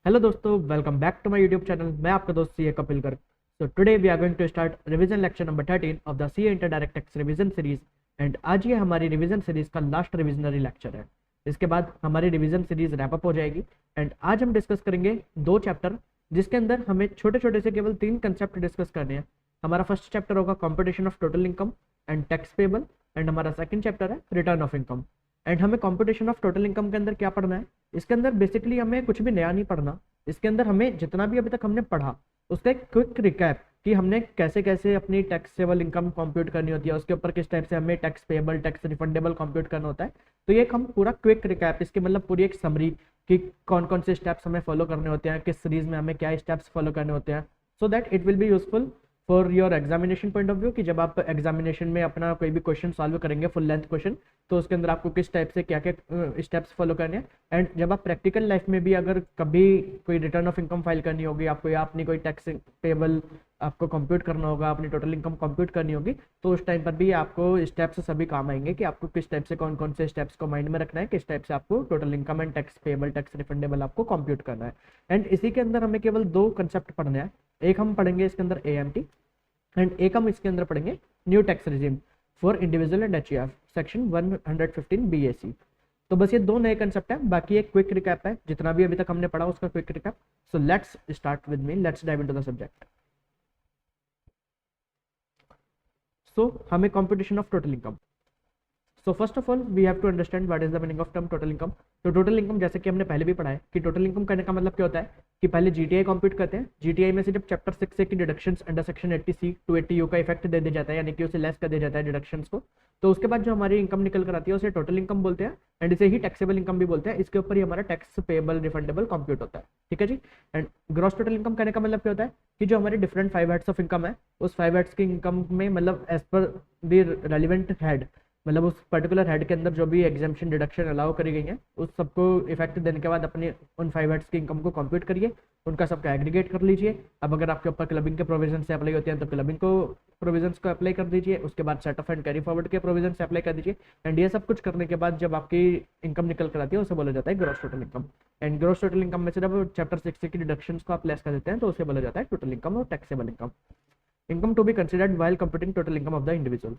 Hello दोस्तों, welcome back to my YouTube channel. मैं आपका दोस्त CA Kapil Garg. So today we are going to start revision lecture number 13 of the CA inter direct tax revision series. And आज ये हमारी revision series का last revisionary lecture है। इसके बाद हमारी रिवीजन सीरीज रैप अप हो जाएगी। एंड आज हम डिस्कस करेंगे दो चैप्टर, जिसके अंदर हमें छोटे छोटे से केवल 3 कंसेप्ट डिस्कस करने हैं। हमारा फर्स्ट चैप्टर होगा competition of total income and tax payable. And हमारा सेकंड चैप्टर है रिटर्न ऑफ इनकम। एंड हमें कॉम्पिटिशन ऑफ टोटल इनकम के अंदर क्या पढ़ना है? इसके अंदर बेसिकली हमें कुछ भी नया नहीं पढ़ना। इसके अंदर हमें जितना भी अभी तक हमने पढ़ा उसका एक क्विक रिकैप कि हमने कैसे कैसे अपनी टैक्सेबल इनकम कंप्यूट करनी होती है, उसके ऊपर किस टाइप से हमें tax payable tax refundable compute करना होता है। तो ये हम पूरा क्विक रिकैप, इसके मतलब पूरी एक समरी कि कौन कौन से स्टेप्स हमें फॉलो करने होते हैं, किस सीरीज में हमें क्या स्टेप्स फॉलो करने होते हैं, so that it will be useful for your examination point of view कि जब आप एग्जामिनेशन में अपना कोई भी क्वेश्चन सॉल्व करेंगे फुल लेंथ क्वेश्चन, तो उसके अंदर आपको किस टाइप से क्या क्या स्टेप्स फॉलो करने हैं। एंड जब आप प्रैक्टिकल लाइफ में भी अगर कभी कोई रिटर्न ऑफ इनकम फाइल करनी होगी आपको, या अपनी कोई टैक्स पेबल आपको कंप्यूट करना होगा, अपनी टोटल इनकम कंप्यूट करनी होगी, तो उस टाइम पर भी आपको स्टेप्स सभी काम आएंगे कि आपको किस टाइप से कौन कौन से स्टेप्स को माइंड में रखना है, किस टाइप से आपको total income and tax payable tax refundable आपको कंप्यूट करना है। एंड इसी के अंदर हमें केवल 2 कंसेप्ट पढ़ने हैं। एक हम पढ़ेंगे इसके अंदर AMT एंड एक हम इसके अंदर पढ़ेंगे new tax regime for individual and HUF section 115 BAC। तो बस ये 2 नए कंसेप्ट है, बाकी एक क्विक रिकैप है जितना भी अभी तक हमने पढ़ा उसका quick recap. So let's start with me, let's dive into the subject. So हमें computation of total income. So first of all we have to understand what is the meaning of term total income. तो total income जैसे कि हमने पहले भी पढ़ा है कि टोटल इनकम करने का मतलब क्या होता है कि पहले GTI कंप्यूट करते हैं। GTI में से जब चैप्टर 6 से की deductions under section 80C to 80U का इफेक्ट दे दिया जाता है, यानी कि उसे लेस कर दिया जाता है डिडक्शंस को, तो उसके बाद जो हमारी इनकम निकल कर आती है उसे टोटल इनकम बोलते हैं। एंड इसे ही टैक्सेबल इनकम भी बोलते हैं। इसके ऊपर ही हमारा टैक्स पेबल रिफंडेबल कंप्यूट होता है। ठीक है जी। एंड ग्रॉस टोटल इनकम करने का मतलब क्या होता है कि जो हमारे डिफरेंट 5 हेड्स ऑफ इनकम है, उस 5 हेड्स की इनकम में मतलब as per the relevant head, मतलब उस पर्टिकुलर हेड के अंदर जो भी एग्जाम्पशन डिडक्शन अलाउ करी गई है उस सबको इफेक्ट देने के बाद अपने उन 5 हेड्स की इनकम को कंप्यूट करिए, उनका सबका एग्रीगेट कर लीजिए। अब अगर आपके ऊपर क्लबिंग के प्रोविजन से अप्लाई होते हैं तो क्लबिंग को प्रोविजंस को अप्लाई कर दीजिए, उसके बाद set of and carry forward के प्रोविजन से अप्लाई कर दीजिए। एंड ये सब कुछ करने के बाद जब आपकी इनकम निकल कर आती है उसे बोला जाता है gross total income. And gross total income में से जब चैप्टर 6 की डिडक्शंस को आप लेस कर देते हैं तो उसे बोला जाता है टोटल इनकम और taxable income. Income to be considered while computing total income of the individual.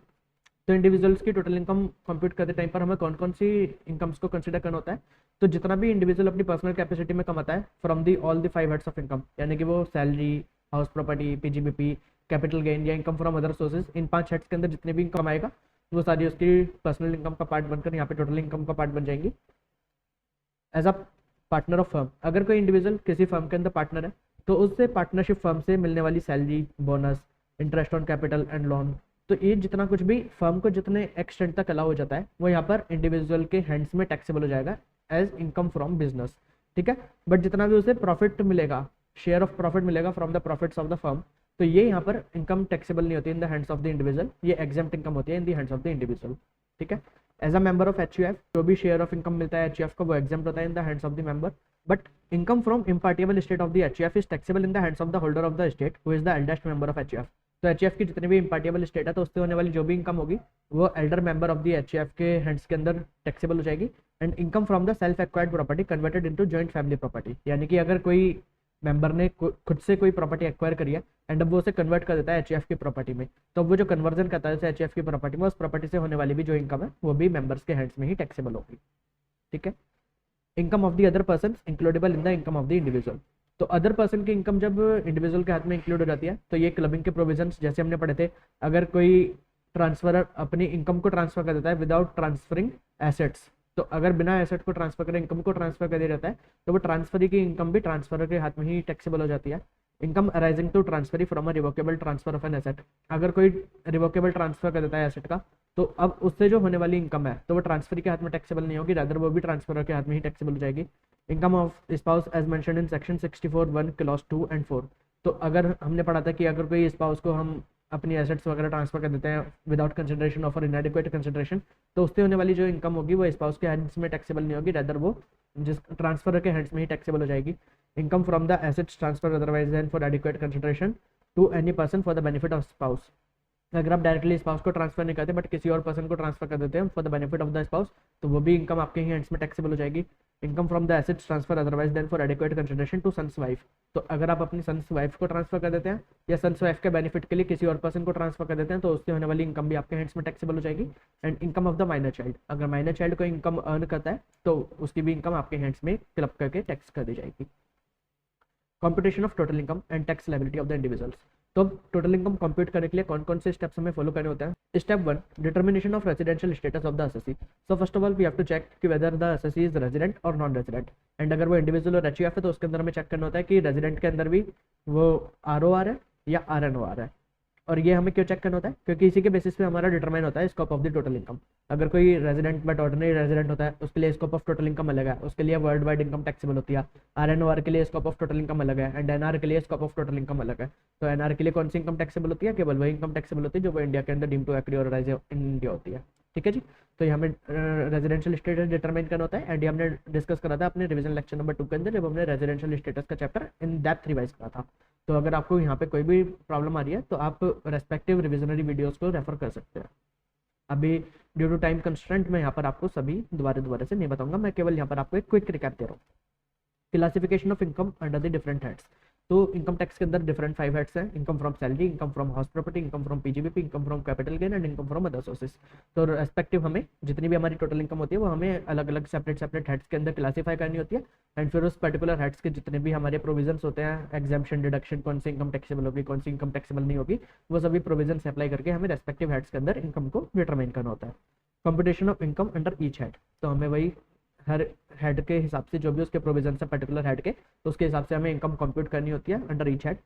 तो इंडिविजुअल्स की टोटल इनकम कंप्यूट करते टाइम पर हमें कौन कौन सी इनकम्स को कंसीडर करना होता है? तो जितना भी इंडिविजुअल अपनी पर्सनल कैपेसिटी में कमाता है from the all the 5 heads of income, यानी कि वो salary, house property, PGBP, capital gain या इनकम फ्रॉम अदर सोर्सेज, इन 5 हेड्स के अंदर जितने भी इनकम आएगा वो सारी उसकी पर्सनल इनकम का पार्ट बनकर यहाँ पे टोटल इनकम का पार्ट बन जाएंगी। As a partner of firm, अगर कोई इंडिविजुअल किसी फर्म के अंदर पार्टनर है तो उससे पार्टनरशिप फर्म से मिलने वाली salary, bonus, interest on capital and loan, तो ये जितना कुछ भी फर्म को जितने एक्सटेंट तक अलाउ हो जाता है वो यहाँ पर इंडिविजुअल के हैंड्स में टैक्सेबल हो जाएगा एज इनकम फ्रॉम बिजनेस। ठीक है। बट जितना भी उसे प्रॉफिट मिलेगा, शेयर ऑफ प्रॉफिट मिलेगा from the profits of the firm, तो ये यहाँ पर इनकम टैक्सेबल नहीं होती in the hands of the individual, ये एग्जेम्प्ट इनकम होती है in the hands of the individual. ठीक है। As a member of HUF, जो भी शेयर ऑफ इनकम मिलता है HUF को वो एग्जेम्प्ट होता है in the hands of the member. But income from impartible estate of the HUF is taxable in the hands of the holder of the estate who is the eldest member of HUF। तो HUF की जितनी भी इम्पार्टिएबल state है तो उससे होने वाली जो भी इनकम होगी वो Elder member of the HUF के हैंड्स के अंदर टैक्सेबल हो जाएगी। And income from the self acquired property converted into joint family property, यानी कि अगर कोई मेंबर ने खुद से कोई प्रॉपर्टी एक्वायर करी है एंड अब वो उसे कन्वर्ट कर देता है HUF की प्रॉपर्टी में, तो वो जो कन्वर्जन करता है HUF की प्रॉपर्टी में, उस प्रॉपर्टी से होने वाली भी जो इनकम है वो भी मेंबर्स के हैंड्स में ही टैक्सेबल होगी। ठीक है। Income of the other person includable in the income of the individual. तो अदर पर्सन की इनकम जब इंडिविजुअल के हाथ में इंक्लूड हो जाती है तो ये क्लबिंग के प्रोविजंस जैसे हमने पढ़े थे, अगर कोई ट्रांसफर अपनी इनकम को ट्रांसफर कर देता है विदाउट ट्रांसफरिंग एसेट्स, तो अगर बिना एसेट को ट्रांसफर करें इनकम को ट्रांसफर कर दिया जाता है तो वो ट्रांसफरी की इनकम भी ट्रांसफर के हाथ में ही टैक्सेबल हो जाती है। Income arising to transferee from a revocable transfer of an asset, अगर कोई रिवोकेबल ट्रांसफर कर देता है एसेट का तो अब उससे जो होने वाली इनकम है तो वो ट्रांसफरी के हाथ में टैक्सेबल नहीं होगी, रादर वो भी ट्रांसफर के हाथ में ही टैक्सेबल हो जाएगी। Income of spouse as mentioned in section 64(1) clause 2 and 4। तो अगर हमने पढ़ा था कि अगर कोई स्पाउस को हम अपनी एसेट्स वगैरह ट्रांसफर कर देते हैं विदाउट कंसिडरेशन ऑफ इनएडिक्वेट कंसिडरेशन, तो उससे होने वाली जो इनकम होगी वो स्पाउस के हैंड्स में टैक्सेबल नहीं होगी, रादर वो जिस ट्रांसफर के हैंड्स में ही टैक्सेबल हो जाएगी। Income from the assets transfer otherwise than for adequate consideration to any person for the benefit of spouse. अगर आप डायरेक्टली स्पाउस को ट्रांसफर नहीं करते बट किसी और पर्सन को ट्रांसफर कर देते हैं for the benefit of the spouse, तो वो भी इनकम आपके ही हैंड्स में टैक्सेबल हो जाएगी। Income from the assets transfer otherwise than for adequate consideration to son's wife. तो अगर आप अपनी सन्स वाइफ को ट्रांसफर कर देते हैं या सन्स वाइफ के बेनिफिट के लिए किसी और पर्सन को ट्रांसफर कर देते हैं तो उससे होने वाली इनकम भी आपके हैंड्स में टैक्सेबल हो जाएगी। And income of the minor child, अगर माइनर चाइल्ड को इनकम अर्न करता है तो उसकी भी इनकम आपके हैंड्स में क्लब करके टैक्स कर दी जाएगी। Computation of total income and tax liability of the individuals. तो अब टोटल इनकम कंप्यूट करने के लिए कौन कौन से स्टेप्स हमें फॉलो करने होते हैं। Step 1, determination of residential status of the assessee. So first of all we have to check कि whether the assessee is resident और नॉन रेजिडेंट। एंड अगर वो इंडिविजुअल और एचयूएफ है तो उसके अंदर हमें चेक करना होता है कि रेजिडेंट के अंदर भी वो आरओआर है या आरएनओआर है। और ये हमें क्यों चेक करना होता है, क्योंकि इसी के बेसिस पे हमारा डिटरमाइन होता है scope of the total income. अगर कोई रेजिडेंट बट ऑर्डिनरी रेजिडेंट होता है उसके लिए स्कोप ऑफ टोटल इनकम अलग है, उसके लिए वर्ल्ड वाइड इनकम टैक्सेबल होती है। आरएनओआर के लिए स्कोप ऑफ टोटल इनकम अलग है एंड एनआर के लिए स्कोप ऑफ टोटल इनकम अलग है। तो एनआर के लिए कौन सी इनकम टैक्सेबल होती है, केवल वही इनकम टैक्सेबल होती है जो वो इंडिया के अंदर डीम टू एग्री और राइज इन इंडिया होती है। ठीक है जी, तो ये हमें रेजिडेंशियल स्टेटस डिटरमाइन करना होता है। एंड ये हमने डिस्कस करा था अपने रिवीजन लेक्चर नंबर 2 के अंदर जब हमने रेजिडेंशियल स्टेटस का चैप्टर इन डेप्थ रिवाइज करा था। तो अगर आपको यहाँ पे कोई भी प्रॉब्लम आ रही है तो आप रेस्पेक्टिव रिविजनरी वीडियोस को रेफर कर सकते हैं। अभी ड्यू टू टाइम कंस्ट्रेंट मैं यहाँ पर आपको सभी दोबारा से नहीं बताऊंगा, मैं केवल यहाँ पर आपको एक क्विक रिकैप दे रहा हूँ। Classification of income under the different heads. तो इनकम टैक्स के अंदर डिफरेंट 5 हेड्स हैं। Income from salary, income from house property, income from PGBP, income from capital gain and income from other sources. तो respective हमें जितनी भी हमारी total income होती है वो हमें अलग अलग सेपरेट हेड्स के अंदर क्लासीफाई करनी होती है। एंड फिर उस पर्टिकुलर हेड्स के जितने भी हमारे प्रोविजंस होते हैं, एग्जाम्पशन, डिडक्शन, कौन सी इनकम टैक्सेबल होगी, कौन सी इनकम टैक्सेबल नहीं होगी, वो सभी प्रोविजंस अप्लाई करके हमें रेस्पेक्टिव हेड्स के अंदर इनकम को डिटरमाइन करना होता है। Computation of income under each head. तो हमें वही हर हेड के हिसाब से जो भी उसके प्रोविजन है पर्टिकुलर हेड के, तो उसके हिसाब से हमें इनकम कंप्यूट करनी होती है अंडर ईच हेड।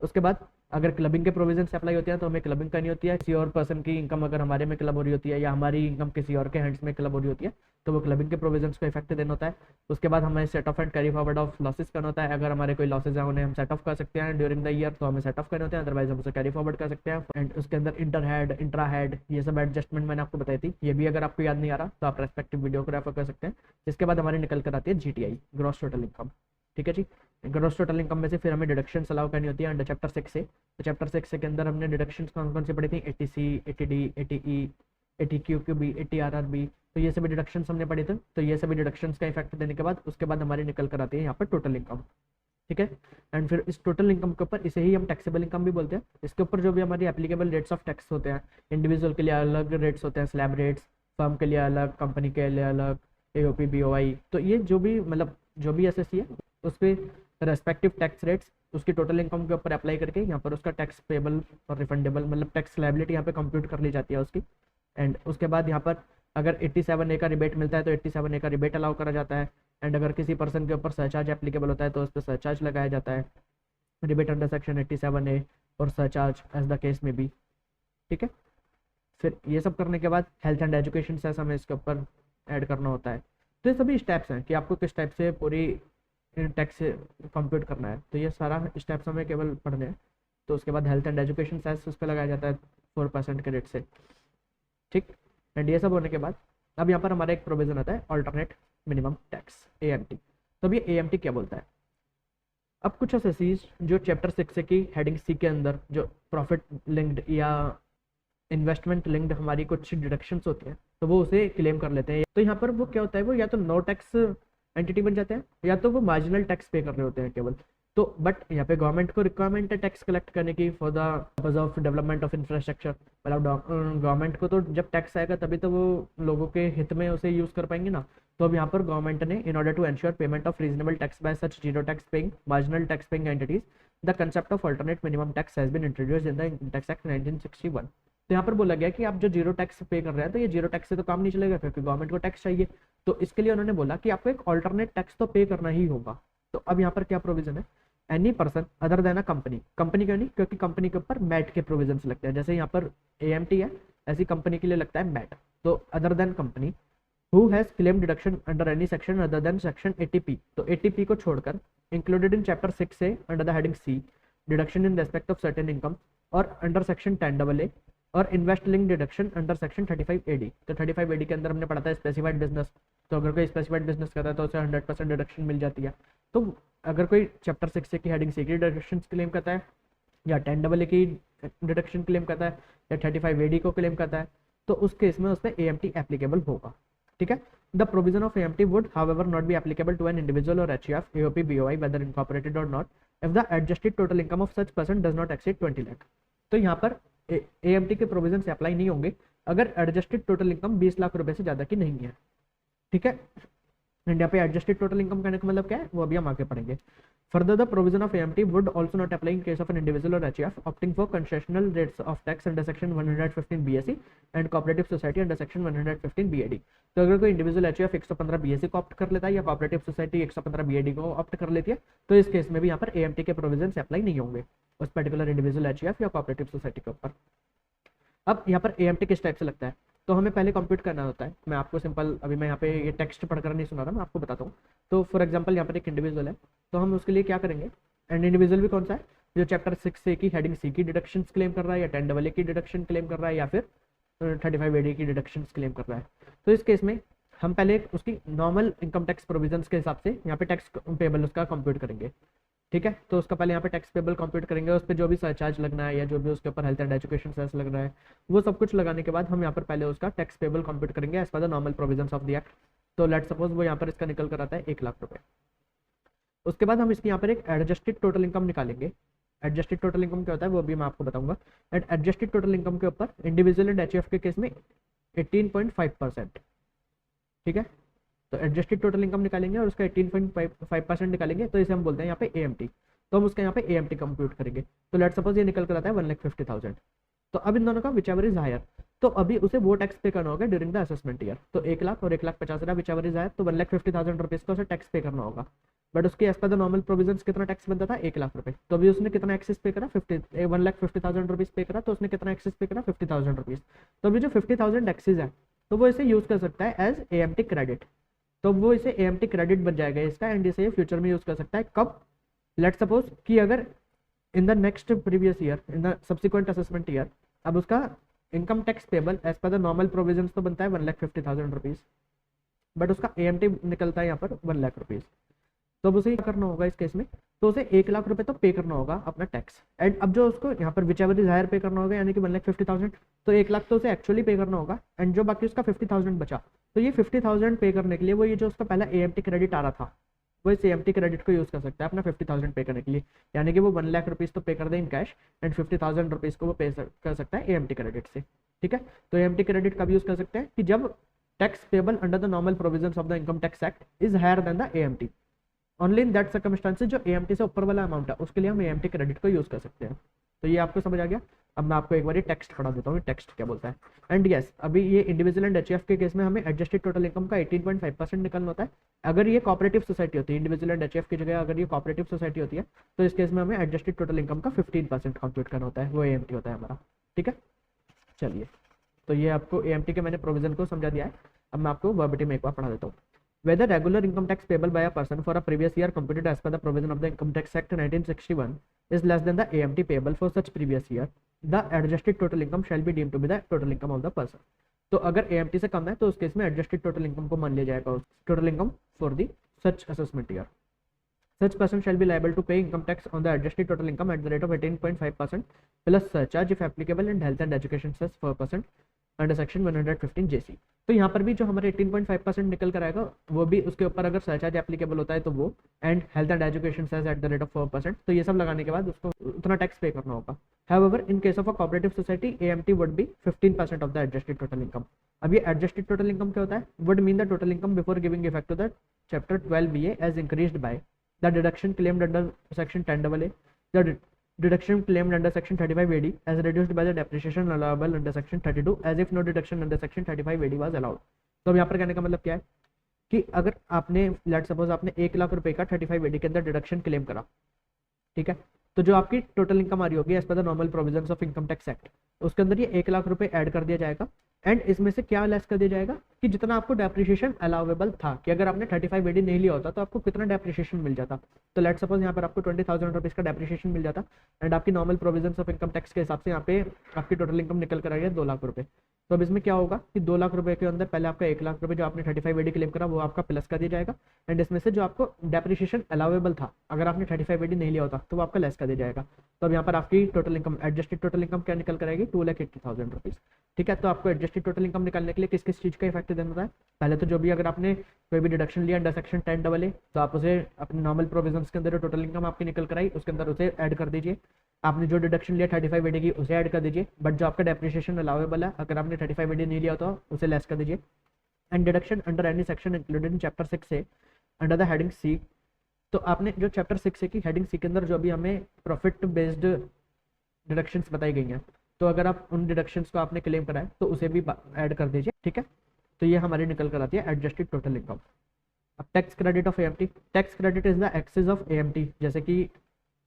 उसके बाद अगर क्लबिंग के प्रोविजन से अप्लाई होते हैं तो हमें क्लबिंग करनी होती है। किसी और पर्सन की इनकम अगर हमारे में क्लब हो रही होती है या हमारी इनकम किसी और के हैंड्स में क्लब हो रही होती है तो वो क्लबिंग के प्रोविजन को इफेक्ट देना होता है। उसके बाद हमें set of and carry forward of losses करना होता है। अगर हमारे कोई लॉसेज हैं उन्हें हम सेट ऑफ कर सकते हैं ड्यूरिंग द ईयर तो हमें सेट ऑफ करने होते हैं, अदरवाइज हम उसे कैरी फॉरवर्ड कर सकते हैं। एंड उसके अंदर इंटर हेड, इंट्रा हेड, ये सब एडजस्टमेंट मैंने आपको बताई थी। ये भी अगर आपको याद नहीं आ रहा तो आप रेस्पेक्टिव वीडियो को रेफर कर सकते हैं। इसके बाद हमारी निकल कर आती है जीटीआई, ग्रॉस टोटल इनकम। ठीक है जी, ग्रॉस टोटल इनकम में से फिर हमें डिडक्शन अलाउ करनी होती है अंडर चैप्टर 6 से। तो चैप्टर 6 के अंदर हमने डिडक्शन कौन कौन सी पढ़ी थी, 80C, 80D, 80E, 80QQB, 80RRB। तो ये सभी डिडक्शन हमने पढ़े थे। तो ये सभी डिडक्शन का इफेक्ट देने के बाद उसके बाद हमारी निकल कर आती है यहाँ पर टोटल इनकम। ठीक है, एंड फिर इस टोटल इनकम के ऊपर, इसे ही हम टैक्सेबल इनकम भी बोलते हैं, इसके ऊपर जो भी हमारी एप्लीकेबल रेट्स ऑफ टैक्स होते हैं, इंडिविजुअल के लिए अलग रेट्स होते हैं, स्लैब रेट्स, फर्म के लिए अलग, कंपनी के लिए अलग, एओपी, बीओआई। तो ये जो भी मतलब जो भी एसएससी है उस पर रेस्पेक्टिव टैक्स रेट्स उसकी टोटल इनकम के ऊपर अप्लाई करके यहाँ पर उसका टैक्स पेबल और रिफंडेबल मतलब टैक्स लायबिलिटी यहाँ पे कंप्यूट कर ली जाती है उसकी। एंड उसके बाद यहाँ पर अगर 87A का रिबेट मिलता है तो 87A का रिबेट अलाउ करा जाता है। एंड अगर किसी पर्सन के ऊपर सरचार्ज एप्लीकेबल होता है तो उस पर सरचार्ज लगाया जाता है, रिबेट अंडर सेक्शन 87A और सरचार्ज एज द केस में भी। ठीक है, फिर ये सब करने के बाद हेल्थ एंड एजुकेशन सेस हमें इसके ऊपर ऐड करना होता है। तो ये सभी स्टेप्स हैं कि आपको किस टाइप से पूरी टैक्स कंप्यूट करना है। तो ये सारा स्टेप्स हमें केवल पढ़ने हैं। तो उसके बाद हेल्थ एंड एजुकेशन सेस उस पर लगाया जाता है 4% के रेट से। ठीक, एंड ये सब होने के बाद अब यहाँ पर हमारा एक प्रोविजन आता है अल्टरनेट मिनिमम टैक्स, AMT। तो अब ये AMT क्या बोलता है। अब कुछ एसएससीज जो चैप्टर 6 की हेडिंग C के अंदर जो प्रॉफिट लिंक्ड या इन्वेस्टमेंट लिंक्ड हमारी कुछ डिडक्शंस होती हैं तो वो उसे क्लेम कर लेते हैं। तो यहाँ पर वो क्या होता है, वो या तो नो टैक्स एंटिटी बन जाते हैं या तो वो मार्जिनल टैक्स पे कर रहे होते हैं केवल। तो बट यहाँ पे गवर्नमेंट को रिक्वायरमेंट है टैक्स कलेक्ट करने की for the purpose of development of infrastructure. मतलब गवर्नमेंट को तो जब टैक्स आएगा तभी तो वो लोगों के हित में उसे यूज़ कर पाएंगे ना। तो अब यहाँ पर गवर्नमेंट ने in order to ensure payment of reasonable tax by such zero tax paying marginal tax paying entities the concept of alternate minimum tax has been introduced in the income tax act 1961। तो यहाँ पर बोला गया कि आप जो zero tax पे कर रहे हैं तो ये जीरो टैक्स से तो काम नहीं चलेगा क्योंकि गवर्नमेंट को टैक्स चाहिए। तो इसके लिए उन्होंने बोला कि आपको एक ऑल्टरनेट टैक्स तो पे करना ही होगा। तो अब यहाँ पर क्या प्रोविजन है, any person other than a company. Company क्यों नहीं, क्योंकि कंपनी के ऊपर मैट के प्रोविजन लगते हैं। जैसे यहाँ पर AMT है, ऐसी कंपनी के लिए लगता है मैट। तो other than company who has claim deduction under any section other than section 80P। तो 80P को छोड़कर इंक्लूडेड इन चैप्टर 6 से under the heading C deduction in respect of certain income और अंडर सेक्शन 10AA और invest link deduction under section 35AD। तो 35AD के अंदर हमने पढ़ा था स्पेसिफाइड बिजनेस। तो अगर कोई स्पेसिफाइड बिजनेस करता है तो उसे 100% डिडक्शन मिल जाती है। तो अगर कोई चैप्टर 6 की हेडिंग C की डिडक्शन क्लेम करता है या 10AA की डिडक्शन क्लेम करता है या 35AD को क्लेम करता है तो उस केस में उस पर AMT एप्लीकेबल होगा। ठीक है, the provision of AMT would however not be applicable to an individual और HUF, AOP, BOI whether incorporated और not if the adjusted total income of such person does not exceed 20 lakh. तो यहाँ पर AMT के provision से apply नहीं होंगे अगर एडजस्टेड टोटल इनकम 20 लाख रुपए से ज्यादा की नहीं है, ठीक है। एंड यहाँ पे एडजस्टेड टोटल इनकम करने का मतलब क्या है वो अभी हम आगे पढ़ेंगे। Further the provision of AMT would also not apply in case of an individual और HUF opting for concessional rates of tax under section 115 BSE and cooperative society under section 115 BAD। तो अगर कोई इंडिविजुअल HUF 115 BSE को opt कर लेता है या cooperative society 115 BAD को ऑप्ट कर लेती है तो इस केस में भी यहाँ पर AMT के प्रोविजन से अप्लाई नहीं होंगे उस पर्टिकुलर इंडिविजुअल HUF या कोऑपरेटिव सोसाइटी के ऊपर। अब यहाँ पर AMT किस टाइप से लगता है तो हमें पहले कंप्यूट करना होता है। मैं आपको सिंपल अभी मैं यहाँ पे ये टेक्स्ट पढ़कर नहीं सुना रहा, मैं आपको बताता हूँ। तो फॉर एग्जांपल यहाँ पर एक इंडिविजुअल है तो हम उसके लिए क्या करेंगे, एंड इंडिविजुअल भी कौन सा है जो चैप्टर 6A की हेडिंग C की डिडक्शन क्लेम कर रहा है या 10AA की डिडक्शन क्लेम कर रहा है या फिर 35AD की डिडक्शन क्लेम कर रहा है। तो इस केस में हम पहले उसकी नॉर्मल इनकम टैक्स प्रोविजंस के हिसाब से यहाँ पे टैक्स पेबल उसका कंप्यूट करेंगे, ठीक है। तो उसका पहले यहाँ पे टैक्स पेबल कंप्यूट करेंगे, उस पर जो भी सरचार्ज लगना है या जो भी उसके ऊपर हेल्थ एंड एजुकेशन सेस लगना है वो सब कुछ लगाने के बाद हम यहाँ पर पहले उसका टैक्स पेबल कंप्यूट करेंगे as per the normal provisions of the act. तो लेट सपोज वो यहाँ पर इसका निकल कर आता है 1 लाख रुपए। उसके बाद हम इसकी यहाँ पर एक एडजस्टेड टोटल इनकम निकालेंगे। एडजस्टेड टोटल इनकम क्या होता है वो भी मैं आपको बताऊंगा। एंड एडजस्टेड टोटल इनकम के ऊपर इंडिविजुअल एंड HUF के केस में 18.5%, ठीक है। तो एडजस्टेड टोटल इनकम निकालेंगे और उसका 18.5% निकालेंगे तो इसे हम बोलते हैं यहाँ पे AMT। तो हम उसका यहाँ पे AMT कंप्यूट करेंगे। तो लेट सपोज ये निकल कर आता है 1,50,000। तो अब इन दोनों का विच एवर इज हायर तो अभी उसे वो टैक्स पे करना होगा ड्यूरिंग द असेसमेंट ईयर। तो 1 लाख और 1,50,000 विच एवर इज हायर तो 1,50,000 रुपीज का उसे टैक्स पे करना होगा। बट उसके as per the normal provisions कितना टैक्स बनता था 1 लाख रुपए। तो अभी उसने कितना एक्सेस पे करा 1,50,000 रुपीज पे करा तो उसने कितना एक्सेस पे करा 50,000 रुपीज। तो अभी जो 50,000 एक्सेस है तो वो इसे यूज कर सकता है एज AMT क्रेडिट। तो वो इसे AMT क्रेडिट बन जाएगा इसका एंड इसे फ्यूचर में यूज कर सकता है। कब, लेट सपोज कि अगर in the next previous year in the subsequent assessment year अब उसका income tax payable as per the normal provisions तो बनता है 1,50,000 रुपीज बट उसका AMT निकलता है यहाँ पर 1 लाख रुपीज। तो अब उसे क्या करना होगा इस केस में तो उसे 1 लाख रुपए तो पे करना होगा अपना टैक्स। एंड अब जो उसको यहाँ पर विच एवर इज हायर पे करना होगा यानी कि 1,50,000 तो 1 लाख तो उसे एक्चुअली पे करना होगा। एंड जो बाकी उसका 50,000 बचा तो ये 50,000 पे करने के लिए वो ये जो उसका पहला AMT क्रेडिट आ रहा था वो इस AMT क्रेडिट को यूज कर सकता है अपना 50,000 पे करने के लिए। यानी कि वो 1 लाख रुपीज तो पे कर दे इन कैश एंड 50,000 रुपीज को वो पे कर सकता है AMT क्रेडिट से, ठीक है। तो AMT क्रेडिट कब यूज कर सकते हैं कि जब tax payable under the normal provisions of the income tax act is higher than the AMT। Only in that circumstances जो AMT से ऊपर वाला अमाउंट है उसके लिए हम AMT क्रेडिट को यूज कर सकते हैं। तो ये आपको समझ आ गया। अब मैं आपको एक बार टेक्स्ट पढ़ा देता हूँ टेक्स्ट क्या बोलता है। एंड यस अभी ये इंडिविजुअल एंड HUF के केस में हमें एडजस्टेड टोटल इनकम का 18.5% निकलना होता है। अगर ये कोऑपरेटिव सोसाइटी होती है इंडिविजुअल एंड HUF की जगह अगर ये कोऑपरेटिव सोसाइटी होती है तो इस केस में हमें एडजस्टेड टोटल इनकम का 15% कंप्यूट करना होता है, वो AMT होता है हमारा, ठीक है। चलिए तो ये आपको AMT के मैंने प्रोविजन को समझा दिया है। अब मैं आपको वर्बटिम एक बार पढ़ा देता हूँ। Whether regular income tax payable by a person for a previous year computed as per the provision of the Income Tax Act 1961 is less than the AMT payable for such previous year, the adjusted total income shall be deemed to be the total income of the person. तो अगर AMT से कम है तो उस case में adjusted total income को मान लिया जाएगा total income for the such assessment year. Such person shall be liable to pay income tax on the adjusted total income at the rate of 18.5% plus surcharge if applicable and health and education cess 4% under section 115 JC। तो यहाँ पर भी जो हमारे 18.5% निकल कर आएगा वो भी उसके ऊपर अगर सरचार्ज एप्लीकेबल होता है तो वो and health and education cess at the rate of 4%। तो ये सब लगाने के बाद उसको उतना टैक्स पे करना होगा। However in case of a cooperative society AMT would be 15% of the adjusted total income. अब ये एडजस्टेड टोटल इनकम क्या होता है, would mean the total income before giving effect to the chapter 12BA as increased by the deduction claimed under section 10AA, the deduction claimed under section 35AD as reduced by the depreciation allowable under section 32 as if no deduction under section 35AD was allowed। तो अब यहाँ पर कहने का मतलब क्या है कि अगर आपने लेट सपोज आपने 1 लाख रुपए का 35AD के अंदर डिडक्शन क्लेम करा, ठीक है, तो जो आपकी टोटल इनकम आ रही होगी as per the normal provisions of income tax act उसके अंदर ये 1 लाख रुपए ऐड कर दिया जाएगा। एंड इसमें से क्या लेस कर दिया जाएगा कि जितना आपको डेप्रिसिएशन अलाउेबल था कि अगर आपने 35AD नहीं लिया होता तो आपको कितना डेप्रिसिएशन मिल जाता। तो लेट सपोज यहाँ पर आपको 20,000 रुपीज का डेप्रिसिएशन मिल जाता एंड आपकी normal provisions of income tax के हिसाब से यहाँ पे आपकी टोटल इनकम निकल कर आई है 2 लाख रुपए। तो अब इसमें क्या होगा कि 2 लाख रुपए के अंदर पहले आपका 1 लाख रुपए जो आपने 35 AD क्लेम करा वो आपका प्लस कर दिया जाएगा, एंड इसमें से जो आपको डेप्रिसिएशन अलाउेबल था अगर आपने 35 AD नहीं लिया होता तो वो आपका लेस कर दिया जाएगा। तो अब यहाँ पर आपकी total income, adjusted total income क्या निकल कर आएगी, 2,80,000 रुपीज़। ठीक है, तो आपको एडजस्टेड टोटल इनकम निकालने के लिए किस किस चीज़ का इफेक्ट देना होता है, पहले तो जो भी अगर आपने कोई भी डिडक्शन लिया अंडर सेक्शन 10AA तो आप उसे अपने नॉर्मल प्रोविजंस के अंदर जो टोटल इनकम आपकी निकल कर आई उसके अंदर उसे ऐड कर दीजिए। आपने जो डिडक्शन लिया 35 AD की उसे ऐड कर दीजिए, बट जो आपका डेप्रिसिएशन अलाउेबल है अगर आपने 35 AD नहीं लिया तो उसे लेस कर दीजिए। And deduction under any section included in chapter 6 से अंडर द हेडिंग सी, तो आपने जो चैप्टर 6 है की हेडिंग सी के अंदर जो भी हमें प्रॉफिट बेस्ड डिडक्शंस बताई गई हैं, तो अगर आप उन डिडक्शंस को आपने क्लेम करा है तो उसे भी ऐड कर दीजिए। ठीक है, तो ये हमारी निकल कर आती है एडजस्टेड टोटल इनकम। अब tax credit of AMT, tax credit is the excess of AMT जैसे कि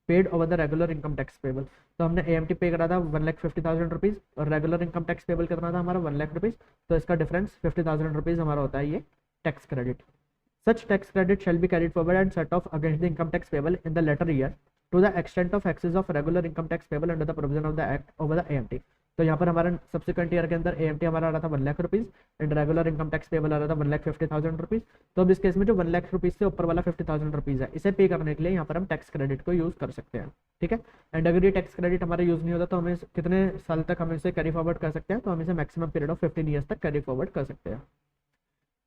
paid over the regular income tax payable. तो हमने एएमटी पे करा था 1,50,000 रुपीज़ और रेगुलर इनकम टैक्स पेबल करना था हमारा 1 लाख रुपीज़, तो इसका डिफरेंस 50,000 रुपीज़ हमारा होता है ये tax credit. Such tax credit shall be carried forward and set off against the income tax payable in the later year to the extent of excess of regular income tax payable under the provision of the act over the AMT. तो यहाँ पर हमारा subsequent year के अंदर EMT हमारा आ रहा था 1 lakh rupees and regular income tax payable आ रहा था 1,50,000 रुपीज़। तो अब इस केस में जो 1 लाख रुपीज़ से ऊपर वाला 50,000 रुपीज़ है इसे पे करने के लिए यहाँ पर हम टैक्स क्रेडिट को यूज़ कर सकते हैं। ठीक है, एंड अगर ये टैक्स क्रेडिट हमारा यूज़ नहीं होता तो हमें कितने साल तक हम इसे कैरी फॉरवर्ड कर सकते हैं, तो हम इसे मैक्सिमम पीरियड ऑफ 15 ईयर्स तक कैरी फॉरवर्ड कर सकते हैं।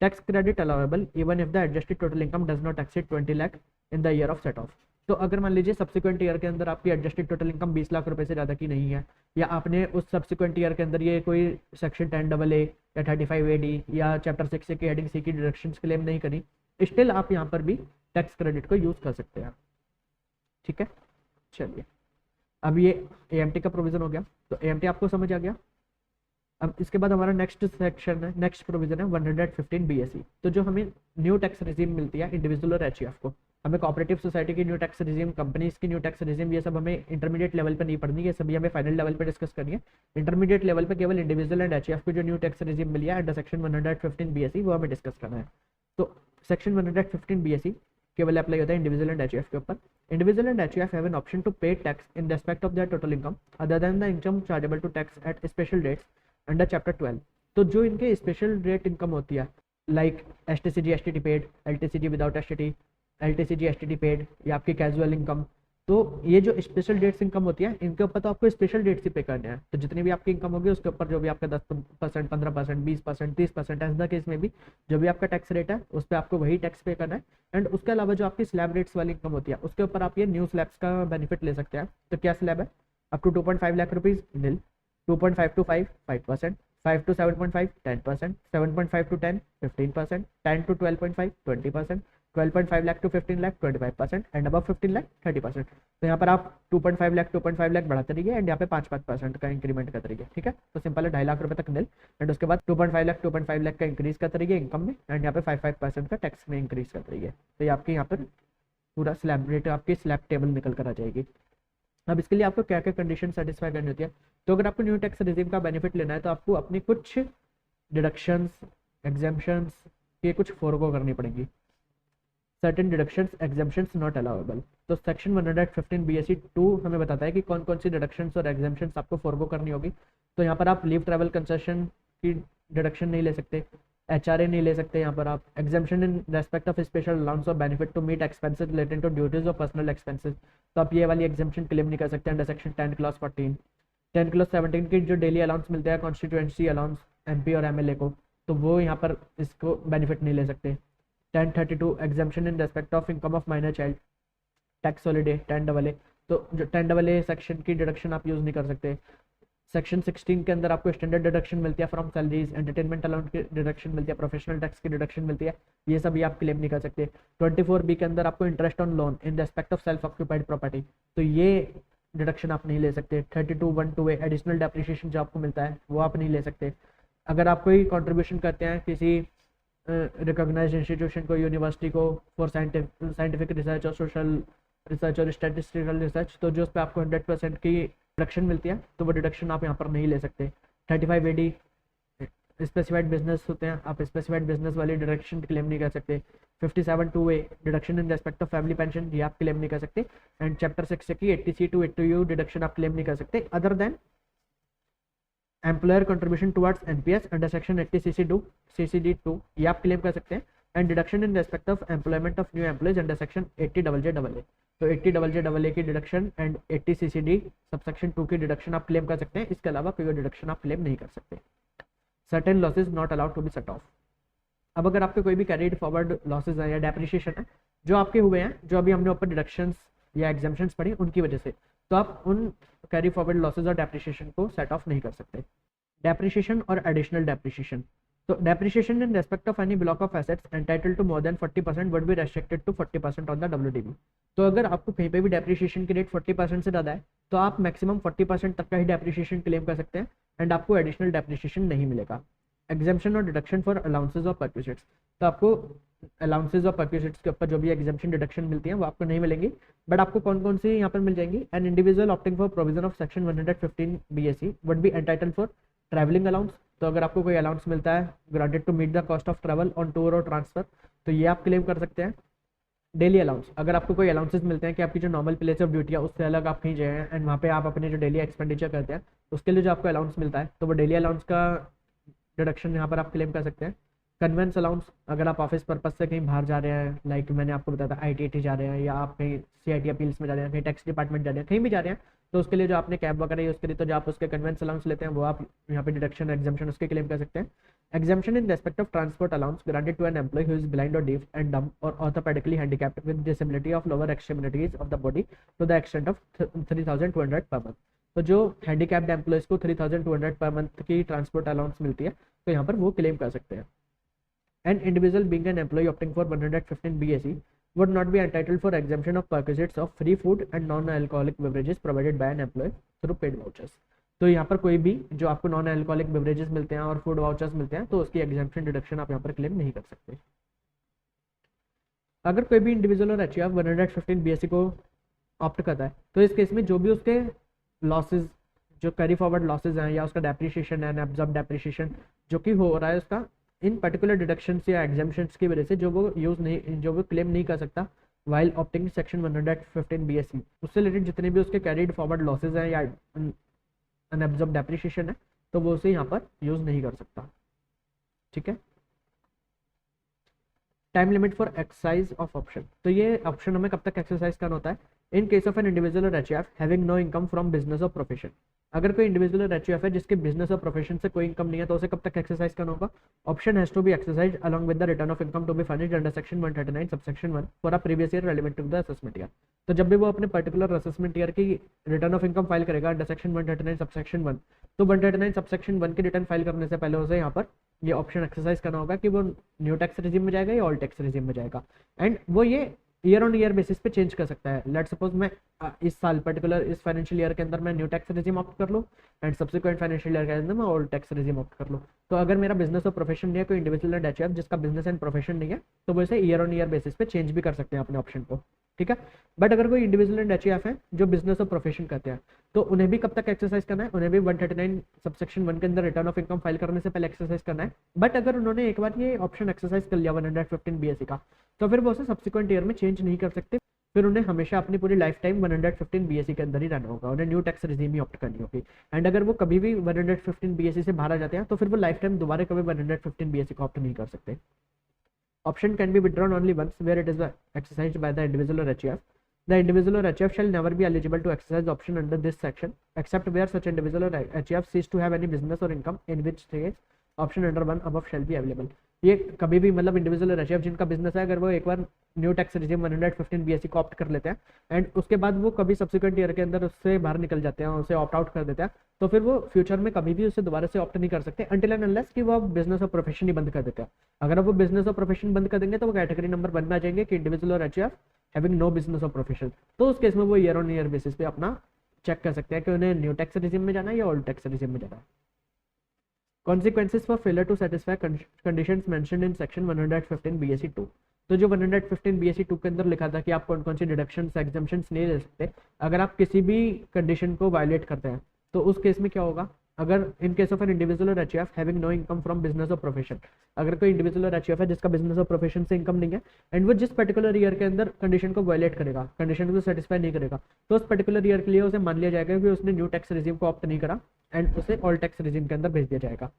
Tax credit allowable even if the adjusted total income does not exceed 20 lakh in the year of set of. तो अगर मान लीजिए सब्सिक्वेंट ईयर के अंदर आपकी एडजस्टेड टोटल इनकम 20 लाख रुपए से ज़्यादा की नहीं है, या आपने उस सब्सिक्वेंट ईयर के अंदर ये कोई सेक्शन 10AA या 35AD या चैप्टर 6 की हेडिंग सी की डिडक्शंस क्लेम नहीं करी, स्टिल आप यहाँ पर भी टैक्स क्रेडिट को यूज़ कर सकते हैं। ठीक है, चलिए अब ये एएमटी का प्रोविजन हो गया, तो एएमटी आपको समझ आ गया। अब इसके बाद हमारा नेक्स्ट सेक्शन है, नेक्स्ट प्रोविजन है 115 BSE। तो जो हमें न्यू टैक्स रिजीम मिलती है इंडिविजुअल और एचईएफ को, हमें कोऑपरेटिव सोसाइटी की न्यू टैक्स रिजीम, कंपनीज की न्यू टैक्स रिजीम, ये सब हमें इंटरमीडिएट लेवल पर नहीं पढ़नी है, ये सभी हमें फाइनल लेवल पर डिस्कस करनी है। इंटरमीडिएट लेवल पर केवल इंडिविजुअल एंड एचईएफ को जो न्यू टैक्स रिजीम मिली है अंडर सेक्शन 115 BSE वो हमें डिस्कस करना है। तो सेक्शन 115 BSE केवल अप्लाई होता है इंडिविजुअल एंड एचईएफ के ऊपर। Individual and HUF have an option to pay tax in respect of their total income other than the income chargeable to tax at special rates under chapter 12। तो जो इनके special rate income होती है like STCG STT paid, LTCG without STT, LTCG STT paid या आपकी casual income, तो ये जो स्पेशल डेट्स इनकम होती है इनके ऊपर तो आपको स्पेशल डेट्स ही पे करने हैं। तो जितनी भी आपकी इनकम होगी उसके ऊपर जो भी आपका 10%, 15%, 20%, 30% एज द केस में भी जो भी आपका टैक्स रेट है उस पर आपको वही टैक्स पे करना है। एंड उसके अलावा जो आपकी स्लैब रेट्स वाली इनकम होती है उसके ऊपर आप ये न्यू स्लैब्स का बेनिफिट ले सकते हैं। तो क्या स्लैब है, up to 2.5 lakh rupees nil, 2.5 to 5 5%, 5 to 7.5 10%, 7.5 to 10 15%, 10 to 12.5 20%, 12.5 lakh to 15 lakh 25% and above 15 lakh 30%। तो यहाँ पर आप 2.5 लाख 2.5 लाख बढ़ाते रहिए एंड यहाँ पे 5% का इंक्रीमेंट करते रहिए। ठीक है, तो सिंपल है 2.5 लाख रुपए तक नील एंड उसके बाद 2.5 लाख का इंक्रीज करते रहिए इनकम में एंड यहाँ पे 5% का टैक्स में इंक्रीज करते रहिए। तो ये आपके यहाँ पर पूरा स्लैब रेट आपकी स्लैब टेबल निकल कर आ जाएगी। अब इसके लिए आपको क्या क्या कंडीशन सेटिस्फाई करनी होती है, तो अगर आपको न्यू टैक्स रिजीम का बेनिफिट लेना है तो आपको अपनी कुछ डिडक्शंस एग्जाम्पशंस ये कुछ फोरगो करनी पड़ेंगी। Certain deductions exemptions not allowable. तो सेक्शन 115 BSE 2 हमें बताता है कि कौन कौन सी डिडक्शंस और एग्जाम्पशंस आपको फोरगो करनी होगी। तो यहाँ पर आप लीव ट्रैवल कंसेशन की डिडक्शन नहीं ले सकते, HRA नहीं ले सकते, यहाँ पर आप exemption in respect of special allowance और benefit to meet expenses related to duties और पर्सनल एक्सपेंसेस, तो आप ये वाली एग्जाम्पशन क्लेम नहीं कर सकते अंडर सेक्शन 10 क्लॉज 14। 10 क्लॉज 17 की जो डेली अलाउंस मिलता है कॉन्स्टिट्यूएंसी अलाउंस MP और MLA को, तो वो यहाँ पर इसको बेनिफिट नहीं ले सकते। 1032 exemption in respect of income of minor child, tax holiday 10AA, तो जो 10AA सेक्शन की डिडक्शन आप यूज़ नहीं कर सकते। सेक्शन 16 के अंदर आपको स्टैंडर्ड डिडक्शन मिलती है फ्रॉम सैलरीज, एंटरटेनमेंट अलाउंस की डिडक्शन मिलती है, प्रोफेशनल टैक्स की डिडक्शन मिलती है, ये सब आप क्लेम नहीं कर सकते। 24B के अंदर आपको interest on loan in respect of self occupied property, तो ये डिडक्शन आप नहीं ले सकते। 32(1)(2)A एडिशनल डेप्रिसिएशन जो आपको मिलता है वो आप नहीं ले सकते। अगर आप कोई कॉन्ट्रीब्यूशन करते हैं किसी रिकॉग्नाइज्ड इंस्टीट्यूशन को, यूनिवर्सिटी को फॉर साइंटिफिक रिसर्च और सोशल रिसर्च और स्टैटिस्टिकल रिसर्च, तो जो उस पर आपको 100% की डिडक्शन मिलती है तो वो डिडक्शन आप यहाँ पर नहीं ले सकते। 35AD स्पेसिफाइड बिजनेस होते हैं, आप स्पेसिफाइड बिजनेस वाली डिडक्शन क्लेम नहीं कर सकते। 57(2)A deduction in respect of family pension, ये आप क्लेम नहीं कर सकते। एंड चैप्टर 6 की 80C to 80U डिडक्शन आप क्लेम नहीं कर सकते other than employer contribution towards NPS under section 80 CCD2 ये आप क्लेम कर सकते हैं, and deduction in respect of employment of new employees under section 80 JJAA। तो 80 JJAA की डिडक्शन एंड 80 CCD सबसेक्शन 2 की डिडक्शन आप क्लेम कर सकते हैं, इसके अलावा कोई डिडक्शन आप क्लेम नहीं कर सकते। Certain losses not allowed to be set off. अब अगर आपके कोई भी कैरीड फॉरवर्ड लॉसेज हैं या डेप्रिशिएशन है जो आपके हुए हैं, जो अभी हमने ऊपर डिडक्शंस या एग्जाम्पशंस पढ़ी उनकी वजह से, तो आप उन कैरी फॉरवर्ड लॉसेज और डेप्रिशिएशन को सेट ऑफ नहीं कर सकते। डेप्रिशिएशन और एडिशनल डेप्रिशिएशन, तो depreciation in respect of any block of assets entitled to more than 40% would be restricted to 40% on the WDV। तो अगर आपको कहीं पे भी डेप्रिशिएशन की रेट 40% से ज़्यादा है तो आप मैक्सिमम 40% तक का ही डेप्रिशिएशन क्लेम कर सकते हैं, एंड आपको एडिशनल डेप्रिशिएशन नहीं मिलेगा। एग्जाम्पशन और डिडक्शन फॉर अलाउंसेज और परक्विजिट्स, तो आपको अलाउंसेज और परक्विजिट्स के ऊपर जो भी एग्जाम्पशन डिडक्शन मिलती है वो आपको नहीं मिलेंगी, बट आपको कौन कौन सी यहाँ पर मिल जाएंगी। An individual opting for provision of section 115 BAC would be entitled for travelling allowance. तो अगर आपको कोई अलाउंस मिलता है granted to meet the cost of travel on tour और ट्रांसफर, तो ये आप क्लेम कर सकते हैं। डेली अलाउंस, अगर आपको कोई अलाउंसेस मिलते हैं कि आपकी जो नॉर्मल प्लेस ऑफ ड्यूटी है उससे अलग आप कहीं जाए एंड वहाँ पे आप अपने जो डेली एक्सपेंडिचर करते हैं उसके लिए जो आपको अलाउंस मिलता है, तो वो डेली अलाउंस का डिडक्शन यहाँ पर आप क्लेम कर सकते हैं। कन्वेंस अलाउंस, अगर आप ऑफिस पर्पज से कहीं बाहर जा रहे हैं, लाइक मैंने आपको बताया था ITT जा रहे हैं, या आप कहीं CIT अपील्स में जा रहे हैं, कहीं टैक्स डिपार्टमेंट जा रहे हैं, कहीं भी जा रहे हैं, तो उसके लिए जो आपने कैब वगैरह यूज़ करी तो जो आप उसके कन्वेंस अलाउंस लेते हैं वो आप यहाँ पे डिडक्शन एग्जाम्पशन उसके क्लेम कर सकते हैं। Exemption in respect of transport allowance granted to an employee who is blind और डीफ एंड डम और orthopedically handicapped with disability of lower extremities of the body to the extent of 3200 per month. तो जो handicapped employees को 3200 per month की transport allowance मिलती है तो यहाँ पर वो क्लेम कर सकते हैं। An individual being an employee opting for 115 BAC would not be entitled for exemption of perquisites of free food and non-alcoholic beverages provided by an employer through paid vouchers। तो यहाँ पर कोई भी जो आपको नॉन अल्कोहलिक बेवरेजेस मिलते हैं और फूड वाउचर्स मिलते हैं तो उसकी एग्जाम्पशन डिडक्शन आप यहाँ पर क्लेम नहीं कर सकते। अगर कोई भी इंडिविजुअल और HUF 115 BAC को ऑप्ट करता है तो इस केस में जो भी उसके लॉसेज जो कैरी फॉरवर्ड लॉसेज हैं या उसका डेप्रिशिएशन एंड एब्जॉर्ब डेप्रिशिएशन जो कि हो रहा है उसका इन पर्टिकुलर डिडक्शंस या एग्जाम्पशंस की वजह से जो वो क्लेम नहीं कर सकता वाइल ऑप्टिंग सेक्शन 115 BAC, उससे रिलेटेड जितने भी उसके कैरीड फॉरवर्ड लॉसेज हैं या अनएब्जॉर्ब डेप्रिशिएशन है तो वो उसे यहाँ पर यूज नहीं कर सकता। ठीक है। Time limit for exercise of option, तो ये ऑप्शन हमें कब तक एक्सरसाइज करना होता है। In case of an individual और HUF having no income from business और प्रोफेशन, अगर कोई इंडिविजुअल और HUF है जिसके बिजनेस और प्रोफेशन से कोई इनकम नहीं है तो उसे कब तक एक्सरसाइज करना होगा। Option has to be exercise along with the return of income to be furnished under section 139 subsection 1 for a previous year relevant to the assessment year. तो जब भी वो अपने पर्टिकुलर असेसमेंट ईयर की रिटर्न ऑफ इनकम फाइल करेगा under section 139 subsection 1, तो 139 subsection 1 की return file करने से पहले उसे यहाँ पर ये ऑप्शन एक्सरसाइज करना होगा कि वो न्यू टैक्स रेजिम में जाएगा या ऑल टैक्स रेजिम में जाएगा, एंड वो ये ईयर ऑन ईयर बेसिस पे चेंज कर सकता है। लेट सपोज मैं इस साल पर्टिकुलर इस फाइनेंशियल ईयर के अंदर मैं न्यू टैक्स रेजिम ऑप्ट कर लूँ एंड सब्सिक्वेंट फाइनेंशियल ईयर के अंदर मैं ओल्ड टैक्स रेजिम ऑप्ट कर लूँ। तो अगर मेरा बिजनेस और प्रोफेशन नहीं है, कोई इंडिविजुअल एंड HUF जिसका बिजनेस एंड प्रोफेशन नहीं है, तो वो इसे ईयर ऑन ईयर बेसिस पे चेंज भी कर सकते हैं अपने ऑप्शन को। ठीक है। बट अगर कोई इंडिविजुअल एंड HUF है जो बिजनेस और प्रोफेशन करते हैं तो उन्हें भी कब तक एक्सरसाइज करना है, उन्हें भी 139 सबसेक्शन 1 के अंदर रिटर्न ऑफ इनकम फाइल करने से पहले एक्सरसाइज करना है। बट अगर उन्होंने एक बार ये ऑप्शन एक्सरसाइज कर लिया 115 BAC का, तो फिर वो उसे सब्सिक्वेंट ईयर में चेंज नहीं कर सकते, फिर उन्हें हमेशा अपनी पूरी लाइफ टाइम 115 BAC के अंदर ही रहना होगा, उन्हें न्यू टैक्स रेजिम ही ऑप्ट करनी होगी। एंड अगर वो कभी भी 115 BAC से बाहर आ जाते हैं तो फिर वो लाइफ टाइम दोबारा कभी 115 BAC को ऑप्ट नहीं कर सकते। Option can be withdrawn only once where it is exercised by the individual और HUF। The individual or HUF shall never be eligible to exercise option under this section except where such individual or HUF cease to have any business or income, in which case option under 1 above shall be available। ये कभी भी मतलब individual और HUF जिनका business है अगर वो एक बार न्यू टैक्स रेजिम 115 BAC को ऑप्ट कर लेते हैं एंड उसके बाद वो कभी सब्सिक्वेंट ईयर के अंदर उससे बाहर निकल जाते हैं, उसे ऑप्ट आउट कर देते हैं, तो फिर वो फ्यूचर में कभी भी उसे दोबारा से ऑप्ट नहीं कर सकते अनटिल एंड अनलेस कि वो बिजनेस और प्रोफेशन ही बंद कर देते हैं। अगर वो बिजनेस और प्रोफेशन बंद कर देंगे तो वो कैटेगरी नंबर 1 में आ जाएंगे कि इंडिविजुअल और HUF हैविंग नो बिजनेस और प्रोफेशन, तो उस केस में वो ईयर ऑन ईयर बेसिस पे अपना चेक कर सकते हैं कि उन्हें न्यू टैक्स रेजिम में जाना है या ओल्ड टैक्स रेजिम में जाना है। Consequences for failure to satisfy conditions mentioned in section 115 BAC 2, तो जो 115 BAC 2 के अंदर लिखा था कि आप कौन कौन सी डिडक्शंस एग्जाम्पशंस नहीं ले सकते, अगर आप किसी भी कंडीशन को वायलेट करते हैं तो उस केस में क्या होगा अगर in case of an individual और HUF having no income from business और प्रोफेशन, अगर कोई इंडिविजुअल और एचयूएफ है जिसका बिजनेस और प्रोफेशन से इनकम नहीं है एंड वो जिस पर्टिकुलर ईयर के अंदर कंडीशन को वायलेट करेगा, कंडीशन को सेटिस्फाई नहीं करेगा, तो उस पर्टिकुलर ईयर के लिए उसे मान लिया जाएगा कि उसने न्यू टैक्स रिजीम को ऑप्ट नहीं करा एंड उसे ओल्ड टैक्स रिजीम के अंदर भेज दिया जाएगा।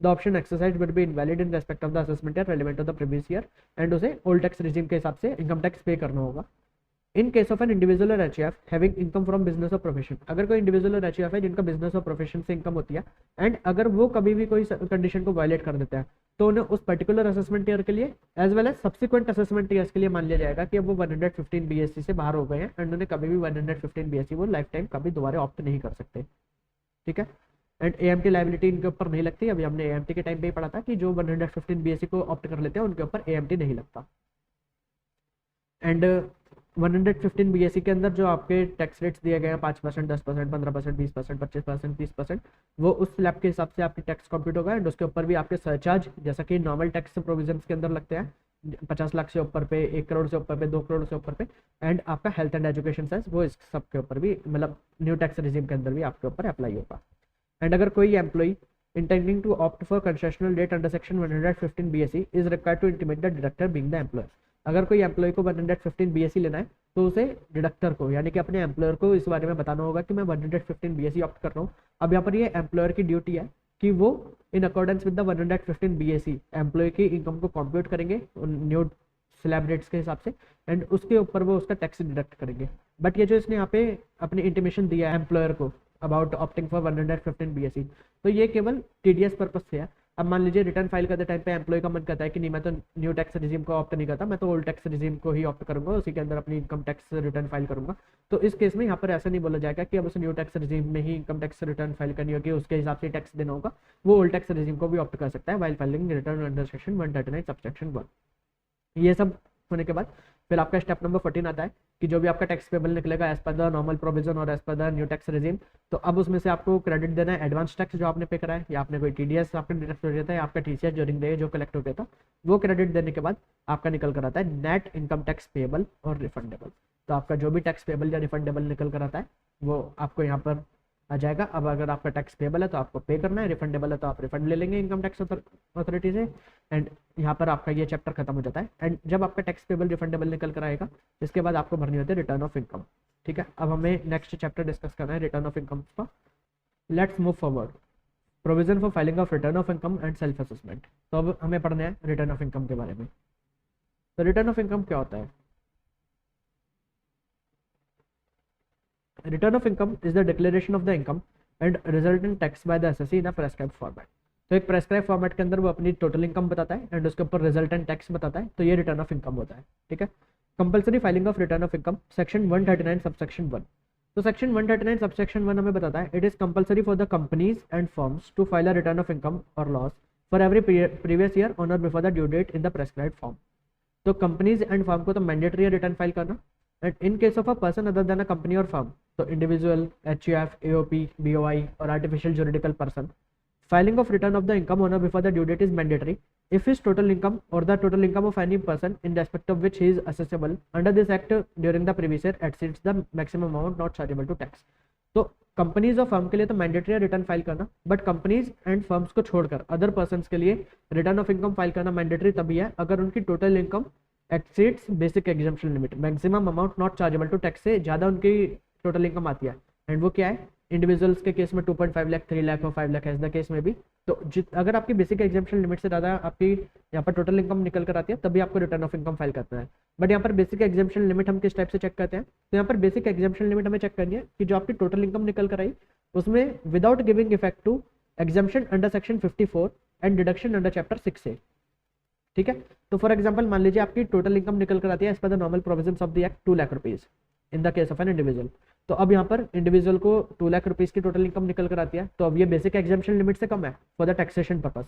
The option exercise will be invalid in respect of the assessment year relevant of the previous year and उसे ओल्ड टैक्स रिजीम के हिसाब से इनकम टैक्स पे करना होगा। In case of an individual और HUF having income from business और profession, अगर कोई इंडिविजुअल और एचयूएफ है जिनका बिजनेस और प्रोफेशन से इनकम होती है एंड अगर वो कभी भी कोई कंडीशन को वायलेट कर देता है तो उन्हें उस पर्टिकुलर असेसमेंट ईयर के लिए as well as subsequent assessment years के लिए मान लिया जाएगा कि अब वो 115 बीएससी से बाहर हो गए हैं एंड उन्हें कभी भी 115 बीएससी वो लाइफ टाइम कभी दोबारा ऑप्ट नहीं कर सकते। ठीक है, एंड एएमटी लाइबिलिटी इनके ऊपर नहीं लगती। अभी हमने एएमटी के टाइम पे ही पढ़ा था कि जो 115 बीएससी को ऑप्ट कर लेते हैं उनके ऊपर एएमटी नहीं लगता। एंड 115 बीएससी के अंदर जो आपके टैक्स रेट्स दिए गए हैं 5%, 10%, 15%, 20%, 25%, 30%, वो उस स्लैब के हिसाब से आपकी टैक्स कंप्यूट होगा एंड उसके ऊपर भी आपके सरचार्ज जैसा कि नॉर्मल टैक्स प्रोविजंस के अंदर लगते हैं 50 लाख से ऊपर पे, 1 करोड़ से ऊपर पे, 2 करोड़ से ऊपर पे, एंड आपका हेल्थ एंड एजुकेशन सेस वो इस सब के ऊपर भी मतलब न्यू टैक्स रिजीम के अंदर भी आपके ऊपर अप्लाई होगा। एंड अगर कोई employee intending to opt for concessional rate under section 115 BSE is required to intimate the deductor being the employer, अगर कोई एम्प्लॉय को 115 BSE लेना है तो उसे डिडक्टर को यानी कि अपने एम्प्लॉयर को इस बारे में बताना होगा कि मैं 115 BSE ऑप्ट कर रहा हूँ। अब यहाँ पर ये एम्प्लॉयर की ड्यूटी है कि वो in accordance with the 115 BSE employee की इनकम को कंप्यूट करेंगे न्यू स्लैब रेट्स के हिसाब से एंड उसके ऊपर वो उसका टैक्स डिडक्ट करेंगे। बट ये जो इसने यहाँ पे अपनी इंटीमेशन दिया है एम्प्लॉयर को अबाउट ऑप्टिंग फॉर 115 BSE, तो ये केवल टीडीएस पर्पस से है। अब मान लीजिए रिटर्न फाइल करते टाइम पे एम्प्लॉय का मन करता है कि नहीं मैं तो न्यू टैक्स रिजीम को ऑप्ट नहीं करता, मैं तो ओल्ड टैक्स रिजीम को ही ऑप्ट करूंगा, उसी के अंदर अपनी इनकम टैक्स रिटर्न फाइल करूंगा। तो इस केस में यहाँ पर ऐसा नहीं बोला जाएगा कि अब उसे न्यू टैक्स रिजीम में ही इनकम टैक्स रिटर्न फाइल करनी होगी, उसके हिसाब से टैक्स देना होगा। वो ओल्ड टैक्स रिजीम को भी ऑप्ट कर सकता है while filing return under section 139 subsection 1। ये सब होने के बाद फिर आपका स्टेप नंबर 14 आता है कि जो भी आपका टैक्स पेबल निकलेगा as per the normal provision और as per the new tax regime, तो अब उसमें से आपको क्रेडिट देना है एडवांस टैक्स जो आपने पे करा है, या आपने कोई टीडीएस आपने डिडक्ट हो जाता है, आपका टीसीएस ड्यूरिंग द ईयर जो कलेक्ट हो गया था वो क्रेडिट देने के बाद आपका निकल कर आता है नेट इनकम टैक्स पेबल और रिफंडेबल। तो आपका जो भी टैक्स पेबल या रिफंडेबल निकल कर आता है वो आपको यहाँ पर आ जाएगा। अब अगर आपका टैक्स पेबल है तो आपको पे करना है, रिफंडेबल है तो आप रिफंड ले लेंगे इनकम टैक्स अथॉरिटी से, एंड यहाँ पर आपका ये चैप्टर खत्म हो जाता है। एंड जब आपका टैक्स पेबल रिफंडेबल निकल कर आएगा इसके बाद आपको भरनी होती है रिटर्न ऑफ इनकम। ठीक है, अब हमें नेक्स्ट चैप्टर डिस्कस करना है रिटर्न ऑफ इनकम का। Let's move forward, provision for filing of return of income and self assessment. तो अब हमें पढ़ना है रिटर्न ऑफ इनकम के बारे में। तो रिटर्न ऑफ इनकम क्या होता है? Return of income is the declaration of the income and resultant tax bye the assessee in a prescribed format. तो एक प्रेस्क्राइब फॉर्मेट के अंदर वो अपनी टोटल इनकम बताता है एंड उसके ऊपर रिजल्टेंट टैक्स बताता है, तो ये रिटर्न ऑफ इनकम होता है। ठीक है, compulsory filing of return of income section 139 subsection 1। तो सेक्शन 139 सबसेक्शन 1 हमें बताता है it is compulsory for the companies and firms to file a return of income और loss for every previous year on और before the due date in the prescribed form. तो companies and firm को तो mandatory है return file करना, and in case of a person other than a company और firm, तो individual, HUF, AOP, BOI और artificial juridical person, filing of return of the income on or before the due date is mandatory if his total income or the total income of any person in respect of which he is assessable under this act during the previous year exceeds the maximum amount not chargeable to tax। तो companies और firm के लिए तो mandatory है return file करना, but companies and firms को छोड़कर other persons के लिए रिटर्न ऑफ इनकम फाइल करना मैंडेटरी तभी है अगर उनकी total income exceeds basic exemption limit, maximum amount not chargeable to tax से ज़्यादा उनकी टोटल इनकम आती है। एंड वो क्या है? इंडिविजुअल्स के केस में 2.5 लाख, 3 लाख और 5 लाख एज द केस में भी। तो अगर आपकी बेसिक एग्जम्पशन लिमिट से ज़्यादा आपकी यहाँ पर टोटल इनकम निकल कर आती है तभी आपको रिटर्न ऑफ इनकम फाइल करना है। बट यहाँ पर बेसिक एग्जम्पशन लिमिट हम किस टाइप से चेक करते हैं? तो यहाँ पर बेसिक एग्जम्पशन लिमिट हमें चेक करनी है कि जो आपकी टोटल इनकम निकल कर आई उसमें without giving effect to exemption under section 54 and deduction under chapter 6 से। ठीक है, तो फॉर एग्जाम्पल मान लीजिए आपकी टोटल इनकम निकल कर आती है as per the normal provisions of the act 2 lakh rupees in the case of an individual. तो अब यहाँ पर इंडिविजुअल को 2 लाख रुपीज की टोटल इनकम निकल कर आती है, तो अब ये बेसिक एग्जम्पशन लिमिट से कम है for the taxation purpose.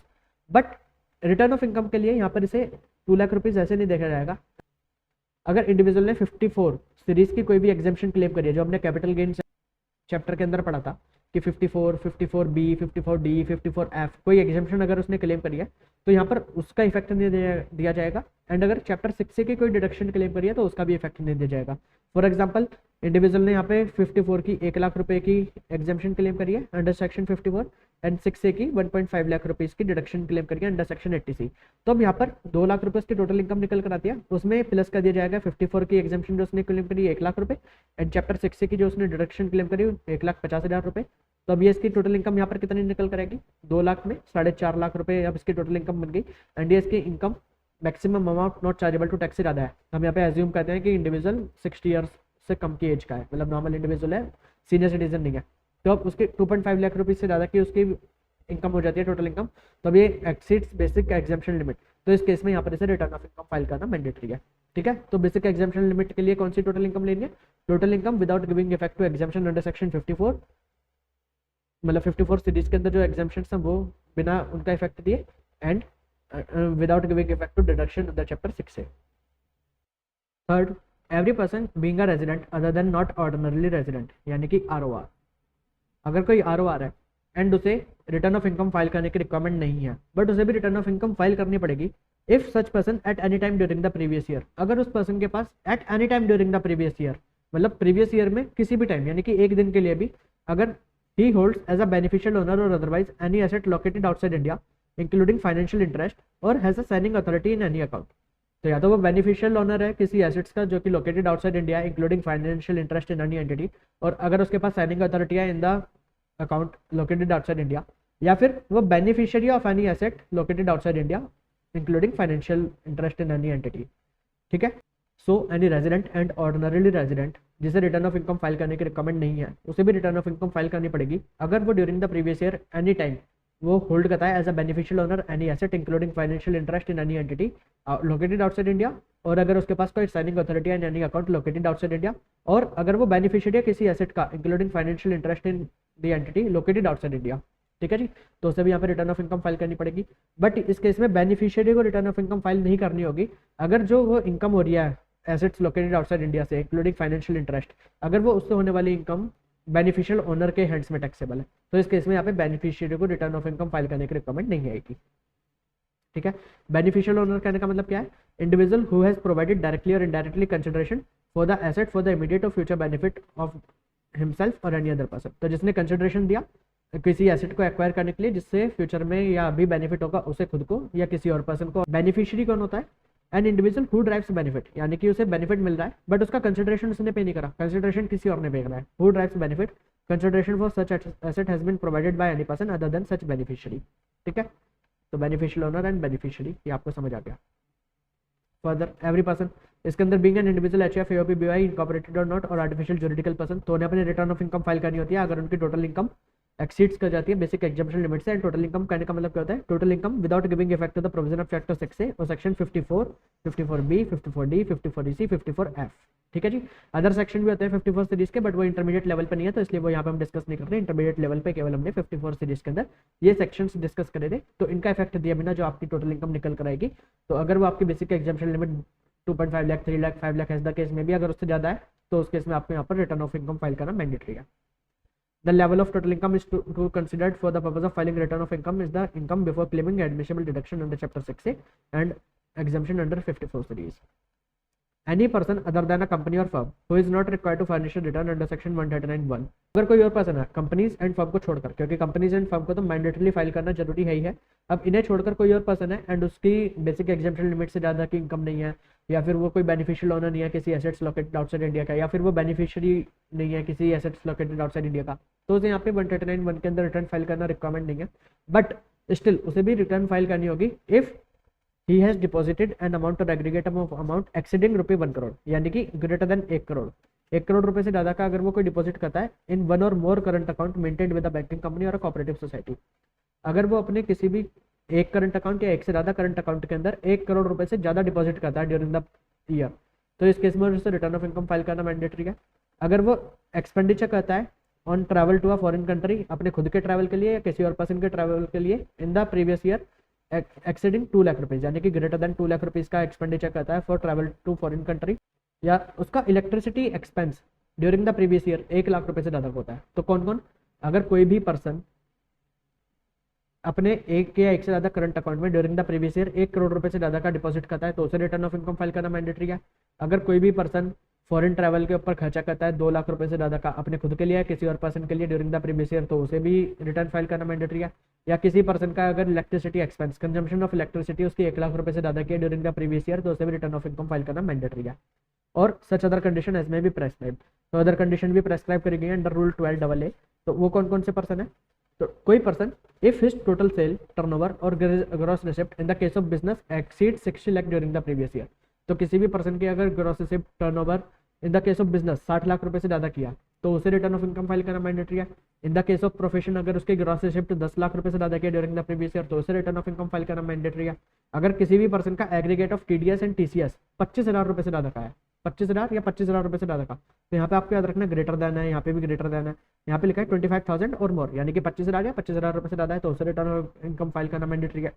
But return of income के लिए यहाँ पर इसे 2 लाख रुपीज ऐसे नहीं देखा जाएगा। अगर इंडिविजुअल ने 54 सीरीज की कोई भी एग्जम्पशन क्लेम करी है, जो हमने कैपिटल गेन चैप्टर के अंदर पढ़ा था कि 54, 54B, 54D, 54F कोई एग्जम्पशन अगर उसने क्लेम करी है तो यहाँ पर उसका इफेक्ट नहीं दिया जाएगा। एंड अगर चैप्टर 6 से की कोई डिडक्शन क्लेम करी है तो उसका भी इफेक्ट नहीं दिया जाएगा। फॉर एग्जांपल इंडिविजुअल ने यहाँ पे 54 की 1 लाख रुपए की एग्जम्पशन क्लेम करी है अंडर सेक्शन 54 एंड 6A की 1.5 लाख रुपीस की डिडक्शन क्लेम करके अंडर सेक्शन 80C। तो अब यहाँ पर 2 लाख रुपए की टोटल इनकम निकल कर आती है, उसमें प्लस कर दिया जाएगा 54 की एग्जाम्पशन जो उसने क्लेम करी 1 लाख रुपए, एंड चैप्टर 6A की जो उसने डिडक्शन क्लेम करी 1,50,000 रुपए। तो अब ये इसकी टोटल इनकम यहाँ पर कितनी निकल कर आएगी, 2 लाख में 4.5 लाख रुपए अब इसकी टोटल इनकम बन गई। एंड ये इसकी income maximum amount not chargeable to tax से ज़्यादा है। हम यहाँ पे एज्यूम करते हैं कि इंडिविजुअल 60 ईयर्स से कम की एज का है, मतलब नॉर्मल इंडिविजुअल है, सीनियर सिटीजन नहीं है। तो अब उसके 2.5 लाख रुपीज़ से ज़्यादा की उसकी इनकम हो जाती है टोटल इनकम, तो अब ये एक्सीड्स बेसिक एग्जाम्पशन लिमिट। तो इस केस में यहाँ पर इसे रिटर्न ऑफ इनकम फाइल करना मैंडेटरी है। ठीक है, तो बेसिक एग्जाम्पशन लिमिट के लिए कौन सी टोटल इनकम लेनी है, total income without giving effect to exemption under section 54, मतलब 54 सीरीज के अंदर जो एग्जाम्पशन हैं वो बिना उनका इफेक्ट दिए, and without giving effect to deduction under chapter 6A। Third, every person being a resident other than not ordinarily resident, यानी कि ROR। अगर कोई ROR है एंड उसे रिटर्न ऑफ इनकम फाइल करने की रिक्वायरमेंट नहीं है, बट उसे भी रिटर्न ऑफ इनकम फाइल करनी पड़ेगी if such person at any time during the previous year. अगर उस पर्सन के पास at any time during the previous year, मतलब प्रीवियस ईयर में किसी भी टाइम, यानी कि एक दिन के लिए भी, अगर he holds as a beneficial owner और otherwise any asset located outside India including financial interest और has a signing authority in any account. तो या तो वो बेनिफिशियल ओनर है किसी एसेट्स का जो कि located outside India including financial interest in any entity, और अगर उसके पास साइनिंग अथॉरिटी है in the account located outside India, या फिर वो beneficiary of any asset located outside India including financial interest in any entity. ठीक है, so any resident and ordinarily resident जिसे रिटर्न ऑफ इनकम फाइल करने की recommend नहीं है, उसे भी रिटर्न ऑफ इनकम फाइल करनी पड़ेगी अगर वो during the previous year any time वो होल्ड करता है as a beneficial owner any asset including financial interest in any entity located outside India, और अगर उसके पास कोई साइनिंग अथॉरिटी है in any account located outside India, और अगर वो बेनिफिशियरी है किसी एसेट का including financial interest in the entity located outside India. ठीक है जी, तो उसे भी यहाँ पे रिटर्न ऑफ इनकम फाइल करनी पड़ेगी। बट इस केस में बेनिफिशियरी को रिटर्न ऑफ इनकम फाइल नहीं करनी होगी अगर जो वो इनकम हो रही है एसेट्स लोकेटेड आउटसाइड इंडिया से इंक्लूडिंग फाइनेंशियल इंटरेस्ट, अगर वो उससे होने वाली इनकम बेनिफिशियल ओनर के हैंड्स में टैक्सेबल है, तो इस केस में यहाँ पे बेनिफिशियरी को रिटर्न ऑफ इनकम फाइल करने की रिक्वायरमेंट नहीं आएगी। ठीक है, बेनिफिशियल ओनर कहने का मतलब क्या है, individual who has provided directly or indirectly consideration for the asset for the immediate or future benefit of himself or any other person. तो जिसने कंसिडरेशन दिया किसी एसेट को एक्वायर करने के लिए जिससे फ्यूचर में या अभी बेनिफिट होगा उसे खुद को या किसी और पर्सन को। बेनिफिशियरी कौन होता है, an individual who derives benefit, यानी कि उसे बेनिफिट मिल रहा है बट उसका कंसिडरेशन उसने पे नहीं करा, कंसिडरेशन किसी और ने पे करा है। Who derives benefit, consideration for such asset has been provided by any person other than such beneficiary. ठीक है, तो बेनिफिशियल ओनर एंड बेनिफिशियरी ये आपको समझ आ गया। फर्दर एवरी पर्सन, इसके अंदर being an individual HUF AOP BOI incorporated और नॉट और आर्टिफिशियल ज्यूरिडिकल पर्सन, तो उन्हें अपने रिटर्न ऑफ इनकम फाइल करनी होती है अगर उनकी टोटल इनकम एक्सीड्स कर जाती है बेसिक एग्जाम्पशन लिमिट से। एंड टोटल इनकम कहने का मतलब क्या होता है, total income without giving effect to the provision of chapter 6A और section 54, 54B, 54D, 54EC, 54F। ठीक है जी, अदर सेक्शन भी होते हैं 54 सीरीज के, बट वो इंटरमीडिएट लेवल पे नहीं है, तो इसलिए वो यहाँ पे हम डिस्कस नहीं कर रहे। इंटरमीडिएट लेवल पे केवल हमने 54 सीरीज के अंदर ये सेक्शंस डिस्कस करे थे, तो इनका इफेक्ट दिया बिना जो आपकी टोटल इनकम निकल कर आएगी। तो अगर वो आपकी basic exemption limit 2.5 lakh, 3 lakh, 5 lakh, ऐसा केस में भी अगर उससे ज़्यादा है तो उस केस में आपको यहाँ पर रिटर्न ऑफ इनकम फाइल करना मैंडेटरी है। The level of total income is to considered for the purpose of filing return of income is the income before claiming admissible deduction under chapter 6A and exemption under 54 series. Any person other than a company or firm who is not required to furnish a return under section 139(1). अगर कोई और person है companies and firm को छोड़कर, क्योंकि companies and firm को तो मैंडेटली file करना जरूरी है ही है, अब इन्हें छोड़कर कोई और पर्सन है एंड उसकी बेसिक एग्जाम्पशन लिमिट से ज़्यादा की इनकम नहीं है, या फिर वो कोई बेनिफिशियल ओनर नहीं है किसी एसेट्स लोकेटेड आउटसाइड इंडिया का, या फिर वो बेनिफिशियरी नहीं है किसी एसेट्स लोकेटेड आउटसाइड इंडिया का, तो उसे यहाँ पे 139(1) के अंदर रिटर्न फाइल करना रिक्वायरमेंट नहीं है। बट स्टिल उसे भी रिटर्न फाइल करनी होगी if he has deposited an amount or aggregate amount exceeding ₹1 crore, यानी कि ग्रेटर देन 1 करोड़। 1 करोड़ रुपए से ज़्यादा का अगर वो कोई डिपॉजिट करता है इन वन और मोर current account maintained with the banking company और कोऑपरेटिव सोसाइटी, अगर वो अपने किसी भी एक करंट अकाउंट या एक से ज़्यादा करंट अकाउंट के अंदर 1 करोड़ रुपए से ज़्यादा डिपॉजिट करता है ड्यूरिंग द ईयर, तो इस केस में उससे रिटर्न ऑफ इनकम फाइल करना मैंडेटरी है। अगर वो एक्सपेंडिचर करता है on travel to a foreign country, अपने खुद के ट्रैवल के लिए या किसी और पर्सन के ट्रैवल के लिए in the previous year exceeding 2 lakh rupees, यानी कि ग्रेटर देन 2 लाख रुपीज़ का एक्सपेंडिचर करता है for travel to foreign country, या उसका electricity expense during the previous year 1 lakh रुपए से ज़्यादा होता है। तो कौन कौन, अगर कोई भी पर्सन अपने एक या एक से ज़्यादा करंट अकाउंट में during the previous year 1 crore रुपए से ज़्यादा का डिपॉजिट करता है तो उसे रिटर्न ऑफ इनकम फाइल करना मैंडेटरी है। अगर कोई भी पर्सन फॉरेन ट्रैवल के ऊपर खर्चा करता है 2 लाख रुपए से ज़्यादा का अपने खुद के लिए किसी और पर्सन के लिए ड्यूरिंग द प्रीवियस ईयर, तो उसे भी रिटर्न फाइल करना मैंडेटरी है। या किसी पर्सन का अगर electricity expense consumption of electricity उसकी 1 लाख रुपए से ज़्यादा की ड्यूरिंग द प्रीवियस ईयर, तो उसे भी रिटर्न ऑफ इनकम फाइल करना मैंडेटरी है। और सच अदर कंडीशन एज में भी प्रेस्क्राइब, तो अदर कंडीशन भी प्रेस्क्राइब करी गई है अंडर रूल 12AA। तो वो कौन कौन से पर्सन है, तो कोई person if his total sale turnover or gross receipt in the case of business exceed 60 lakh during the previous year, तो किसी भी पर्सन की अगर gross receipt turnover in the case of business 60 lakh रुपए से ज़्यादा किया तो उसे रिटर्न ऑफ इनकम फाइल करना मैंडेटरी है। In the case of profession अगर उसकी ग्रॉस रिसिप्ट 10 लाख रुपए से ज़्यादा किया ड्यूरिंग द प्रीवियस ईयर, तो उसे रिटर्न ऑफ इनकम फाइल करना मैंडेटरी है। अगर किसी भी पर्सन का aggregate of TDS and TCS 25,000 रुपए से ज़्यादा का है, 25,000 या 25,000 रुपए से ज़्यादा का, तो यहाँ पे आपको याद रखना ग्रेटर देन है, यहाँ पे भी ग्रेटर देन है, यहाँ पे लिखा है 25,000 और मोर, यानी कि 25,000 या 25,000 रुपए से ज़्यादा है तो उसे रिटर्न ऑफ इनकम फाइल करना मैंडेटरी है।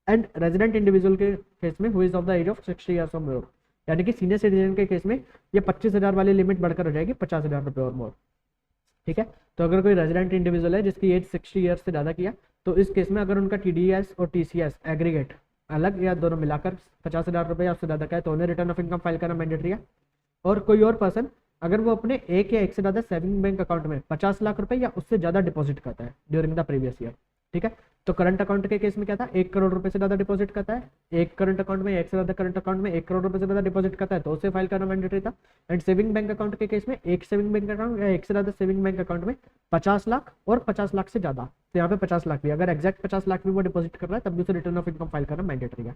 एंड रेजिडेंट इंडिविजुअल के केस में who is of the age of 60 years और मोर, यानी कि सीनियर सिटीजन के केस में ये 25,000 वाली लिमिट बढ़कर हो जाएगी 50,000 रुपये और मोर। ठीक है, तो अगर कोई रेजिडेंट इंडिविजुअल है जिसकी एज 60 ईयर्स से ज़्यादा किया, तो इस केस में अगर उनका TDS और TCS एग्रीगेट अलग या दोनों मिलाकर 50,000 रुपये या उससे ज़्यादा का है तो उन्हें रिटर्न ऑफ इनकम फाइल करना मैंडेटरी है। और कोई और पर्सन अगर वो अपने एक या एक से ज़्यादा सेविंग बैंक अकाउंट में 50 लाख रुपए या उससे ज़्यादा डिपॉजिट करता है ड्यूरिंग द प्रीवियस ईयर, ठीक है, तो करंट अकाउंट के केस में क्या था, 1 करोड़ रुपए से ज़्यादा डिपॉजिट करता है, एक करंट अकाउंट में, एक से ज़्यादा करंट अकाउंट में 1 करोड़ रुपए से ज़्यादा डिपॉजिट करता है तो उसे फाइल करना मैंडेटरी था। एंड सेविंग बैंक अकाउंट के केस में एक सेविंग बैंक अकाउंट या एक से ज़्यादा सेविंग बैंक अकाउंट में 50 लाख और 50 लाख से ज़्यादा, तो यहाँ पे 50 लाख भी, अगर एक्जैक्ट 50 लाख भी वो डिपॉजिट कर रहा है तब भी उसे रिटर्न ऑफ इनकम फाइल करना मैंडेटरी है।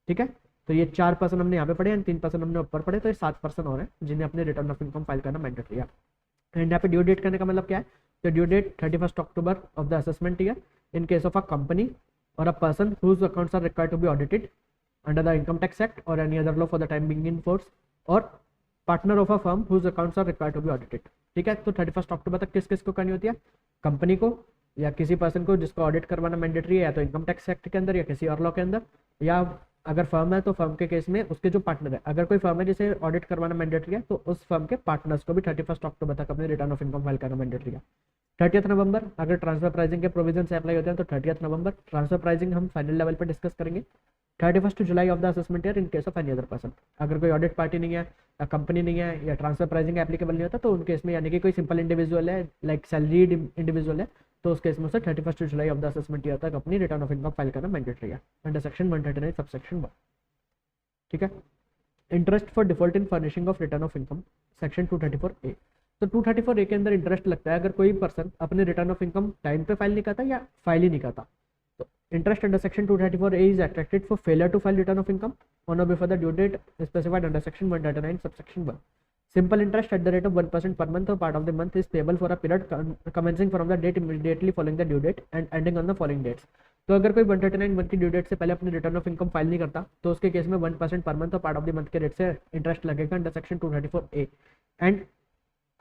ठीक है, तो ये 4 पर्सन हमने यहाँ पे पढ़े एंड 3 पर्सन हमने ऊपर पढ़े, तो ये 7 पर्सन और हैं जिन्हें अपने रिटर्न ऑफ इनकम फाइल करना मैंडेटरी है। एंड यहाँ पे ड्यू डेट करने का मतलब क्या है, तो due date 31 October of the assessment year in case of a company or a person whose accounts are required to be audited under the Income Tax Act or any other law for the time being in force, or partner of a firm whose accounts are required to be audited। ठीक है, तो 31 अक्टूबर तक किस किस को करनी होती है, कंपनी को या किसी पर्सन को जिसको ऑडिट करवाना मैंडेटरी है, या तो इनकम टैक्स एक्ट के अंदर या किसी और लॉ के अंदर, या अगर फर्म है तो फर्म के केस में उसके जो पार्टनर है, अगर कोई फर्म है जिसे ऑडिट करवाना मैंडेटरी है तो उस फर्म के पार्टनर्स को भी 31 अक्टूबर तक अपने रिटर्न ऑफ इनकम फाइल करना मैंडेटरी है। 30 नवंबर अगर ट्रांसफर प्राइसिंग के प्रोविजन से अप्लाई होते हैं तो 30 नवंबर ट्रांसफर प्राइसिंग हम फाइनल लेवल पर डिस्कस करेंगे। 31 July of the assessment year in case of any other person, अगर कोई ऑडिट पार्टी नहीं है या कंपनी नहीं है या ट्रांसफर प्राइसिंग एप्लीकेबल नहीं होता तो उन केस में, यानी कि कोई सिंपल इंडिविजुअल है लाइक सैलरीड इंडिविजुअल है, तो उस केस में उसे 31 July of the assessment year तक अपनी रिटर्न ऑफ इनकम फाइल करना मैंडेटरी है अंडर सेक्शन 139 सबसेक्शन 1। ठीक है, interest for default in furnishing of return of income section 234A। तो 234A के अंदर इंटरेस्ट लगता है अगर कोई पर्सन अपने रिटर्न ऑफ इनकम टाइम पे फाइल नहीं करता या फाइल ही नहीं करता, तो interest under section 234A is expected for failure to file return of income on और before the due date specified under section 139 subsection 1। Simple interest at the rate of 1% पर मंथ और part of the month is payable for a period commencing from the date immediately following the due date and ending on the following dates. तो अगर कोई 139 की due date से पहले अपनी return of income file नहीं करता तो उसके केस में 1% पर मंथ और पार्ट ऑफ द मंथ के रेट से इंटरेस्ट लगेगा अंडर सेक्शन 234A। एंड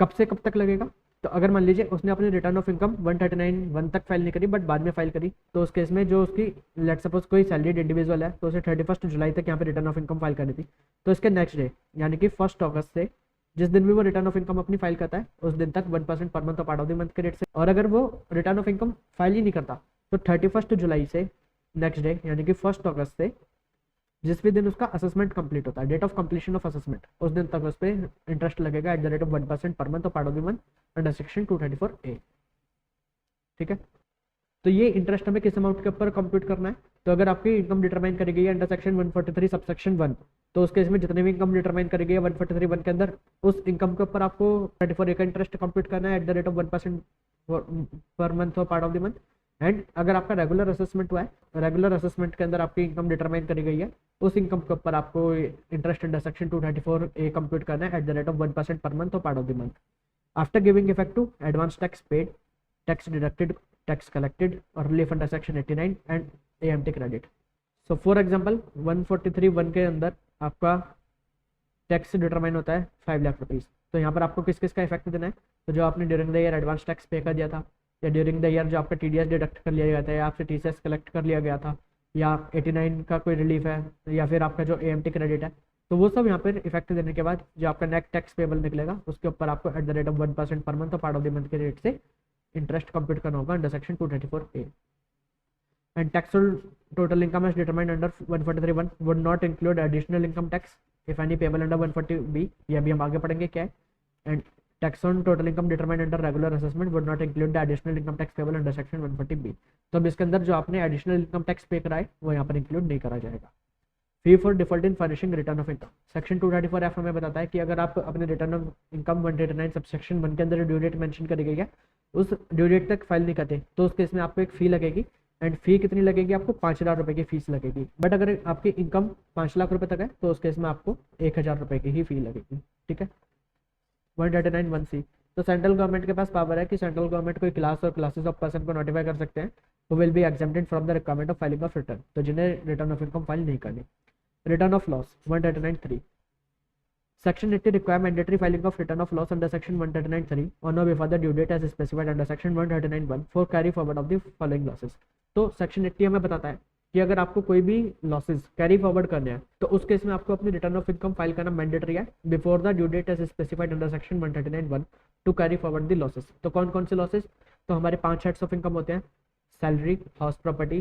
कब से कब तक लगेगा, तो अगर मान लीजिए उसने अपनी रिटर्न ऑफ इनकम 139 तक फाइल नहीं करी बट बाद में फाइल करी, तो उस केस में जो उसकी लेट सपोज कोई सैलरीड इंडिविजुअल है तो उसे 31 जुलाई तक यहाँ पे रिटर्न ऑफ इनकम फाइल करनी थी, तो इसके नेक्स्ट डे यानी कि 1 अगस्त से जिस दिन भी वो रिटर्न ऑफ इनकम अपनी फाइल करता है उस दिन तक 1% पर मंथ और पार्ट ऑफ द मंथ के रेट से, और अगर वो रिटर्न ऑफ इनकम फाइल ही नहीं करता तो 31 जुलाई से नेक्स्ट डे यानी कि 1 अगस्त से जिस भी दिन उसका असेसमेंट कंप्लीट होता है, date of completion of assessment, उस दिन तक उस पर इंटरेस्ट लगेगा एट द रेट ऑफ 1% पर मंथ और part of the month under section 234A। ठीक है, तो ये इंटरेस्ट हमें किस अमाउंट के ऊपर कंप्यूट करना है, तो अगर आपकी इनकम डिटरमाइन करी गई है अंडर सेक्शन 143 सबसेक्शन 1, तो उस केस में जितने भी इनकम डिटरमाइन करी गई है 143(1) के अंदर उस इनकम के ऊपर आपको 34A का इंटरेस्ट कंप्यूट करना है एट द रेट ऑफ 1% पर मंथ और part of the month. And अगर आपका रेगुलर असेसमेंट हुआ है, रेगुलर असेसमेंट के अंदर आपकी इनकम डिटरमाइन करी गई है, उस इनकम के ऊपर आपको interest under section 234A compute करना है एट द रेट ऑफ 1% पर मंथ और part of the month after giving effect to advance tax paid, tax deducted, tax collected or relief under section 89 and AMT credit. So for example 143(1) के अंदर आपका tax determine होता है 5 lakh rupees, तो यहाँ पर आपको किस किस का इफेक्ट देना है, तो जो आपने during the year advance tax पे कर दिया था, या ड्यूरिंग द ईयर जो आपका TDS डिडक्ट कर लिया गया था, या आपसे TCS कलेक्ट कर लिया गया था, या 89 का कोई रिलीफ है, या फिर आपका जो AMT क्रेडिट है, तो वो सब यहाँ पर इफेक्ट देने के बाद जो आपका नेट टैक्स पेबल निकलेगा उसके ऊपर आपको एट द रेट ऑफ 1% पर मंथ और पार्ट ऑफ द मंथ के रेट से इंटरेस्ट कंप्यूट करना होगा under section 234A। And tax total income as determined under 143(1) would not include additional income tax if any payable under 140B, ये अभी हम आगे पढ़ेंगे क्या है। And tax on total income determined under regular assessment would not include the additional income tax payable under section 140B। तो अब इसके अंदर जो आपने एडिशनल इनकम टैक्स पे करा है वो यहाँ पर इंक्लूड नहीं करा जाएगा। फी for default in furnishing return of income, section 234F हमें बताता है कि अगर आप अपने रिटर्न ऑफ इनकम 139 सबसेक्शन 1 के अंदर ड्यू डेट मेंशन करी गई है उस ड्यू डेट तक फाइल नहीं करते तो उस केस में आपको एक फ़ी लगेगी। एंड फी कितनी लगेगी आपको 5,000 रुपये की फीस लगेगी। बट अगर आपकी इनकम 5 लाख रुपए तक है तो उस केस में आपको 1,000 रुपये की ही फी लगेगी। ठीक है। 139(1)(c, तो सेंट्रल गवर्नमेंट के पास पावर है कि सेंट्रल गवर्नमेंट कोई क्लास और क्लासेस ऑफ पर्सन को नोटिफाई कर सकते हैं वो will be exempted from the requirement of filing of return, तो जिन्हें रिटर्न ऑफ इनकम फाइल नहीं करनी। Return of loss 139(3), Section 80 require mandatory filing of return of loss under Section 139(3) on or before the due date as specified under Section 139(1) for carry forward of the following losses। तो Section 80 हमें बताता है कि अगर आपको कोई भी losses carry forward करने हैं तो उस केस में आपको अपनी रिटर्न ऑफ इनकम फाइल करना मैंडेटरी है before the due date as specified under section 139(1) to carry forward the losses. तो कौन कौन से लॉसेस, तो हमारे 5 हेड्स ऑफ इनकम होते हैं, salary, house property,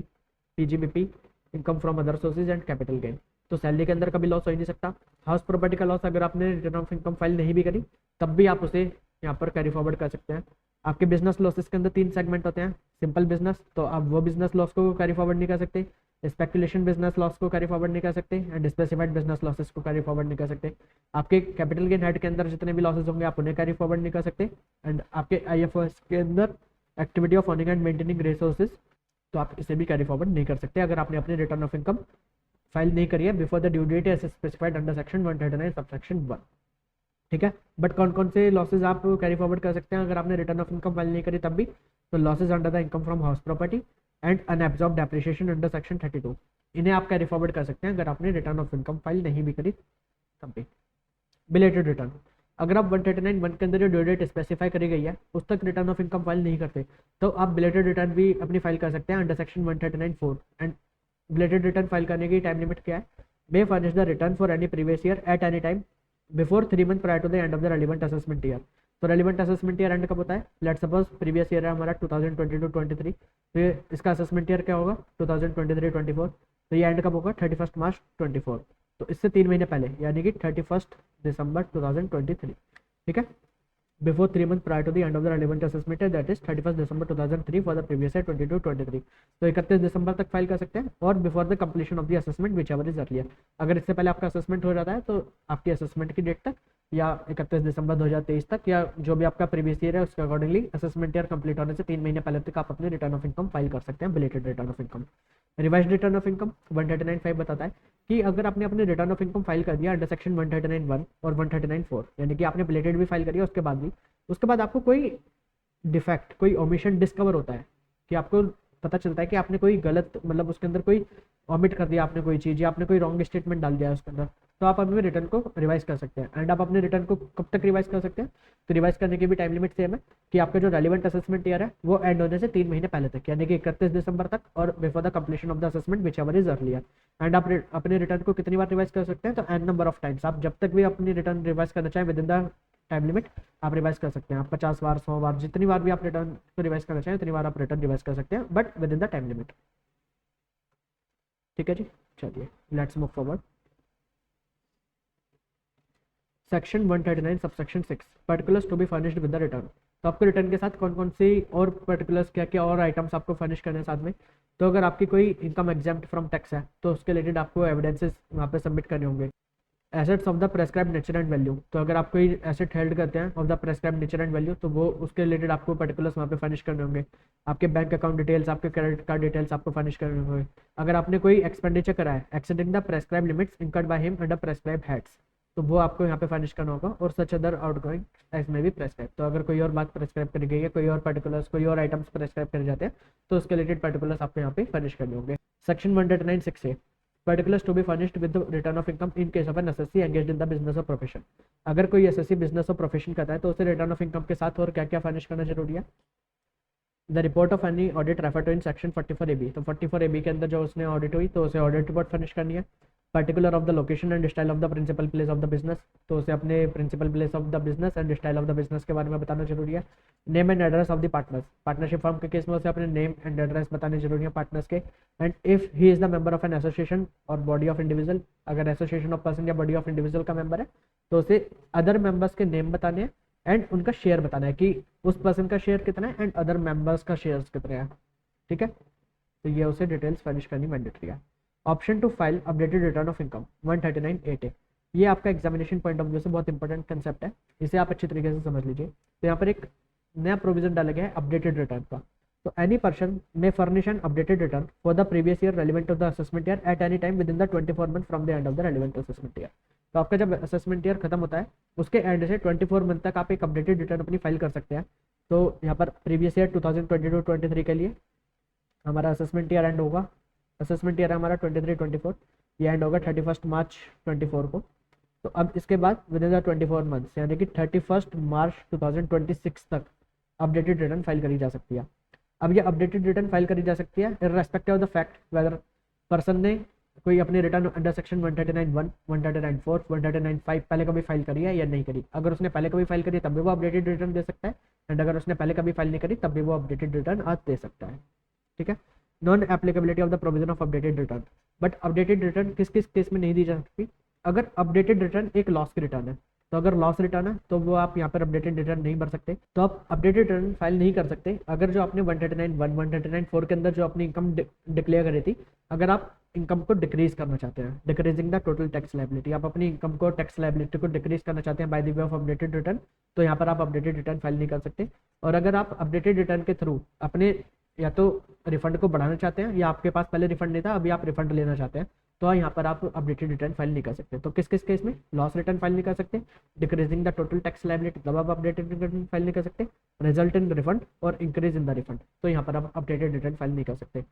PGBP, income from other sources and capital gain. तो सैलरी के अंदर कभी लॉस हो ही नहीं सकता। हाउस प्रॉपर्टी का लॉस अगर आपने रिटर्न ऑफ इनकम फाइल नहीं भी करी तब भी आप उसे यहाँ पर कैरी फॉरवर्ड कर सकते हैं। आपके बिजनेस लॉसेस के अंदर 3 सेगमेंट होते हैं, सिंपल बिजनेस, तो आप वो बिजनेस लॉस को कैरी फॉरवर्ड नहीं कर सकते, स्पेकुलेशन बिजनेस लॉस को कैरी फॉरवर्ड नहीं कर सकते, एंड स्पेसिफाइड बिजनेस लॉसेस को कैरी फॉरवर्ड नहीं कर सकते। आपके कैपिटल गेन हेड के अंदर जितने भी लॉसेस होंगे आप उन्हें कैरी फॉरवर्ड नहीं कर सकते। एंड आपके IFRS के अंदर activity of earning and maintaining resources, तो आप इसे भी कैरी फॉरवर्ड नहीं कर सकते अगर आपने अपनी रिटर्न ऑफ इनकम फाइल नहीं करी है before the due date as specified under section 139 subsection 1। ठीक है। बट कौन कौन से लॉसेज आप कैरी फॉरवर्ड कर सकते हैं अगर आपने रिटर्न ऑफ इनकम फाइल नहीं करी तब भी, तो losses under the income from house property and unabsorbed depreciation under section 32, इन्हें आप कैरी फॉरवर्ड कर सकते हैं अगर आपने रिटर्न ऑफ इनकम फाइल नहीं भी करी तब भी। बिलेटेड रिटर्न, अगर आप 139(1) के अंदर जो ड्यू डेट स्पेसिफाई करी गई है उस तक रिटर्न ऑफ इनकम फाइल नहीं करते तो आप बिलेटेड रिटर्न भी अपनी फाइल कर सकते हैं under section 139(4). And belated return file करने की टाइम लिमिट क्या है, may furnish the return for any previous year at any time before 3 month prior to the end of the relevant assessment year. तो relevant assessment year end कब होता है, let suppose previous year है हमारा 2022-23, तो इसका असेसमेंट ईयर क्या होगा 2023-24, तो ये एंड कब होगा 31 मार्च 24, तो इससे 3 महीने पहले यानी कि 31 दिसंबर 2023। ठीक है। Before 3 month prior to the end of the relevant assessment year that is 31 December 2003 for the previous year 22-23, तो 31 दिसंबर तक फाइल कर सकते हैं। और before the completion of the assessment which ever is earlier, अगर इससे पहले आपका असेसमेंट हो जाता है तो आपकी असेसमेंट की डेट तक या 31 दिसंबर 2023 तक या जो भी आपका प्रीवियस ईयर है उसके अकॉर्डिंगली असेसमेंट ईयर कंप्लीट होने से 3 महीने पहले तक आप अपने रिटर्न ऑफ इनकम फाइल कर सकते हैं, belated return of income. Revised return of income 139(5) बताता है कि अगर आपने अपने रिटर्न ऑफ इनकम फाइल कर दिया अंडर सेक्शन 139(1) और 139(4) यानी कि आपने बिलेटेड भी फाइल करी है उसके बाद आपको कोई डिफेक्ट, कोई ओमिशन डिस्कवर होता है कि आपको पता चलता है कि आपने कोई गलत, मतलब उसके अंदर कोई ऑमिट कर दिया आपने कोई चीज़ या आपने कोई रॉन्ग स्टेटमेंट डाल दिया है उसके अंदर, तो आप अपने रिटर्न को रिवाइज कर सकते हैं। एंड आप अपने रिटर्न को कब तक रिवाइज कर सकते हैं, तो रिवाइज करने की भी टाइम लिमिट सेम है कि आपका जो रेलिवेंट असेसमेंट ईयर है वो एंड होने से 3 महीने पहले तक यानी कि 31 दिसंबर तक और before the completion of the assessment which ever is earlier. And आप अपने रिटर्न को कितनी बार रिवाइज कर सकते हैं, तो एन नंबर ऑफ टाइम्स, आप जब तक भी अपनी रिटर्न रिवाइज करना चाहें with in the time limit आप रिवाइज कर सकते हैं। आप 50 बार 100 बार जितनी बार भी आप रिटर्न को रिवाइज करना चाहें उतनी बार आप रिटर्न रिवाइज कर सकते हैं, but within the time limit. ठीक है जी, चलिए let's move forward. Section 139 subsection 6 particulars to be furnished with the return, तो आपको रिटर्न के साथ कौन कौन सी और पर्टिकुलर्स क्या क्या और आइटम्स आपको फर्निश करने हैं साथ में। तो अगर आपकी कोई इनकम एग्जाम्प्ट फ्रॉम टैक्स है तो उसके रिलेटेड आपको एविडेंसेस वहाँ पे सबमिट करने होंगे। Assets of the prescribe nature and value, तो अगर आप कोई एसेट हेल्ड करते हैं of the prescribe nature and value तो वो उसके रिलेटेड आपको पर्टिकुलर्स वहाँ पे फर्निश करने होंगे। आपके बैंक अकाउंट डिटेल्स, आपके क्रेडिट कार्ड डिटेल्स आपको फर्निश करने होंगे। अगर आपने कोई एक्सपेंडिचर करा है exceeding the prescribe limits incurred by him under prescribe heads, तो वो आपको यहाँ पे फर्निश करना होगा। और सच अदर आउटगोइंग एज में भी प्रेस्क्राइब, तो अगर कोई और बात प्रेस्क्राइब करी गई है, कोई और पर्टिकुलर्स, कोई और आइटम्स प्रेस्क्राइब करे जाते हैं तो उसके रिलेटेड पर्टिकुलर्स आपको यहाँ पे फर्निश करने होंगे। Section 139(6) particulars to be furnished with return of income in case of an SSC engaged in the business of profession, अगर कोई एसएससी बिजनेस ऑफ प्रोफेशन करता है तो उसे रिटर्न ऑफ इनकम के साथ और क्या क्या फर्निश करना जरूरी है। The report of any audit refer to in section 44AB, तो 44AB के अंदर जो उसने ऑडिट हुई तो उसे ऑडिट रिपोर्ट फर्निश करनी है। Particular of the location and style of the principal place of the business, तो उसे अपने principal place of the business and style of the business के बारे में बताना जरूरी है। Name and address of the partners, partnership firm के केस में उसे अपने नेम एंड एड्रेस बताने जरूरी है पार्टनर्स के। And if he is the member of an association और बॉडी ऑफ इंडिविजुअल, अगर एसोसिएशन ऑफ पर्सन या बॉडी ऑफ इंडिविजुअल का मेंबर है तो उसे अदर मेंबर्स के नेम बताने हैं एंड उनका शेयर बताना है कि उस पर्सन का शेयर कितना है एंड अदर मेंबर्स का शेयर कितना है। ठीक है, तो ये उसे डिटेल्स फर्निश करनी मैंडेटरी है। Option to file updated return of income 139(8)(a), ये आपका एग्जामिनेशन पॉइंट ऑफ व्यू से बहुत इंपॉर्टेंट कंसेप्ट है, इसे आप अच्छी तरीके से समझ लीजिए। तो यहाँ पर एक नया प्रोविजन डाला गया है अपडेटेड रिटर्न का। तो any person may furnish an updated return for the previous year relevant to the assessment year at any time within the 24 month from the end of the relevant assessment year. तो आपका जब assessment year खत्म होता है उसके and से 24 month तक आप एक अपडेटेड रिटर्न अपनी फाइल कर सकते हैं। तो यहाँ पर प्रीवियस ईयर 2022-23 के लिए हमारा असेसमेंट ईयर एंड होगा, असेसमेंट ईयर हमारा 23-24, ये एंड होगा 31 मार्च 24 को। तो अब इसके बाद विद इन द 24 मंथ्स यानी कि 31 मार्च 2026 तक अपडेटेड रिटर्न फाइल करी जा सकती है। अब ये अपडेटेड रिटर्न फाइल करी जा सकती है irrespective of the fact weather person ने कोई अपनी रिटर्न अंडर सेक्शन 139(1), 139(4), 139(5) पहले कभी फाइल करी है या नहीं करी। अगर उसने पहले कभी फाइल करी तब भी वो अपडेटेड रिटर्न दे सकता है एंड अगर उसने पहले कभी फाइल नहीं करी तब भी वो अपडेटेड रिटर्न आज दे सकता है। ठीक है, non applicability of the provision of updated return, but updated return किस किस केस में नहीं दी जा सकती। अगर अपडेटेड रिटर्न एक लॉस की रिटर्न है, तो अगर लॉस रिटर्न है तो वो आप यहाँ पर अपडेटेड रिटर्न नहीं भर सकते, तो आप अपडेटेड रिटर्न फाइल नहीं कर सकते। अगर जो आपने 139(1), 139(4) के अंदर जो अपनी इनकम डिक्लेयर करी थी, अगर आप इनकम को डिक्रीज करना चाहते हैं, decreasing the total tax liability, आप अपनी इनकम को टैक्स लायबिलिटी को डिक्रीज करना चाहते हैं bye the way of updated return, तो यहाँ पर आप अपडेटेड रिटर्न फाइल नहीं कर सकते। और अगर आप अपडेटेड रिटर्न के थ्रू अपने या तो रिफंड को बढ़ाना चाहते हैं या आपके पास पहले रिफंड नहीं था अभी आप रिफंड लेना चाहते हैं, तो यहाँ पर आप अपडेटेड रिटर्न फाइल नहीं कर सकते। तो किस किस केस में लॉस रिटर्न फाइल नहीं कर सकते, decreasing the total tax liability तब आप अपडेटेड रिटर्न फाइल नहीं कर सकते, रिजल्ट इन रिफंड और इंक्रीज इन द रिफंड, तो यहाँ पर आप अपडेटेड रिटर्न फाइल नहीं कर सकते।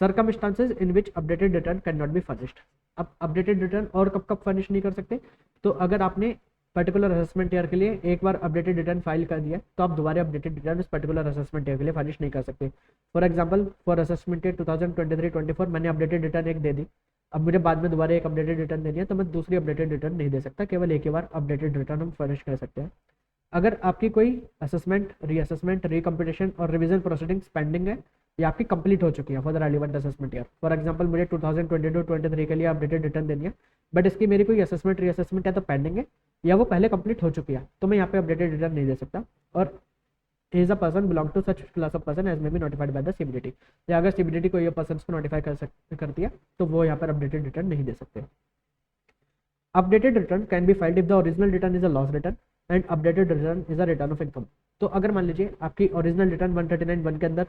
Circumstances in which updated return can not B furnished, अब अपडेटेड रिटर्न और कब कब फर्निश नहीं कर सकते, तो अगर आपने पर्टिकुलर असेसमेंट ईयर के लिए एक बार अपडेटेड रिटर्न फाइल कर दिया तो आप दोबारा अपडेटेड रिटर्न उस पर्टिकुलर असेसमेंट ईयर के लिए फर्निश नहीं कर सकते। For example for assessment year 2023-24 मैंने अपडेटेड रिटर्न एक दे दी, अब मुझे बाद में दोबारा एक अपडेटेड रिटर्न देनी है तो मैं दूसरी अपडेटेड रिटर्न नहीं दे सकता, केवल एक ही बार अपडेटेड रिटर्न हम फर्निश कर सकते हैं। अगर आपकी कोई असेसमेंट, रीअसेसमेंट, रिकम्पिटिशन और रिवीजन प्रोसीडिंग्स पेंडिंग है या आपकी कंप्लीट हो चुकी है for the relevant assessment year, for example मुझे 2022-23 के लिए अपडेटेड रिटर्न देनी है बट इसकी मेरी कोई असेसमेंट, रीअसेसमेंट है तो पेंडिंग है या वो पहले कंप्लीट हो चुकी है, तो मैं यहाँ पे अपडेटेड रिटर्न नहीं दे सकता। और is a person belong to such class of person as may be notified by the CBDT, या अगर सीबीडीटी कोई पर्सन को नोटिफाई करती है तो वो यहाँ पर अपडेटेड रिटर्न नहीं दे सकते। Updated return can be filed if the original return is a loss return and updated return is a return of income. तो अगर मान लीजिए आपकी ओरिजिनल रिटर्न 139(1) के अंदर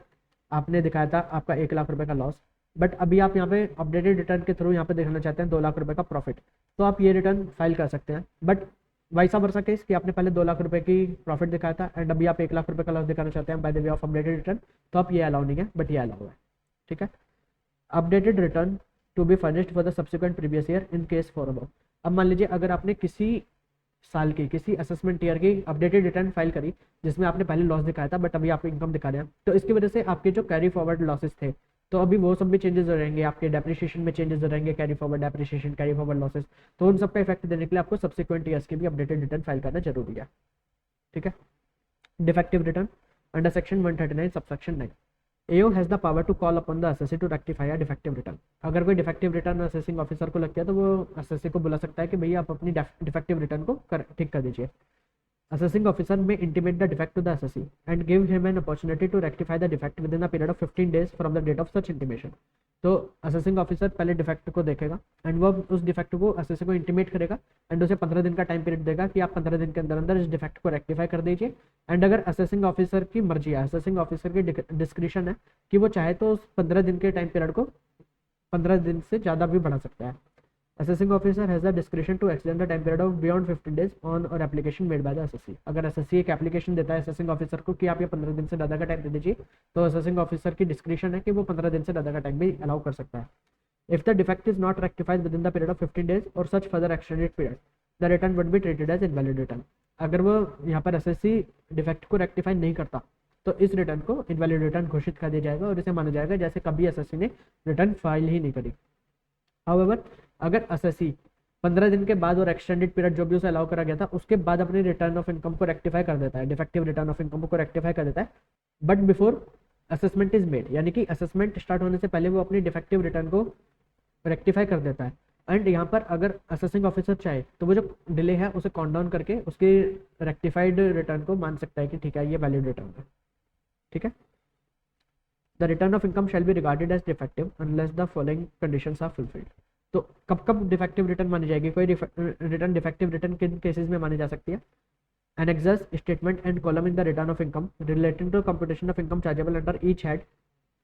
आपने दिखाया था आपका 1 लाख रुपए का लॉस, बट अभी आप यहाँ पे अपडेटेड रिटर्न के थ्रू यहाँ पे दिखाना चाहते हैं 2 लाख रुपए का प्रॉफिट, तो आप ये रिटर्न फाइल कर सकते हैं। बट वैसा वर्षा केस कि आपने पहले 2 लाख रुपए की प्रॉफिट दिखाया था एंड अभी आप 1 लाख रुपए का लॉस दिखाना चाहते हैं bye the way of updated return, तो आप ये अलाउ नहीं है, बट ये अलाउ है। ठीक है, updated return to be furnished for the subsequent previous year in case for above. अब मान लीजिए अगर आपने किसी साल की, किसी असेसमेंट ईयर की अपडेटेड रिटर्न फाइल करी जिसमें आपने पहले लॉस दिखाया था बट अभी आप इनकम दिखा रहे हैं, तो इसकी वजह से आपके जो कैरी फॉरवर्ड लॉसेस थे तो अभी वो सब भी चेंजेस हो रहेंगे, आपके डेप्रिसिएशन में चेंजेस हो रहेंगे, carry forward depreciation, carry forward losses, तो उन सबका इफेक्ट देने के लिए आपको सब्सिक्वेंट ईयर्स की भी अपडेटेड रिटर्न फाइल करना जरूरी है। ठीक है, defective return under section 139 subsection 9, AO has the power to call upon the assessee to rectify a defective return. अगर कोई डिफेक्टिव रिटर्न असेसिंग ऑफिसर को लगता है तो वो असेसी को बुला सकता है कि भैया आप अपनी डिफेक्टिव रिटर्न को ठीक कर दीजिए। Assessing officer may intimate the defect to the assessee and give him an opportunity to rectify the defect within a period of 15 days from the date of such intimation. तो assessing officer पहले defect को देखेगा and वो उस defect को assessee को intimate करेगा and उसे 15 दिन का टाइम पीरियड देगा कि आप 15 दिन के अंदर अंदर इस डिफेक्ट को रेक्टिफाई कर दीजिए। एंड अगर असेसिंग ऑफिसर की मर्जी है, असेसिंग ऑफिसर की डिस्क्रिशन है कि वो चाहे तो उस 15 दिन के टाइम पीरियड को 15 दिन से ज़्यादा भी बढ़ा सकता है। Assessing officer has the discretion to extend the time period of beyond 15 days on or application made by the assessee. अगर assessee एक एप्लीकेशन देता है assessing officer को कि आप ये 15 दिन से ज़्यादा का टाइम दे दीजिए, तो assessing officer की डिस्क्रिशन है कि वो 15 दिन से ज़्यादा का टाइम भी अलाउ कर सकता है। If the defect is not rectified within the period of 15 days or such further extended period, the return would be treated as invalid return. अगर वो यहाँ पर assessee डिफेक्ट को रेक्टिफाई नहीं करता तो इस रिटर्न को इनवैलिड रिटर्न घोषित कर दिया जाएगा और इसे माना जाएगा जैसे कभी assessee ने रिटर्न फाइल ही नहीं करी। However, अगर असेसी 15 दिन के बाद और एक्सटेंडेड पीरियड जो भी उसे अलाउ करा गया था उसके बाद अपनी रिटर्न ऑफ इनकम को रेक्टिफाई कर देता है, डिफेक्टिव रिटर्न ऑफ इनकम को रेक्टिफाई कर देता है, but before assessment is made, यानी कि असेसमेंट स्टार्ट होने से पहले वो अपनी डिफेक्टिव रिटर्न को रेक्टिफाई कर देता है। एंड यहाँ पर अगर असेसिंग ऑफिसर चाहे तो वो जो डिले है उसे काउंट डाउन करके उसकी रेक्टिफाइड रिटर्न को मान सकता है कि ठीक है ये वैलिड रिटर्न है। ठीक है, the return of income shall be regarded as defective unless the following conditions are fulfilled. तो कब कब डिफेक्टिव रिटर्न मानी जाएगी, कोई रिटर्न डिफेक्टिव रिटर्न किन केसेस में मानी जा सकती है? Annexes statement and column in the return of income relating to computation of income chargeable under each head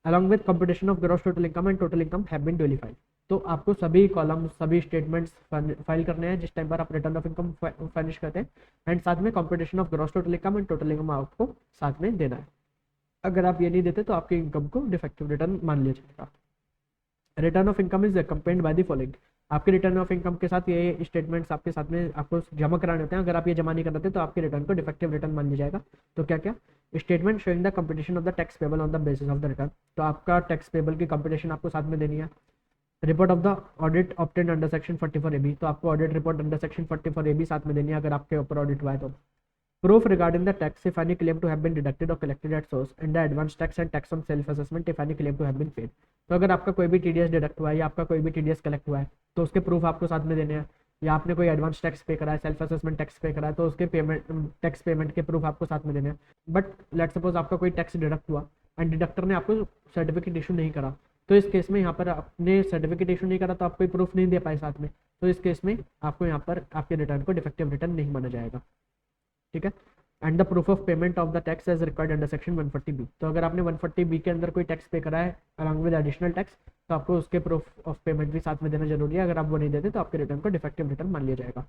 along with computation of gross total income and total income have been duly filed। तो आपको सभी column सभी statements file करने हैं जिस time पर आप return of income finish करते हैं, एंड साथ में computation of gross total income and total income आपको साथ में देना है। अगर आप ये नहीं देते तो आपकी इनकम को डिफेक्टिव रिटर्न मान लिया जाएगा। Return of income is accompanied by the following. आपके रिटर्न ऑफ इनकम के साथ ये स्टेटमेंट्स आपके साथ में आपको जमा कराने होते हैं। अगर आप ये जमा नहीं कराते तो आपके रिटर्न को डिफेक्टिव रिटर्न मान लिया जाएगा। तो क्या क्या? Statement showing the competition of the tax payable on the basis of the return. तो आपका टैक्स पेबल की कंपटीशन आपको साथ में देनी है। Report of the audit obtained under section 44AB। तो आपको audit report under section 44AB साथ में देनी है अगर आपके ऊपर ऑडिट हुआ है तो। Proof regarding the tax if any claim to have been deducted or collected at source and the advance tax and tax on self assessment if any claim to have been paid। तो अगर आपका कोई भी TDS deduct हुआ है या आपका कोई भी TDS कलेक्ट हुआ है तो उसके प्रूफ आपको साथ में देने हैं, या आपने कोई एडवांस टैक्स पे करा है, सेल्फ असेसमेंट टैक्स पे करा है तो उसके पेमेंट टैक्स पेमेंट के प्रूफ आपको साथ में देने हैं। बट लेट सपोज आपका कोई टैक्स डिडक्ट हुआ एंड डिडक्टर ने आपको सर्टिफिकेट इशू नहीं करा, तो इस केस में यहाँ पर आपने सर्टिफिकेट इशू नहीं करा तो आप कोई प्रूफ नहीं दे पाए साथ में, तो इस केस में आपको यहाँ पर आपके रिटर्न को डिफेक्टिव रिटर्न नहीं माना जाएगा। ठीक है, and the proof of payment of the tax as required under section 140B। तो अगर आपने 140B के अंदर कोई टैक्स पे करा है अलॉन्ग विद एडिशनल टैक्स तो आपको उसके प्रूफ ऑफ पेमेंट भी साथ में देना जरूरी है। अगर आप वो नहीं देते तो आपके रिटर्न को डिफेक्टिव रिटर्न मान लिया जाएगा।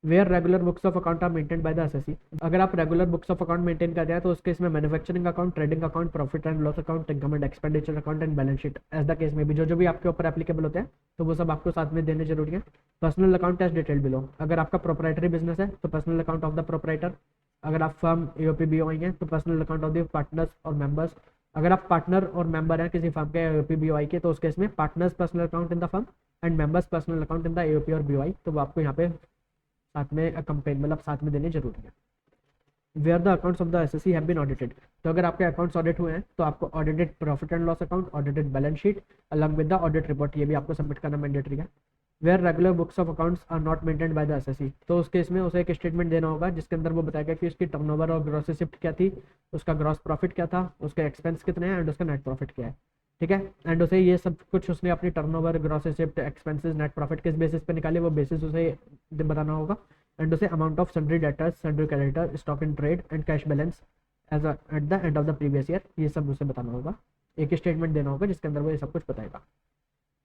Where regular books of account are maintain by the assessee. अगर आप regular books of account maintain कर रहे हैं तो उसके इसमें manufacturing account, trading account, profit and loss account, income and expenditure account and balance sheet as the case में भी जो भी आपके ऊपर एप्लीकेबल होते हैं तो वो सब आपको साथ में देने जरूरी है। Personal account as detailed below. अगर आपका प्रोप्राइटरी बिजनेस है तो personal account of the proprietor. अगर आप फर्म AOP BOI हैं तो personal account of the partners और मेंबर्स। अगर आप पार्टनर और मेंबर हैं किसी फर्म के AOP BOI के तो उस केस में partners personal account in the firm and members personal account in the AOP और BOI, तो वो आपको यहाँ पे साथ में कंपेन मतलब साथ में देने जरूरी है। Where the accounts of the assessee have been audited. तो अगर आपके अकाउंट्स ऑडिट हुए हैं तो आपको audited profit and loss account, audited balance sheet along with the audit report ये भी आपको सबमिट करना मैंडेटरी है। Where regular books of accounts are not maintained by the assessee. तो उस केस में उसे एक स्टेटमेंट देना होगा जिसके अंदर वो बताएगा कि उसकी टर्नओवर और ग्रॉस रिसिप्ट क्या थी, उसका ग्रॉस प्रॉफिट क्या था, उसके एक्सपेंस कितने हैं एंड उसका नेट प्रॉफिट क्या है। ठीक है, एंड उसे ये सब कुछ उसने अपनी turnover, gross receipt, expenses, net profit किस बेसिस पे निकाले वो बेसिस उसे बताना होगा। एंड उसे amount of sundry debtors, sundry creditor, stock in trade and cash balance as at the end of the previous year, ये सब उसे बताना होगा। एक स्टेटमेंट देना होगा जिसके अंदर वो ये सब कुछ बताएगा।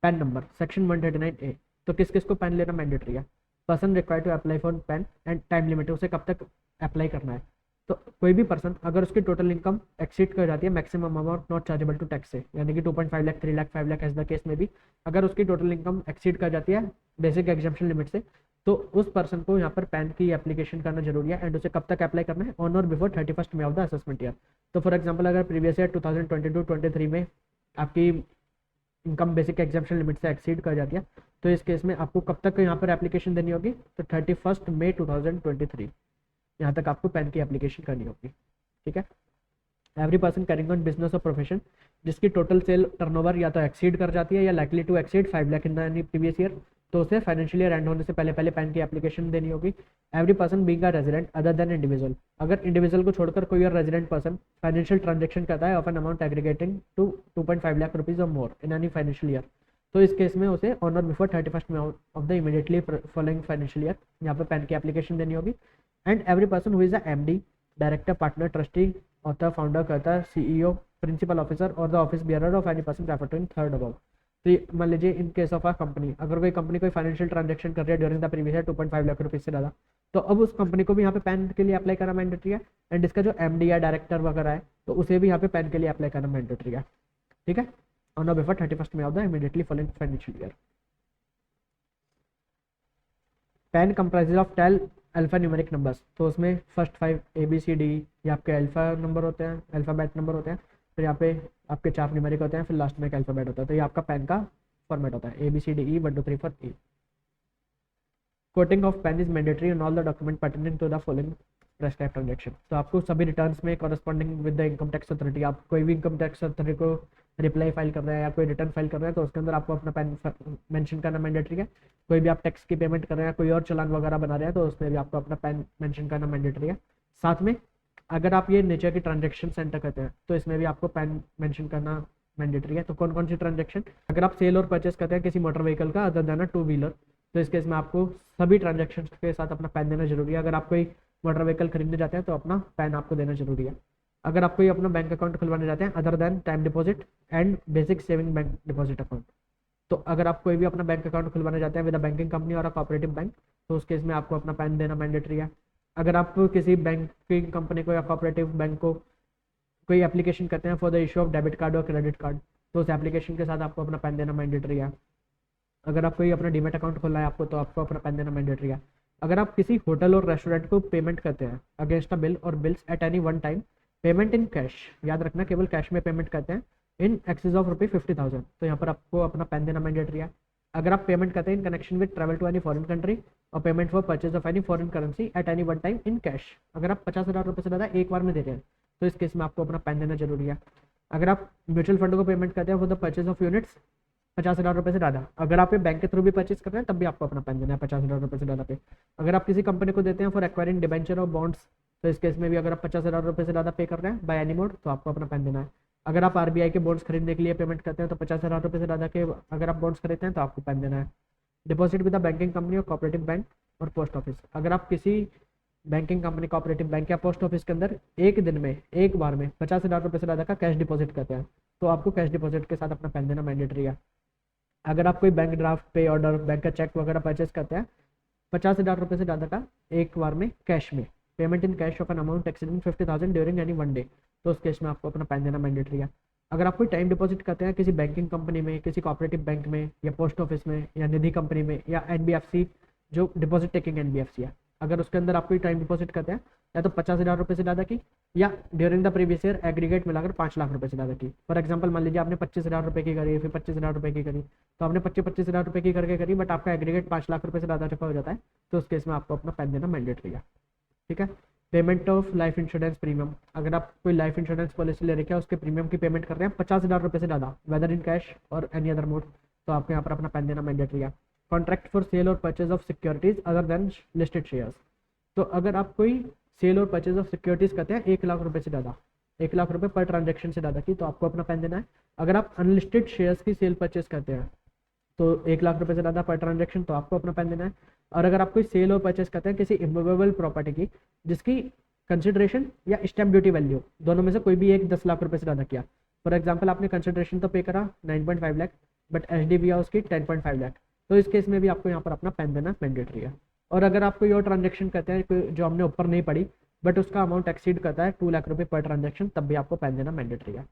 PAN number section 139A। तो किस किस को पैन लेना मैंडेटरी है? Person required to apply for PAN and time limit, उसे कब तक अप्लाई करना है। तो कोई भी पर्सन अगर उसकी टोटल इनकम एक्सीड कर जाती है maximum amount not chargeable to tax से, यानी कि 2.5 lakh, 3 lakh, 5 lakh as the case में भी अगर उसकी टोटल इनकम एक्सीड कर जाती है बेसिक एग्जाम्पशन लिमिट से, तो उस पर्सन को यहाँ पर पैन की एप्लीकेशन करना जरूरी है। एंड उसे कब तक अप्लाई करना है? ऑन और before 31 May of the assessment year. तो फॉर एग्जाम्पल अगर प्रीवियस ईयर 2022-23 में आपकी इनकम बेसिक एग्जाम्पशन लिमिट से एक्सीड कर जाती है तो इस केस में आपको कब तक यहाँ पर एप्लीकेशन देनी होगी? तो 31 मई 2023 यहाँ तक आपको पैन की एप्लीकेशन करनी होगी। ठीक है, every person carrying on business और प्रोफेशन जिसकी टोटल सेल टर्नओवर या तो एक्सीड कर जाती है या likely to exceed 5 lakh in the previous year, तो उसे फाइनेंशियल ईयर एंड होने से पहले पैन की एप्लीकेशन देनी होगी। Every person being a resident other than individual. अगर इंडिविजुअल को छोड़कर कोई और रेजिडेंट पर्सन फाइनेंशियल ट्रांजेक्शन करता है of an amount aggregating to 2.5 lakh rupees or more in any financial year, तो इस केस में उसे ऑन और before 31 May of the immediately following financial year यहाँ पर पैन की एप्लीकेशन देनी होगी। And every person who is a MD, director, partner, trustee, author, founder, karta, CEO, principal officer or the office bearer of any person referred to in third above. तो मान लीजिए in case of a company, अगर कोई company कोई financial transaction कर रही है during the previous year 2.5 lakh rupees से ज़्यादा, तो अब उस कंपनी को भी यहाँ पे पैन के लिए अप्लाई करना मैंडेटरी है। एंड इसका जो MD या डायरेक्टर वगैरह है तो उसे भी यहाँ पे पैन के लिए अप्लाई करना मैंडेटरी है। ठीक है, ऑन और before 31 May of the immediately following financial year. PAN comprises of 10 alpha numeric numbers. तो उसमें फर्स्ट 5 ABCD ये आपके अल्फा नंबर होते हैं, अल्फाबेट नंबर होते हैं, फिर यहाँ पे आपके 4 न्यूमेरिक होते हैं, फिर लास्ट में एक अल्फाबेट होता है। तो ये आपका पैन का फॉर्मेट होता है ABCDE 1 2 3 4 E। Quoting of PAN is mandatory in all the document pertaining to the following prescribed transaction. तो आपको सभी रिटर्न्स में corresponding with the income tax authority, आप कोई भी इनकम टैक्स अथॉरिटी को रिप्लाई फाइल कर रहे हैं या कोई रिटर्न फाइल कर रहे हैं तो उसके अंदर आपको अपना पैन मेंशन करना मैंडेटरी है। कोई भी आप टैक्स की पेमेंट कर रहे हैं, कोई और चालान वगैरह बना रहे हैं तो उसमें भी आपको अपना पैन मेंशन करना मैंडेटरी है। साथ में अगर आप ये नेचर की ट्रांजेक्शन सेंटर करते हैं तो इसमें भी आपको पैन मेंशन करना मैंडेटरी है। तो कौन कौन सी ट्रांजेक्शन, अगर आप सेल और परचेस करते हैं किसी मोटर व्हीकल का अदर देन टू व्हीलर, तो इस केस में आपको सभी ट्रांजेक्शन के साथ अपना पैन देना जरूरी है। अगर आप कोई मोटर व्हीकल खरीदने जाते हैं तो अपना पैन आपको देना जरूरी है। अगर आप कोई अपना बैंक अकाउंट खुलवाने जाते हैं other than time deposit and basic saving bank deposit account, तो अगर आप कोई भी अपना बैंक अकाउंट खुलवाने जाते हैं with a banking company or a cooperative bank, तो उस केस में आपको अपना पैन देना मैंडेटरी है। अगर आप किसी बैंकिंग कंपनी को या कोऑपरेटिव बैंक को कोई एप्लीकेशन करते हैं for the issue of debit card और क्रेडिट कार्ड, तो उस एप्लीकेशन के साथ आपको अपना पैन देना मैंडेटरी है। अगर आप कोई अपना डीमेट अकाउंट खोलना है आपको तो आपको अपना पैन देना मैंडेटरी है। अगर आप किसी होटल और रेस्टोरेंट को पेमेंट करते हैं अगेंस्ट अ बिल और bills eight any one time payment in cash, याद रखना केवल कैश में पेमेंट करते हैं इन एक्सेस ऑफ ₹50,000, तो यहाँ पर आपको अपना पैन देना मैंडेटरी है। अगर आप पेमेंट करते हैं in connection with travel to any foreign country or payment for purchase of any foreign currency at any one time in cash, अगर आप 50,000 रुपये से ज़्यादा एक बार में दे रहे हैं तो इस केस में आपको अपना पैन देना जरूरी है। अगर आप म्यूचुअल फंड को पेमेंट करते हैं for the purchase of units 50,000 रुपये से ज़्यादा, अगर आप ये बैंक के थ्रू भी परचेज कर रहे हैं तब भी आपको अपना पैन देना है 50,000 रुपये से ज़्यादा पे। अगर आप किसी कंपनी को देते हैं फॉर एक्वायरिंग डिबेंचर और बॉन्ड्स, तो इस केस में भी अगर आप 50,000 रुपये से ज़्यादा पे कर रहे हैं बाय एनी मोड तो आपको अपना पैन देना है। अगर आप आरबीआई के बॉन्ड्स खरीदने के लिए पेमेंट करते हैं तो 50,000 रुपये से ज़्यादा के अगर आप बॉन्ड्स खरीदते हैं तो आपको पैन देना है। Deposit with the banking company और कोऑपरेटिव बैंक और पोस्ट ऑफिस, अगर आप किसी बैंकिंग कंपनी कोऑपरेटिव बैंक या पोस्ट ऑफिस के अंदर एक दिन में एक बार में 50,000 रुपये से ज़्यादा का कैश डिपॉजिट करते हैं तो आपको कैश डिपॉजिट के साथ अपना पैन देना मैंडेटरी है। अगर आप कोई बैंक ड्राफ्ट, पे ऑर्डर, बैंक का चेक वगैरह परचेस करते हैं 50,000 रुपये से ज़्यादा का एक बार में कैश में payment in cash of an amount exceeding 50,000 during any one day, तो उस केस में आपको अपना पैन देना मैंडेटरी है। अगर आप कोई टाइम डिपॉजिट करते हैं किसी बैंकिंग कंपनी में, किसी कोऑपरेटिव बैंक में या पोस्ट ऑफिस में या निधि कंपनी में या एनबीएफसी जो डिपॉजिट टेकिंग एनबीएफसी है, अगर उसके अंदर आप कोई टाइम डिपॉजिट करते हैं या तो 50,000 रुपये से ज़्यादा की या during the previous year aggregate मिलाकर 5 लाख रुपये से ज़्यादा की। फॉर एग्जांपल मान लीजिए आपने 25,000 रुपये की करी, फिर 25,000 रुपये की करी, तो आपने 25,000 रुपये की करके करी बट आपका एग्रीगेट 5 लाख रुपये से ज़्यादा रुपये हो जाता है तो उस केस में आपको अपना पैन देना मैंडेटरी है। ठीक है। Payment of life insurance premium, अगर आप कोई लाइफ इंश्योरेंस पॉलिसी ले रखे हैं उसके प्रीमियम की पेमेंट कर रहे हैं 50,000 रुपये से ज़्यादा वेदर इन कैश और एनी अदर मोड, तो आपको यहाँ पर अपना पैन देना मैंडेटरी है। कॉन्ट्रैक्ट फॉर सेल और purchase of securities other than listed shares, तो अगर आप कोई सेल और परचेज ऑफ सिक्योरिटीज करते हैं 1 लाख रुपये से ज़्यादा, 1 लाख रुपये पर ट्रांजेक्शन से ज़्यादा की, तो आपको अपना पैन देना है। अगर आप अनलिस्टेड शेयर्स की सेल परचेज करते हैं तो 1 लाख रुपये से ज़्यादा पर ट्रांजेक्शन, तो आपको अपना पैन देना है। और अगर आप कोई सेल और परचेज करते हैं किसी इमूवेबल प्रॉपर्टी की जिसकी कंसिडरेशन या स्टैम्प ड्यूटी वैल्यू दोनों में से कोई भी एक 10 लाख रुपये से ज़्यादा किया, फॉर एग्जांपल आपने कंसिडरेशन तो पे करा 9.5 लाख बट एचडीबी उसकी 10.5 लाख, तो इस केस में भी आपको यहाँ पर अपना पैन देना मैंडेटरी है। और अगर आप कोई और ट्रांजेक्शन करते हैं जो हमने ऊपर नहीं पढ़ी बट उसका अमाउंट एक्सीड करता है 2 लाख रुपये पर ट्रांजेक्शन, तब भी आपको पैन देना मैंडेटरी है।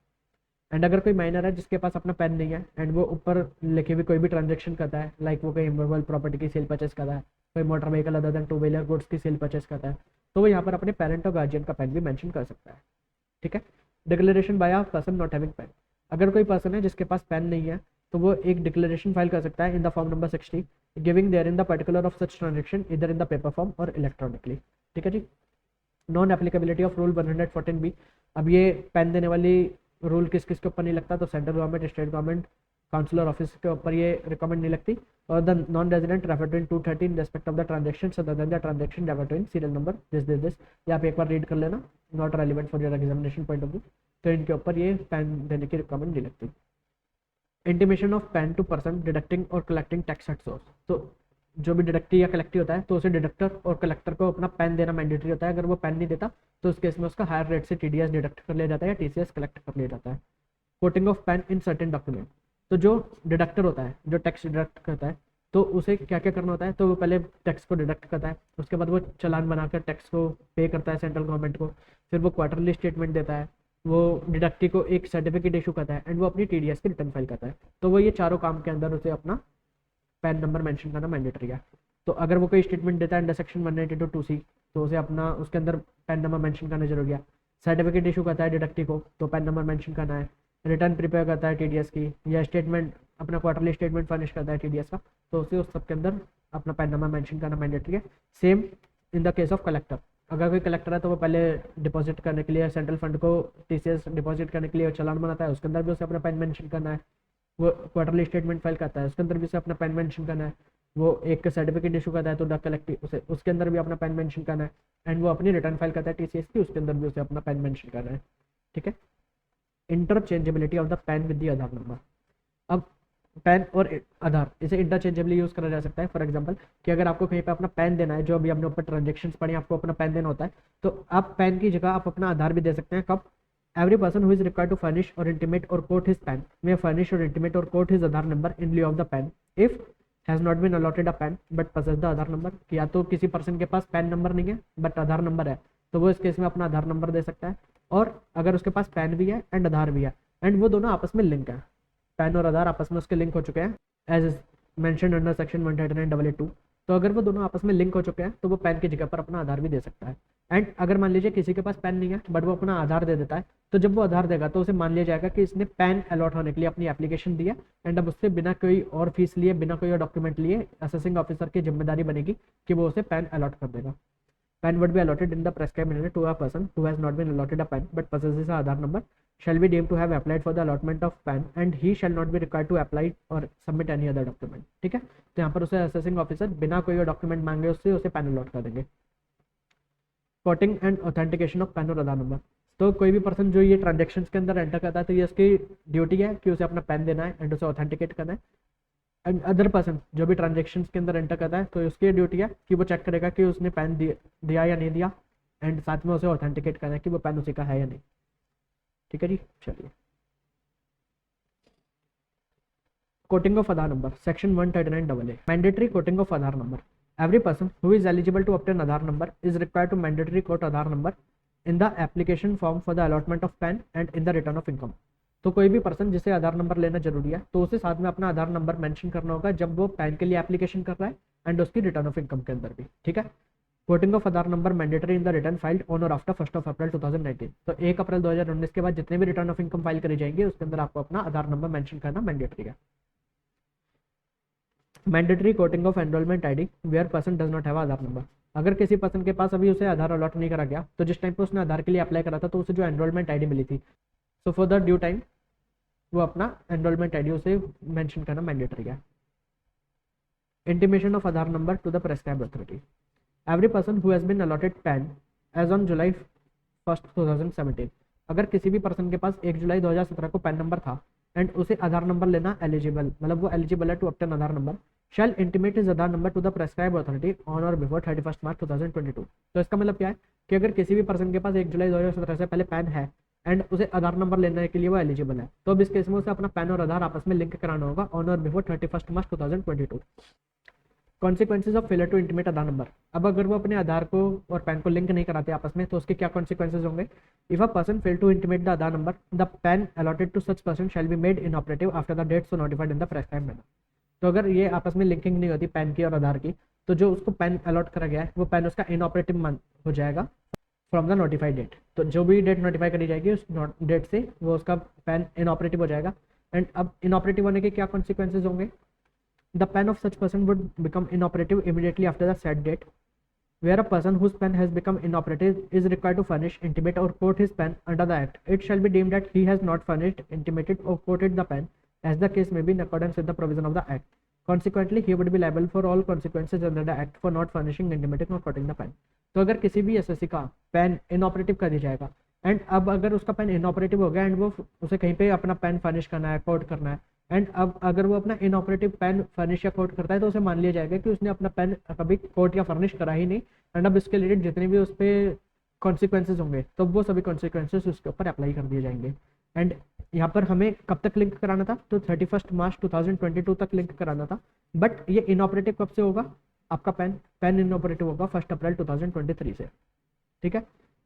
एंड अगर कोई माइनर है जिसके पास अपना पैन नहीं है एंड वो ऊपर लिखे हुए कोई भी ट्रांजेक्शन करता है, लाइक वो कोई इमूवेबल प्रॉपर्टी की सेल परचेस करता है, कोई motor vehicle other than two wheeler goods की सेल परचेस करता है, तो वो यहाँ पर अपने पेरेंट और गार्जियन का पैन भी मेंशन कर सकता है। ठीक है। Declaration bye a person not having pan, अगर कोई पर्सन है जिसके पास पैन नहीं है तो वो एक डिक्लेरेशन फाइल कर सकता है in the form number 60 giving therein the particular of such transaction इधर in the paper form or electronically. ठीक है जी। Non applicability of rule 114B, अब ये पैन देने वाली रूल किस किस के ऊपर नहीं लगता, तो central government, state government, councillor office के ऊपर ये रिकमेंड नहीं लगती। और the non resident refer to in 230 in respect of the transaction other than the transaction refer to in serial number this, ये आप एक बार रीड कर लेना, not relevant for your examination point of view, तो इनके ऊपर ये पैन देने की रिकमेंड नहीं लगती। Intimation of PAN to person deducting or collecting tax at source, तो जो भी डिडक्टी या कलेक्टी होता है तो उसे डिडक्टर और कलेक्टर को अपना पैन देना मैंडेटरी होता है। अगर वो पैन नहीं देता तो उस केस में उसका हायर रेट से टीडीएस डिडक्ट कर लिया जाता है या टीसीएस कलेक्ट कर लिया जाता है। Coating of pan in certain document, तो जो डिडक्टर होता है जो टैक्स डिडक्ट करता है तो उसे क्या क्या करना होता है, तो वो पहले टैक्स को डिडक्ट करता है, उसके बाद वो चालान बनाकर टैक्स को पे करता है सेंट्रल गवर्नमेंट को, फिर वो क्वार्टरली स्टेटमेंट देता है, वो डिडक्टी को एक सर्टिफिकेट इशू करता है एंड वो अपनी टीडीएस की रिटर्न फाइल करता है। तो वो ये चारों काम के अंदर उसे अपना पैन नंबर मेंशन करना मैंडेटरी है। तो अगर वो कोई स्टेटमेंट देता है अंडर सेक्शन 192(2)C तो उसे अपना उसके अंदर पैन नंबर मेंशन करना जरूरी है। सर्टिफिकेट इशू करता है डिडक्टी को तो पैन नंबर मेंशन करना है। रिटर्न प्रिपेयर करता है टीडीएस की या स्टेटमेंट अपना क्वार्टरली स्टेटमेंट फर्निश करता है टीडीएस का, तो उसे उस सब के अंदर अपना पैन नंबर मेंशन करना मैंडेटरी है। Same in the case of collector, अगर कोई कलेक्टर है तो वो पहले डिपॉजिट करने के लिए सेंट्रल फंड को टीसीएस डिपॉजिट करने के लिए चालान बनाता है, उसके अंदर भी उसे अपना पैन मेंशन करना है। वो क्वार्टरली स्टेटमेंट फाइल करता है, उसके अंदर भी उसे अपना पैन मेंशन करना है। वो एक सर्टिफिकेट इशू करता है तो द कलेक्टिव उसे उसके अंदर भी अपना पैन मेंशन करना है। एंड वो अपनी रिटर्न फाइल करता है टीसीएस की, उसके अंदर भी उसे अपना पैन मेंशन करना है। ठीक है, interchangeability of the pan with the Aadhaar number. अब पैन और आधार इसे इंटरचेंजेबली यूज करा जा सकता है। फॉर एग्जांपल कि अगर आपको कहीं पे अपना पैन देना है, जो अभी हमने ऊपर ट्रांजेक्शन पढ़े आपको अपना पैन देना होता है, तो आप पैन की जगह आप अपना आधार भी दे सकते हैं। कब? Every person who is required to furnish or intimate or quote his PAN may furnish or intimate or quote his Aadhaar number in lieu of the PAN if has not been allotted a PAN but possess the Aadhaar number. कि या तो किसी person के पास pan number नहीं है but Aadhaar number है, तो वो इस केस में अपना आधार नंबर दे सकता है। और अगर उसके पास पैन भी है एंड आधार भी है एंड वो दोनों आपस में लिंक है, पैन और आधार आपस में उसके लिंक हो चुके हैं as is mention under section 139(2)। तो अगर वो दोनों आपस में लिंक हो चुके हैं तो वो पैन की जगह पर अपना आधार भी दे सकता है। एंड अगर मान लीजिए किसी के पास पैन नहीं है बट वो अपना आधार दे देता है, तो जब वो आधार देगा तो उसे मान लिया जाएगा कि इसने पैन अलॉट होने के लिए अपनी एप्लीकेशन दी है एंड अब उससे बिना कोई और फीस लिए, बिना कोई और डॉक्यूमेंट लिए असेसिंग ऑफिसर की जिम्मेदारी बनेगी कि वो उसे पैन अलॉट कर देगा। Pan would be allotted in the prescribed manner to a person who has not been allotted a PAN but possesses a Aadhaar number shall be deemed to have applied for the allotment of PAN and he shall not be required to apply or submit any other document। ठीक है, तो यहाँ पर उसे assessing officer बिना कोई और document मांगे उससे उसे पैन अलॉट कर देंगे। Coating and authentication of pan और आधार नंबर। तो कोई भी पर्सन जो ये ट्रांजेक्शन के अंदर एंटर करता है तो ये उसकी ड्यूटी है कि उसे अपना पैन देना है एंड उसे ऑथेंटिकेट करना है। एंड अदर पर्सन जो भी ट्रांजेक्शन के अंदर एंटर करता है तो उसकी ड्यूटी है कि वो चेक करेगा कि उसने पैन दिया या नहीं दिया एंड साथ में उसे ऑथेंटिकेट करना है कि वो पैन उसी का है या नहीं। ठीक है जी, चलिए। Quoting of Aadhaar number section 139AA mandatory quoting of Aadhaar number. Every person who is eligible to obtain Aadhaar number is required to mandatory quote Aadhaar number in the application form for the allotment of PAN and in the return of income. तो कोई भी person जिसे आधार number लेना जरूरी है तो उसे साथ में अपना आधार नंबर मेंशन करना होगा जब वो पैन के लिए एप्लीकेशन कर रहा है एंड उसकी रिटर्न ऑफ इनकम के अंदर भी। ठीक है, coating of Aadhaar number mandatory in the return filed on और आफ्टर 1 अप्रैल 2019। तो 1 अप्रैल 2019 के बाद जितने भी रिटर्न ऑफ इनकम फाइल करी जाएंगे उसके अंदर आपको अपना आधार नंबर मेंशन करना मैंडेटरी है। Mandatory quoting of enrolment ID where person does not have Aadhaar number. अगर किसी पर्सन के पास अभी उसे आधार अलॉट नहीं करा गया तो जिस टाइम पे उसने आधार के लिए अप्लाई करा था तो उसे जो एनरोलमेंट आईडी मिली थी, so for the due time वो अपना एनरोलमेंट आईडी उसे मेंशन करना मैंडेटरी है। Intimation of Aadhaar number to the prescribed authority. Every person who has been allotted PAN as on July 1, 2017। अगर किसी भी पर्सन के पास 1 जुलाई 2017 को पैन नंबर था एंड उसे आधार नंबर लेना एलिजिबल, मतलब वो एलिजिबल है to obtain Aadhaar number, shall intimate his Aadhaar number to the prescribed authority on और बिफोर 31 मार्च 2022। तो इसका मतलब क्या है कि अगर किसी भी पर्सन के पास 1 जुलाई 2017 से पहले पैन है एंड उसे आधार नंबर लेने के लिए वो एलिजिबल है, तो अब इस केस में उसे अपना पैन और आधार आपस में लिंक कराना होगा ऑन और before 31 March 2022। Consequences of failure to intimate Aadhaar number. अब अगर वो अपने आधार को और पैन को लिंक नहीं कराते आपस में तो उसके क्या कॉन्सिक्वेंसेज होंगे? If a person fail to intimate the Aadhaar number the PAN allotted to such person shall be made inoperative after the date so notified in the prescribed manner. तो अगर ये आपस में लिंकिंग नहीं होती पैन की और आधार की, तो जो उसको पैन अलॉट करा गया है वो पैन उसका इनऑपरेटिव हो जाएगा फ्रॉम द नोटिफाइड डेट। तो जो भी डेट नोटिफाई करी जाएगी उस डेट से वो उसका पैन इनऑपरेटिव हो जाएगा। एंड अब इनऑपरेटिव होने के क्या कॉन्सिक्वेंसेज होंगे? The pen of such person would become inoperative immediately after the said date. Where a person whose pen has become inoperative is required to furnish, intimate or quote his pen under the act, it shall be deemed that he has not furnished, intimated or quoted the pen as the case may be in accordance with the provision of the act. Consequently, he would be liable for all consequences under the act for not furnishing, intimating or quoting the pen. तो अगर किसी भी SSC का pen inoperative कर दिया जाएगा and अब अगर उसका पेन इनऑपरेटिव हो गया एंड वो उसे कहीं पे अपना पेन फर्निश करना है, कोट करना है, एंड अब अगर वो अपना इनऑपरेटिव पेन फर्निश या कोट करता है तो उसे मान लिया जाएगा कि उसने अपना पेन कभी कोट या फर्निश करा ही नहीं एंड अब इसके रिलेटेड जितने भी उस पर कॉन्सिक्वेंसेज होंगे तो वो सभी कॉन्सिक्वेंसेज उसके ऊपर अप्लाई कर दिए जाएंगे। एंड यहाँ पर हमें कब तक लिंक कराना था? तो 31 मार्च 2022 तक लिंक कराना था, बट ये इनऑपरेटिव कब से होगा? आपका पेन इनऑपरेटिव होगा 1 अप्रैल 2023 से। ठीक है,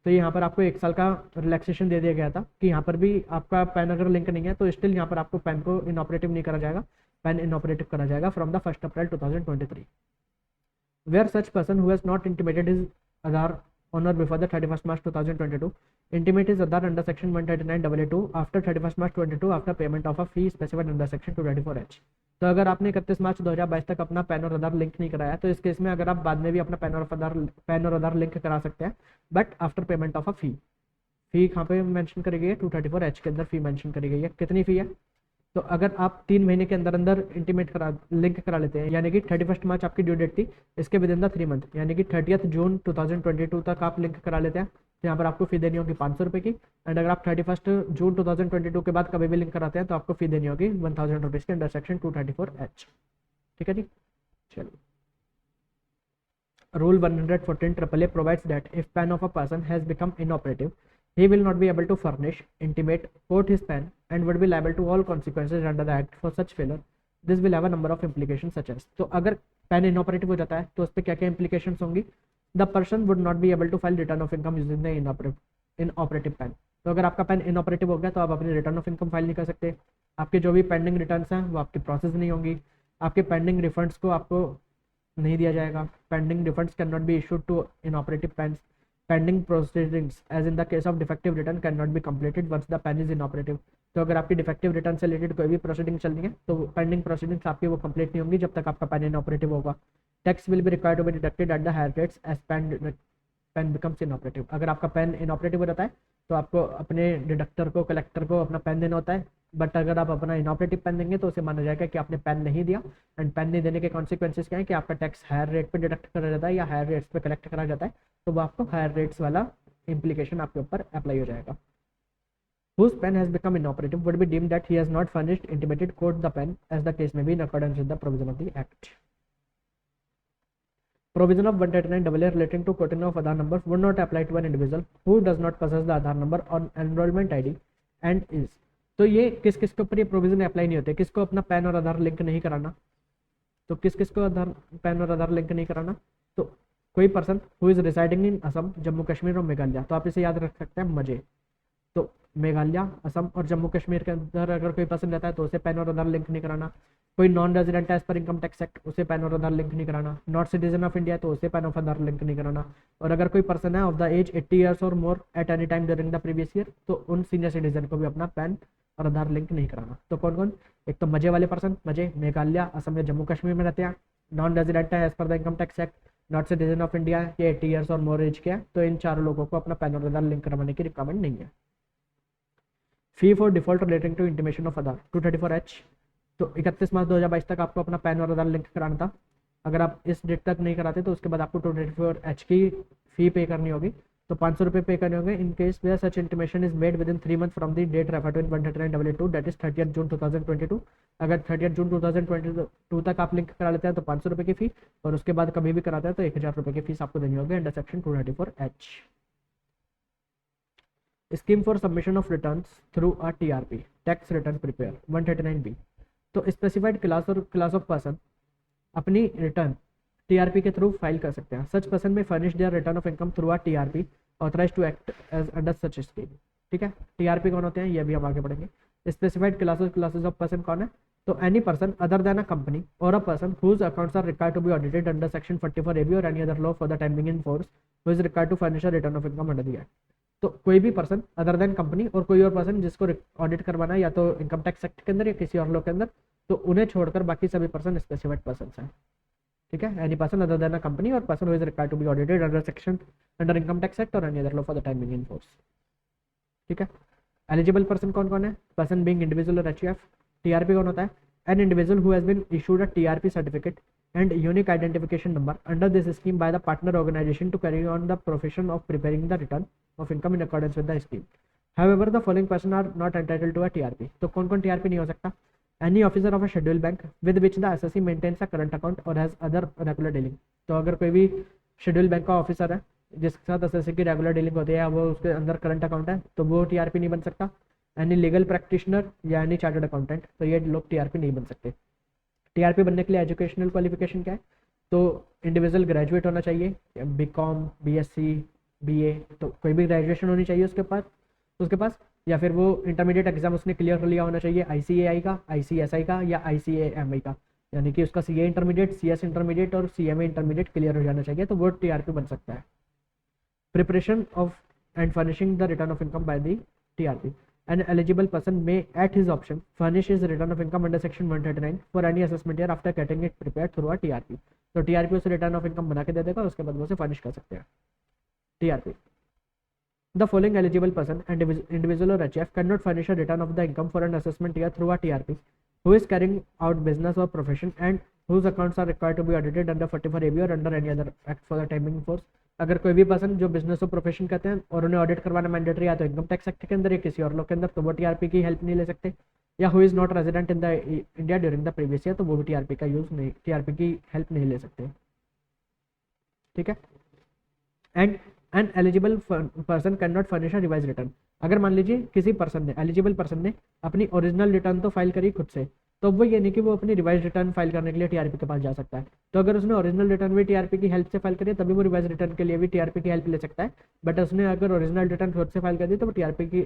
तो यहाँ पर आपको 1 साल का रिलैक्सेशन दे दिया गया था कि यहाँ पर भी आपका पैन अगर लिंक नहीं है तो स्टिल यहाँ पर आपको पैन को इनऑपरेटिव नहीं करा जाएगा, पैन इनऑपरेटिव करा जाएगा from the 1 April 2023। Where such person who has not intimated his Aadhaar on और before the 31 March 2022 intimate his Aadhaar under section 139(2) after 31st March 22 after payment of a fee specified under section 224H। तो अगर आपने 31 March 2022 तक अपना pan और Aadhaar link नहीं कराया तो इस केस में अगर आप बाद में भी अपना पैन और आधार लिंक करा सकते हैं, but after payment of a fee. Fee कहाँ पे मेंशन करी गई है? 234H के अंदर फी मेंशन करी गई है। कितनी फी है? तो अगर आप 3 महीने के अंदर अंदर इंटीमेट करा लिंक करा लेते हैं, यानी कि 31 मार्च आपकी ड्यू डेट थी, इसके विद इन द 3 मंथ यानी कि 30 जून 2022 तक आप लिंक करा लेते हैं, तो यहाँ पर आपको फी देनी होगी 500 रुपये की। एंड अगर आप 31 जून 2022 के बाद कभी भी लिंक कराते हैं तो आपको फी देनी होगी 1000 रुपीज़ के अंडर सेक्शन 234H। ठीक है जी, चलिए। Rule 114 AAA provides that if PAN of a person has become inoperative, he will not be able to furnish, intimate, port his PAN and would be liable to all consequences under the act for such failure. This will have a number of implications such as, तो अगर PAN inoperative हो जाता है तो उस पर क्या क्या implications होंगी? The person would not be able to file return of income using the inoperative PAN। तो अगर आपका PAN inoperative हो गया तो आप अपनी रिटर्न ऑफ इनकम फाइल नहीं कर सकते, आपके जो भी पेंडिंग रिटर्न्स हैं वो आपकी प्रोसेस नहीं होंगी, आपके पेंडिंग रिफंड्स को आपको नहीं दिया जाएगा। Pending refunds can not be issued to inoperative PAN. Pending proceedings as in the case of defective return can not be completed once the PAN is inoperative. तो अगर आपकी डिफेक्टिव रिटर्न से related कोई भी प्रोसीडिंग चल रही है तो पेंडिंग प्रोसीडिंग्स आपकी वो कंप्लीट नहीं होंगी जब तक आपका पैन इनऑपरेटिव होगा। Tax will be required to be deducted at the higher rates as PAN becomes inoperative. अगर आपका पैन इनऑपरेटिव हो जाता है तो आपको अपने डिडक्टर को, कलेक्टर को अपना पैन देना होता है, बट अगर आप अपना इनऑपरेटिव पैन देंगे तो उसे माना जाएगा कि आपने पैन नहीं दिया। एंड पैन नहीं देने के कॉन्सिक्वेंसेस क्या है कि आपका टैक्स हायर रेट पे डिडक्ट करा जाता है या हायर रेट्स पे कलेक्ट करा जाता है, तो वो आपको हायर रेट्स वाला इम्प्लीकेशन आपके ऊपर अप्लाई हो जाएगा। Whose pen has become inoperative would be deemed that he has not furnished, intimated, coded the pen as the case may be in accordance with the provision of the Act. Provision of 139AA relating to quoting of Aadhaar numbers would not apply to an individual who does not possess the Aadhaar number on enrollment ID and is। तो ये किस किस के ऊपर ये provision apply नहीं होते? किसको अपना पैन और आधार लिंक नहीं कराना? तो किस किस को पैन और आधार लिंक नहीं कराना? तो कोई person who is residing in Assam, Jammu Kashmir और मेघालय, तो आप इसे याद रख सकते हैं मजे। तो मेघालय, असम और जम्मू कश्मीर के अंदर अगर कोई पर्सन रहता है तो उसे पैन और आधार लिंक नहीं कराना। कोई non resident as per income tax act, उसे पैन और आधार लिंक नहीं कराना। नॉट सिटीजन ऑफ इंडिया तो उसे पैन ऑफ आधार लिंक नहीं कराना। और अगर कोई पर्सन है ऑफ द एज 80 ईयर्स और more at any time during the previous year, तो उन सीनियर सिटीजन को भी अपना पैन और आधार लिंक नहीं कराना। तो कौन कौन? एक तो मजे वाले पर्सन, मजे मेघालय, असम या जम्मू कश्मीर में रहते हैं, नॉन रेजिडेंट है as per the income tax act, not citizen of India, ये 80 ईयर्स और मोर एज के हैं, तो इन चारों लोगों को अपना पैन और आधार लिंक करवाने की रिक्वायरमेंट नहीं है। Fee for default relating to intimation of Aadhaar 234H। तो 31 मार्च 2022 तक आपको अपना पैन और आधार लिंक कराना था। अगर आप इस डेट तक नहीं कराते तो उसके बाद आपको 234H की फी पे करनी होगी, तो 500 रुपये पे करने होंगे। In case where such intimation is made within 3 month from the date referred to in 139AA2 that is 30 June 2022। अगर 30 जून 2022 तक आप लिंक करा लेते हैं तो 500 रुपये की फी, और उसके बाद कभी भी कराते हैं तो 1000 रुपये की फीस आपको देनी होगी under section 234H। Scheme for submission of returns through a TRP, tax return prepare 139B। तो specified class or class of person अपनी रिटर्न TRP के थ्रू फाइल कर सकते हैं। Such person may furnish their return of income through a TRP authorise to act as under such scheme. ठीक है, TRP कौन होते हैं ये भी हम आगे पढ़ेंगे। स्पेसिफाइड क्लासेस ऑफ पर्सन कौन है? तो any person other than a company or a person whose accounts are required to be audited under section 44AB or any other law for the time being in force who is required to furnish a return of income under the act. तो कोई भी person other than company और कोई और person जिसको audit करवाना है या तो इनकम टैक्स एक्ट के अंदर या किसी और लॉ के अंदर, तो उन्हें छोड़कर बाकी सभी पर्सन स्पेसिफाइड पर्सन हैं। ठीक है, any person other than a company or person who is required to be audited under income tax act or any other law for the time being in force. ठीक है, eligible person कौन कौन है? Person being individual और HUF। TRP कौन होता है? An individual who has been issued a TRP certificate and unique identification number under this scheme by the partner organization to carry on the profession of preparing the return of income in accordance with the scheme. However, the following person are not entitled to a TRP. तो कौन कौन TRP नहीं हो सकता? Any officer of a scheduled bank with which the assessee maintains a current account or has other regular dealing. तो अगर कोई भी शेड्यूल बैंक का ऑफिसर है जिसके साथ assessee की रेगुलर डीलिंग होती है या वो उसके अंदर करंट अकाउंट है तो वो TRP नहीं बन सकता। एनी लीगल प्रैक्टिशनर या एनी चार्टर्ड अकाउंटेंट, तो ये लोग TRP नहीं बन सकते। TRP बनने के लिए एजुकेशनल क्वालिफिकेशन क्या है? तो इंडिविजुअल ग्रेजुएट होना चाहिए, BCom, BSc, BA, तो कोई भी ग्रेजुएशन होनी चाहिए उसके पास, या फिर वो इंटरमीडिएट एग्जाम उसने क्लियर कर लिया होना चाहिए ICAI का, ICSI का या ICAMI का, यानी कि उसका CA इंटरमीडिएट, CS इंटरमीडिएट और CMA इंटरमीडिएट क्लियर हो जाना चाहिए, तो वो TRP बन सकता है। Preparation of and furnishing the return of income by the TRP. An eligible person may, at his option, furnish his return of income under section 139 for any assessment year after getting it prepared through a TRP. तो TRP उसे return of income बना के दे देगा, उसके बाद वो उसे furnish कर सकते हैं TRP. The following eligible person and individual or HF cannot furnish a return of the income for an assessment year through a TRP who is carrying out business or profession and whose accounts are required to be audited under 44AB or under any other act for the time being force. अगर कोई भी person जो business और profession करते हैं और उन्हें audit करवाना मैंडेटरी है तो इनकम टैक्स एक्ट के अंदर या किसी और लॉ के अंदर, तो वो टीआरपी की हेल्प नहीं ले सकते. या who is not resident in the India during the previous year, तो वो भी टीआरपी का यूज नहीं, टीआरपी की हेल्प नहीं ले सकते. ठीक है. And N eligible person can not furnish a revise return. अगर मान लीजिए किसी पर्सन ने, एलिजिबल पर्सन ने अपनी ओरिजिनल रिटर्न तो फाइल करी खुद से, तो वो ये नहीं कि वो अपनी रिवाइज रिटर्न फाइल करने के लिए टीआरपी के पास जा सकता है. तो अगर उसने ओरिजिनल रिटर्न भी टीआरपी की हेल्प से फाइल करी तभी वो रिवाइज रिटर्न के लिए भी टीआरपी की हेल्प ले सकता है. बट उसने अगर ओरिजिनल रिटर्न खुद से फाइल कर दी तो वो टीआरपी की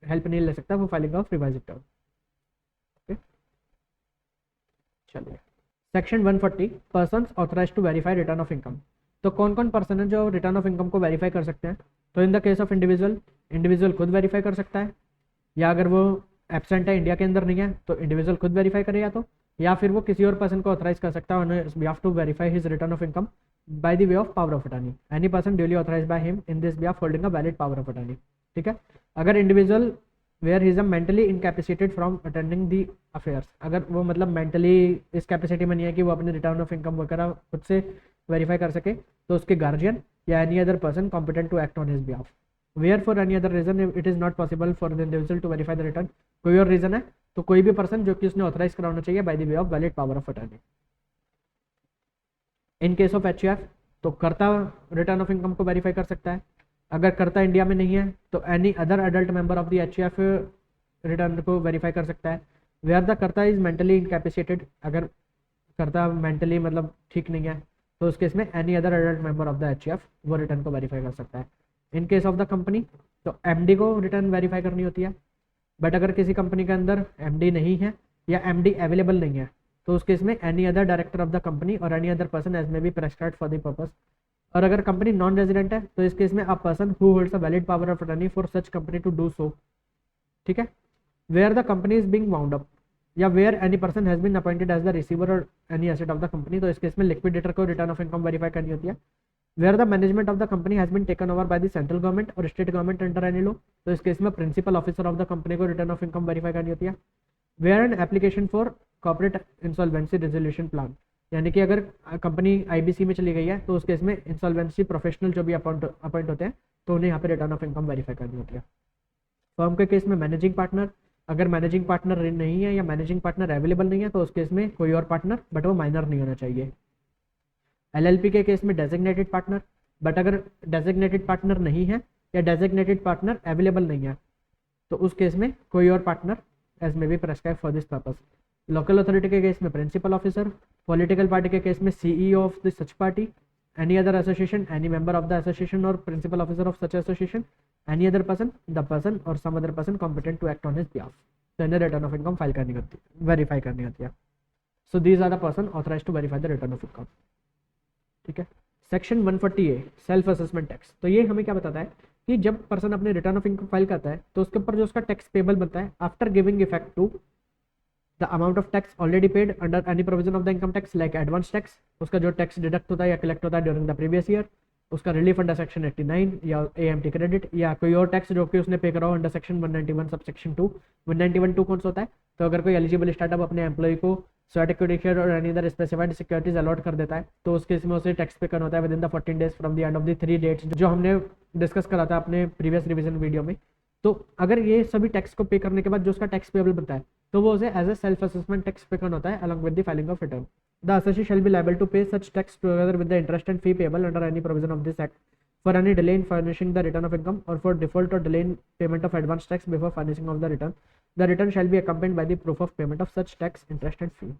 हेल्प नहीं ले सकता, वो फाइलिंग ऑफ रिवाइज रिटर्न. चलिए, section 140 person authorise to verify return of income. तो कौन कौन पर्सन है जो रिटर्न ऑफ इनकम को वेरीफाई कर सकते हैं? तो in the case of individual खुद वेरीफाई कर सकता है, या अगर वो एब्सेंट है, इंडिया के अंदर नहीं है, तो इंडिविजुअल खुद वेरीफाई करेगा, तो या फिर वो किसी और पर्सन को ऑथराइज कर सकता है we have to verify his return of income by the way of power of attorney. Any person duly authorise by him in this way of holding a valid power of attorney. ठीक है. अगर individual where he is mentally incapacitated from attending the affairs, अगर वो मतलब mentally इस capacity में नहीं है कि वो अपने रिटर्न ऑफ इनकम वगैरह खुद से वेरीफाई कर सके, तो उसके गार्जियन या any other person competent to act on his behalf. Where for any other reason it is not possible for the individual to verify the return. कोई और रीजन है तो कोई भी पर्सन जो कि उसने ऑथराइज कराना चाहिए bye the way of valid power of attorney. In case of HUF, तो कर्ता रिटर्न ऑफ इनकम को वेरीफाई कर सकता है. अगर कर्ता इंडिया में नहीं है तो any other adult member of the HUF return को वेरीफाई कर सकता है. वेयर द कर्ता इज मेंटली इनकैपेसिटेड, अगर कर्ता मेंटली मतलब ठीक नहीं है, तो उस केस में any other adult member of the HUF वो रिटर्न को वेरीफाई कर सकता है. In case of the company, तो एमडी को रिटर्न वेरीफाई करनी होती है. बट अगर किसी कंपनी के अंदर एमडी नहीं है या एमडी अवेलेबल नहीं है, तो उस केस में any other director of the company or any other person as may be prescribed for the purpose. और अगर कंपनी नॉन रेजिडेंट है तो इस केस में a person who holds a valid power of attorney for such company to do so. ठीक है. Where the company is being wound up, या where any person has been appointed as the receiver or any asset of the company, तो इस case में liquidator को return of income verify करनी होती है. Where the management of the company has been taken over by the central government or state government under any law, तो इस case में principal officer of the company को return of income verify करनी होती है. Where an application for corporate insolvency resolution plan, यानी कि अगर कंपनी आईबीसी में चली गई है तो उस केस में इंसॉल्वेंसी प्रोफेशनल जो भी अपॉइंट होते हैं तो उन्हें यहाँ पे रिटर्न ऑफ इनकम वेरीफाई करनी होती है. फर्म के केस में मैनेजिंग पार्टनर, अगर मैनेजिंग पार्टनर नहीं है या मैनेजिंग पार्टनर अवेलेबल नहीं है तो उस केस में कोई और पार्टनर, बट वो माइनर नहीं होना चाहिए. एलएलपी के केस में डेजिग्नेटेड पार्टनर, बट अगर डेजिग्नेटेड पार्टनर नहीं है या डेजिग्नेटेड पार्टनर अवेलेबल नहीं है तो उस केस में कोई और partner as may be prescribe for this purpose. Local authority के केस में प्रिंसिपल ऑफिसर, पॉलिटिकल पार्टी के केस में CEO of the such party, any other association, any member of the association or principal officer of such association, any other person, the person or some other person competent to act on his behalf. तो इन्हें return of income file करनी होती है, verify करनी होती है. So these are the person authorise to verify the return of income. ठीक है. Section 140A self assessment tax. तो ये हमें क्या बताता है कि जब पर्सन अपने रिटर्न ऑफ इनकम फाइल करता है तो उसके ऊपर जो उसका टैक्स पेबल बनता है after giving effect to the amount of tax already paid under any provision of the income tax like advance tax, उसका जो टैक्स डिडक्ट होता है या कलेक्ट होता है ड्यूरिंग द प्रीवियस ईयर, उसका रिलीफ अंडर सेक्शन 89 या एएमटी क्रेडिट, या कोई और टैक्स जो कि उसने पे करा हो अंडर सेक्शन 191 सब सेक्शन 2. 191(2) कौन सा होता है? तो अगर कोई एलिजिबल स्टार्टअप अपने एम्प्लॉय को सर्टिफिकेट और any other specified securities allot कर देता है तो उस केस में उसे टैक्स पे करना होता है within the 14 days from the end of the 3 dates जो हमने डिस्कस करा था अपने प्रीवियस रिवीजन वीडियो में. तो अगर ये सभी टैक्स को पे करने के बाद जो उसका टैक्स पेबल बनता है तो वो उसे as a self assessment tax पे करना होता है along with the filing of return. The assessee shall be liable to pay such tax together with the interest and fee payable under any provision of this act for any delay in furnishing the return of income or for default or delay in payment of advance tax before furnishing of the return. The return shall be accompanied by the proof of payment of such tax, interest and fee.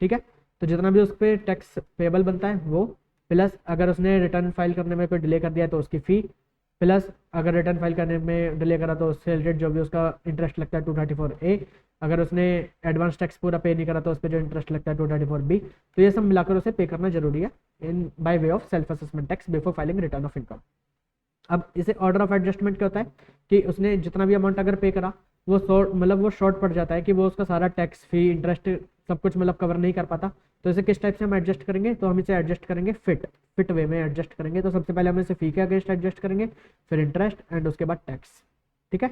ठीक है. तो जितना भी उस पर tax payable बनता है वो, प्लस अगर उसने रिटर्न फाइल करने में कोई डिले कर दिया तो उसकी फ़ी, प्लस अगर रिटर्न फाइल करने में डिले करा तो उससे रिलेटेड जो भी उसका इंटरेस्ट लगता है 234A, अगर उसने एडवांस टैक्स पूरा पे नहीं करा तो उस पर जो इंटरेस्ट लगता है 234B. तो ये सब मिलाकर उसे पे करना जरूरी है in by way of self assessment tax before filing return of income. अब इसे ऑर्डर ऑफ एडजस्टमेंट क्या होता है कि उसने जितना भी अमाउंट अगर पे करा वो वो शॉर्ट पड़ जाता है कि वो उसका सारा टैक्स फी इंटरेस्ट सब कुछ कवर नहीं कर पाता। तो इसे किस टाइप से हम एडजस्ट करेंगे, तो हम इसे एडजस्ट करेंगे फिट वे में एडजस्ट करेंगे। तो सबसे पहले हम इसे फी के अगेंस्ट एडजस्ट करेंगे, फिर इंटरेस्ट एंड उसके बाद टैक्स। ठीक है,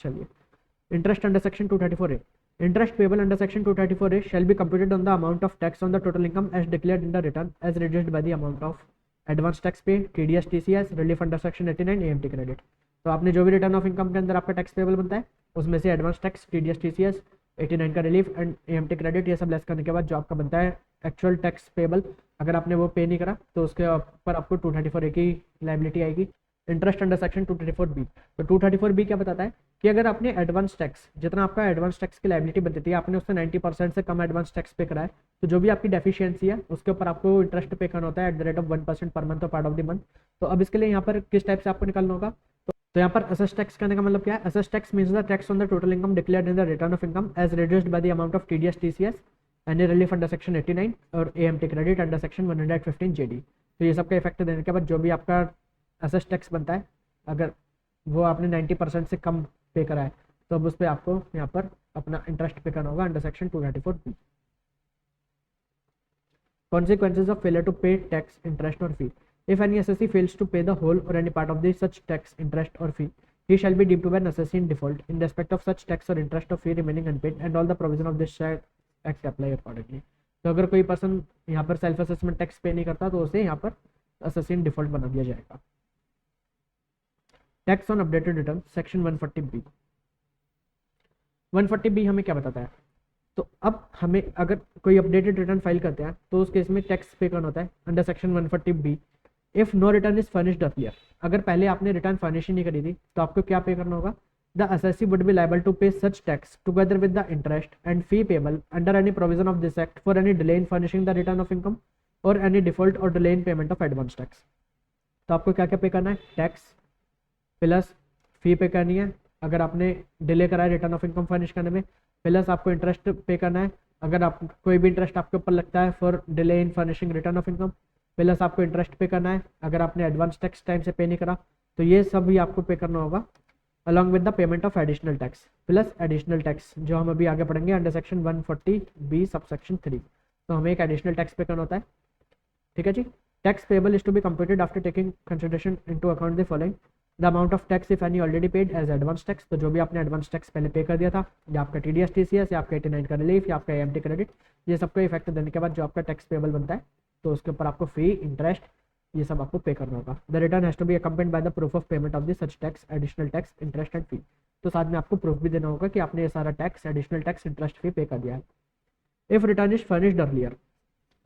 चलिए। Interest under section 234A, interest payable under section 234A shall be computed on the amount of tax on the total income as declared in the return as reduced by the amount of advance tax paid, TDS, TCS, relief under section 89, AMT credit। तो आपने जो भी return of income के अंदर आपका tax payable बनता है उसमें से एडवांस टैक्स, TDS, TCS, 89 का रिलीफ एंड AMT क्रेडिट ये सब लेस करने के बाद जो आपका बनता है एक्चुअल टैक्स पेबल, अगर आपने वो पे नहीं करा तो उसके ऊपर आपको 234A की लाइबिलिटी आएगी। इंटरेस्ट अंडर सेक्शन 234B, तो 234B क्या बताता है कि अगर आपने एडवांस टैक्स, जितना आपका एडवांस टैक्स की लाइबिलिटी बनती थी, आपने उससे 90% से कम एडवांस टैक्स पे करा है, तो जो भी आपकी डेफिशिएंसी है उसके ऊपर आपको इंटरेस्ट पे करना होता है एट द रेट ऑफ 1% पर मंथ और पार्ट ऑफ द मंथ। तो अब इसके लिए यहाँ पर किस टाइप से आपको निकालना होगा, तो यहाँ पर असेस टैक्स करने का मतलब क्या है, assess tax means the tax on the total income declared in the return of income as reduced by the amount of TDS, TCS, any relief under section 89 और AMT credit under section 115 JD। तो ये सबका effect देने के बाद जो भी आपका असेस टैक्स बनता है अगर वो आपने 90% से कम पे करा है तो अब उस पर आपको यहाँ पर अपना इंटरेस्ट पे करना होगा under section 234B। Consequences of failure to pay tax, interest or fee. If any assessee fails to pay the whole or any part of the such tax, interest or fee, he shall be deemed to be an assessee in default in respect of such tax or interest or fee remaining unpaid, and all the provision of this act apply accordingly। तो अगर कोई person यहाँ पर self assessment tax पे नहीं करता तो उसे यहाँ पर assessee in default बना दिया जाएगा। Tax on updated return section 140B। 140B हमें क्या बताता है, तो अब हमें अगर कोई अपडेटेड रिटर्न फाइल करते हैं तो उस केस में टैक्स पे करना होता है under section 140B। If no return is furnished earlier, अगर पहले आपने रिटर्न फर्निश ही नहीं करी थी तो आपको क्या पे करना होगा, the assessee would be liable to pay such tax together with the interest and fee payable under any provision of this act for any delay in furnishing the return of income or any default or delay in payment of advance tax. तो आपको क्या क्या pay करना है, tax plus fee पे करनी है अगर आपने डिले करा है रिटर्न ऑफ इनकम फर्निश करने में, प्लस आपको इंटरेस्ट पे करना है अगर आप कोई भी इंटरेस्ट आपके ऊपर लगता है for delay in furnishing return of income, plus आपको इंटरेस्ट पे करना है अगर आपने एडवांस टैक्स टाइम से पे नहीं करा, तो ये सब भी आपको पे करना होगा along with the payment of additional tax plus additional tax जो हम अभी आगे पढ़ेंगे अंडर सेक्शन 140B सबसेक्शन 3। तो हमें एक एडिशनल टैक्स पे करना होता है। ठीक है जी। Tax payable is to be computed after taking consideration into account the following, the amount of tax if any already paid as advance tax, तो जो भी आपने एडवांस टैक्स पहले पे कर दिया था, या आपका TDS, TCS, या आपका 89 का रिलीफ, या आपका AMT क्रेडिट, ये सबको इफेक्ट देने के बाद जो आपका टैक्स पेबल बनता है तो उसके ऊपर आपको फी, इंटरेस्ट, ये सब आपको पे करना होगा। The return has to be accompanied by the proof of payment of the such tax, additional tax, interest and fee. तो साथ में आपको प्रूफ भी देना होगा कि आपने ये सारा टैक्स, एडिशनल टैक्स, इंटरेस्ट, फी पे कर दिया है। If return is furnished earlier,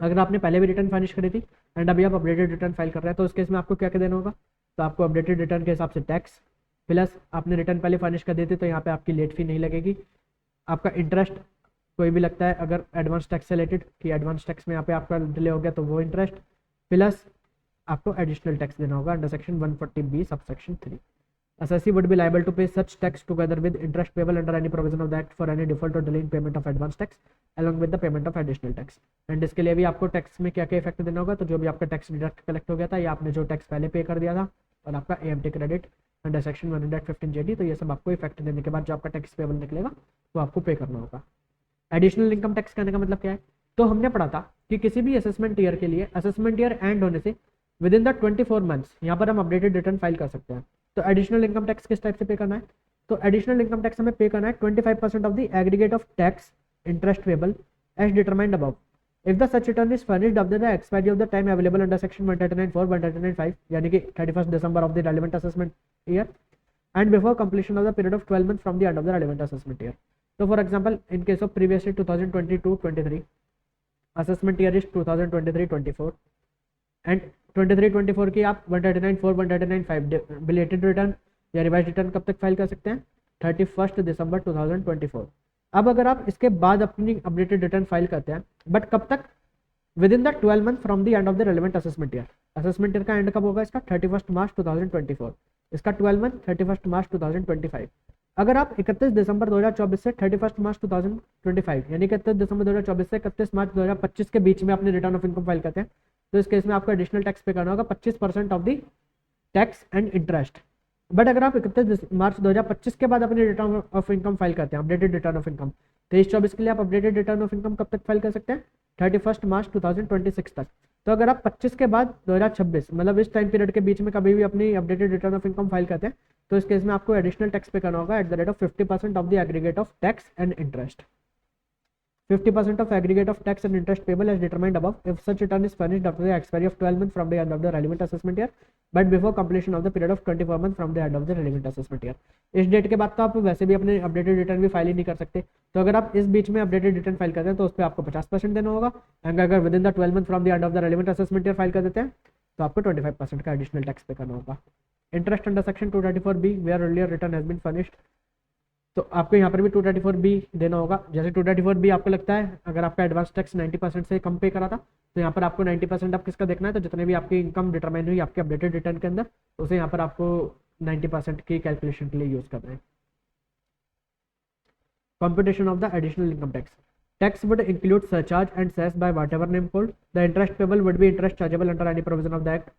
अगर आपने पहले भी रिटर्न फर्निश करी थी एंड अभी आप अपडेटेड रिटर्न फाइल कर रहे हैं तो उस केस में आपको क्या क्या देना होगा, तो आपको अपडेटेड रिटर्न के हिसाब से टैक्स प्लस आपने रिटर्न पहले फर्निश कर देते तो यहाँ पे आपकी लेट फी नहीं लगेगी, आपका इंटरेस्ट कोई भी लगता है अगर एडवांस टैक्स से रिलेटेड कि एडवांस टैक्स में यहाँ पे आपका डिले हो गया तो वो इंटरेस्ट, प्लस आपको एडिशनल टैक्स देना होगा under section 140B subsection 3। Assessee would be liable to pay such tax together with interest payable under any provision of the act for any default or delay in payment of advance tax along with the payment of additional tax। And इसके लिए भी आपको tax में क्या क्या effect देना होगा, तो जो भी आपका टैक्स डिडक्ट कलेक्ट हो गया था या आपने जो टैक्स पहले पे कर दिया था और आपका AMT credit under section 115 JD, तो ये सब आपको इफेक्ट देने के बाद जो आपका टैक्स पेबल निकलेगा वो आपको पे करना होगा। एडिशनल इनकम टैक्स करने का मतलब क्या है, तो हमने पढ़ा था कि किसी भी असेसमेंट ईयर के लिए असेसमेंट ईयर एंड होने से विद इन द 24 मंथ्स यहाँ पर हम अपडेटेड रिटर्न फाइल कर सकते हैं। तो एडिशनल इनकम टैक्स किस टाइप से पे करना है, तो एडिशनल इनकम टैक्स हमें पे करना है 25% of the aggregate of tax interest payable as determined above if the such return is furnished after the expiry of the time available under section 139(4), 139(5) यानी कि 31 December of the relevant assessment year and before completion of the period of 12 month from the end of the relevant assessment year. तो for example in case of previous year 2022-23 assessment year is 2023-24 and 23-24 की आप 139(4), 139(5) belated return या revise return कब तक file कर सकते हैं, 31 दिसंबर 2024। अब अगर आप इसके बाद अपनी अपडेटेड रिटर्न फाइल करते हैं बट कब तक, with in the 12 month from the end of the relevant assessment year. Assessment year का एंड कब होगा इसका, 31 मार्च 2024, इसका 12 मंथ 31 मार्च 2025। अगर आप 31 दिसंबर 2024 से 31 मार्च 2025 यानी 31 दिसंबर 2024 से 31 मार्च 2025 के बीच में अपने रिटर्न ऑफ इनकम फाइल करते हैं तो इस केस में आपको एडिशनल टैक्स पे करना होगा 25% of the tax and interest. But अगर आप 31 मार्च 2025 के बाद अपने रिटर्न ऑफ इनकम फाइल करते हैं, अपडेटेड रिटर्न ऑफ इनकम, 23-24 के लिए आप अपडेटेड रिटर्न ऑफ इनकम कब तक फाइल कर सकते हैं? 31 मार्च 2026 तक। तो अगर आप 25 के बाद 2026 मतलब इस टाइम पीरियड के बीच में कभी भी अपनी updated return of income file करते हैं तो इस केस में आपको एडिशनल टैक्स पे करना होगा eight the rate of 50% of the aggregate of tax and interest. 50% of aggregate of tax and interest payable as determined above if such return is furnished after the expiry of 12 months from the end of the relevant assessment year but before completion of the period of 24 months from the end of the relevant assessment year। इस date के बाद तो आप वैसे भी अपने updated return भी file ही नहीं कर सकते, तो अगर आप इस बीच में अपडेटेड रिटर्न फाइल करते हैं तो उस पर आपको 50% देना होगा, एंड अगर with in the 12 month from the end of the relevant assessment year file कर देते हैं तो आपको 25% का एडिशनल टैक्स पे करना होगा। Interest under section 234B where earlier return has been furnished, तो आपको यहाँ पर भी 234B देना होगा। जैसे 234B आपको लगता है अगर आपका एडवांस टैक्स 90% से कम पे करा था तो यहाँ पर आपको 90% आप किसका देखना है, तो जितने भी आपकी इनकम डिटरमाइन हुई आपके अपडेटेड रिटर्न के अंदर उसे यहाँ पर आपको 90% की कैलकुलेशन के लिए यूज करना है। Computation of the additional income tax, tax would include surcharge and cess by whatever name called. The interest payable would be interest chargeable under any provision of the act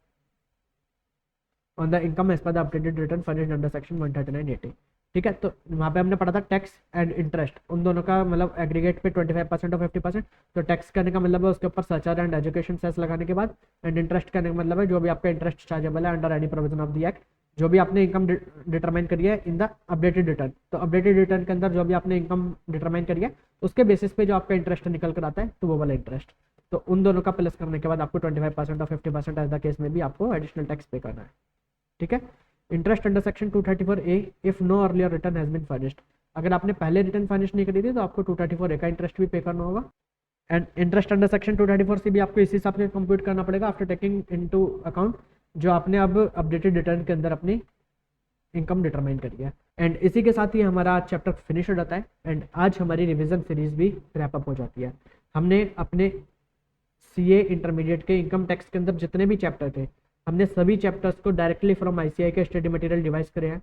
on the income as per the updated return furnished under section 139A। ठीक है, तो वहाँ पे हमने पढ़ा था tax and interest उन दोनों का मतलब एग्रीगेट पे 25% और 50%। तो टैक्स करने का मतलब है उसके ऊपर सरचार्ज एंड एजुकेशन सेस लगाने के बाद, एंड इंटरेस्ट करने का मतलब है जो भी आपका इंटरेस्ट चार्जेबल है under any provision of the act, जो भी आपने इनकम डिटरमाइन करी है इन द अपडेटेड रिटर्न। तो अपडेटेड रिटर्न के अंदर जो भी आपने इनकम डिटरमाइन करी है उसके बेसिस पे जो आपका इंटरेस्ट निकल कर आता है तो वो वाला इंटरेस्ट, तो उन दोनों का प्लस करने के बाद आपको 25% और 50% एज द केस में भी आपको एडिशनल टैक्स पे करना है। ठीक है, interest under section 234A if no earlier return has been furnished, अगर आपने पहले रिटर्न फर्निश नहीं करी थी तो आपको 234A का इंटरेस्ट भी पे करना होगा। And interest under section 234C भी आपको इसी हिसाब से कंप्यूट करना पड़ेगा आफ्टर टेकिंग इनटू अकाउंट जो आपने अब अपडेटेड रिटर्न के अंदर अपनी इनकम डिटरमाइन करी है। एंड इसी के साथ ही हमारा आज चैप्टर फिनिश हो जाता है एंड आज हमारी रिविजन सीरीज भी रैप अप हो जाती है। हमने अपने CA इंटरमीडिएट के इनकम टैक्स के अंदर जितने भी चैप्टर थे हमने सभी चैप्टर्स को डायरेक्टली फ्रॉम ICAI के स्टडी मटेरियल रिवाइज करे हैं,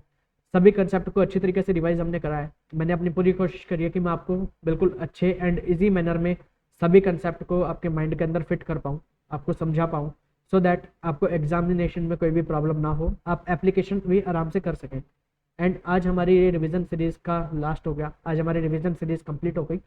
सभी कंसेप्ट को अच्छी तरीके से रिवाइज हमने करा है। मैंने अपनी पूरी कोशिश करी है कि मैं आपको बिल्कुल अच्छे एंड इजी मैनर में सभी कंसेप्ट को आपके माइंड के अंदर फिट कर पाऊँ, आपको समझा पाऊँ, सो दैट आपको एग्जामिनेशन में कोई भी प्रॉब्लम ना हो, आप एप्लीकेशन भी आराम से कर सकें। एंड आज हमारी ये रिविजन सीरीज का लास्ट हो गया, आज हमारी रिविजन सीरीज कंप्लीट हो गई,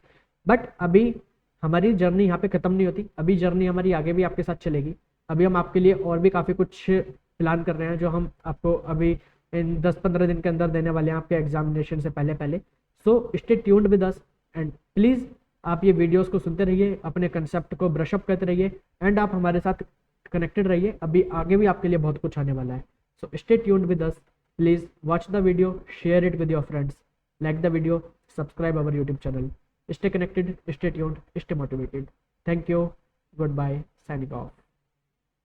बट अभी हमारी जर्नी यहाँ पे खत्म नहीं होती, अभी जर्नी हमारी आगे भी आपके साथ चलेगी। अभी हम आपके लिए और भी काफ़ी कुछ प्लान कर रहे हैं जो हम आपको अभी इन 10-15 दिन के अंदर देने वाले हैं आपके एग्जामिनेशन से पहले। सो stay tuned with us and please आप ये वीडियोस को सुनते रहिए, अपने कंसेप्ट को ब्रशअप करते रहिए एंड आप हमारे साथ कनेक्टेड रहिए, अभी आगे भी आपके लिए बहुत कुछ आने वाला है। So stay tuned with us, please watch the video, share it with your friends, like the video, subscribe our YouTube channel. Stay connected, stay tuned, stay motivated. Thank you, goodbye, signing of.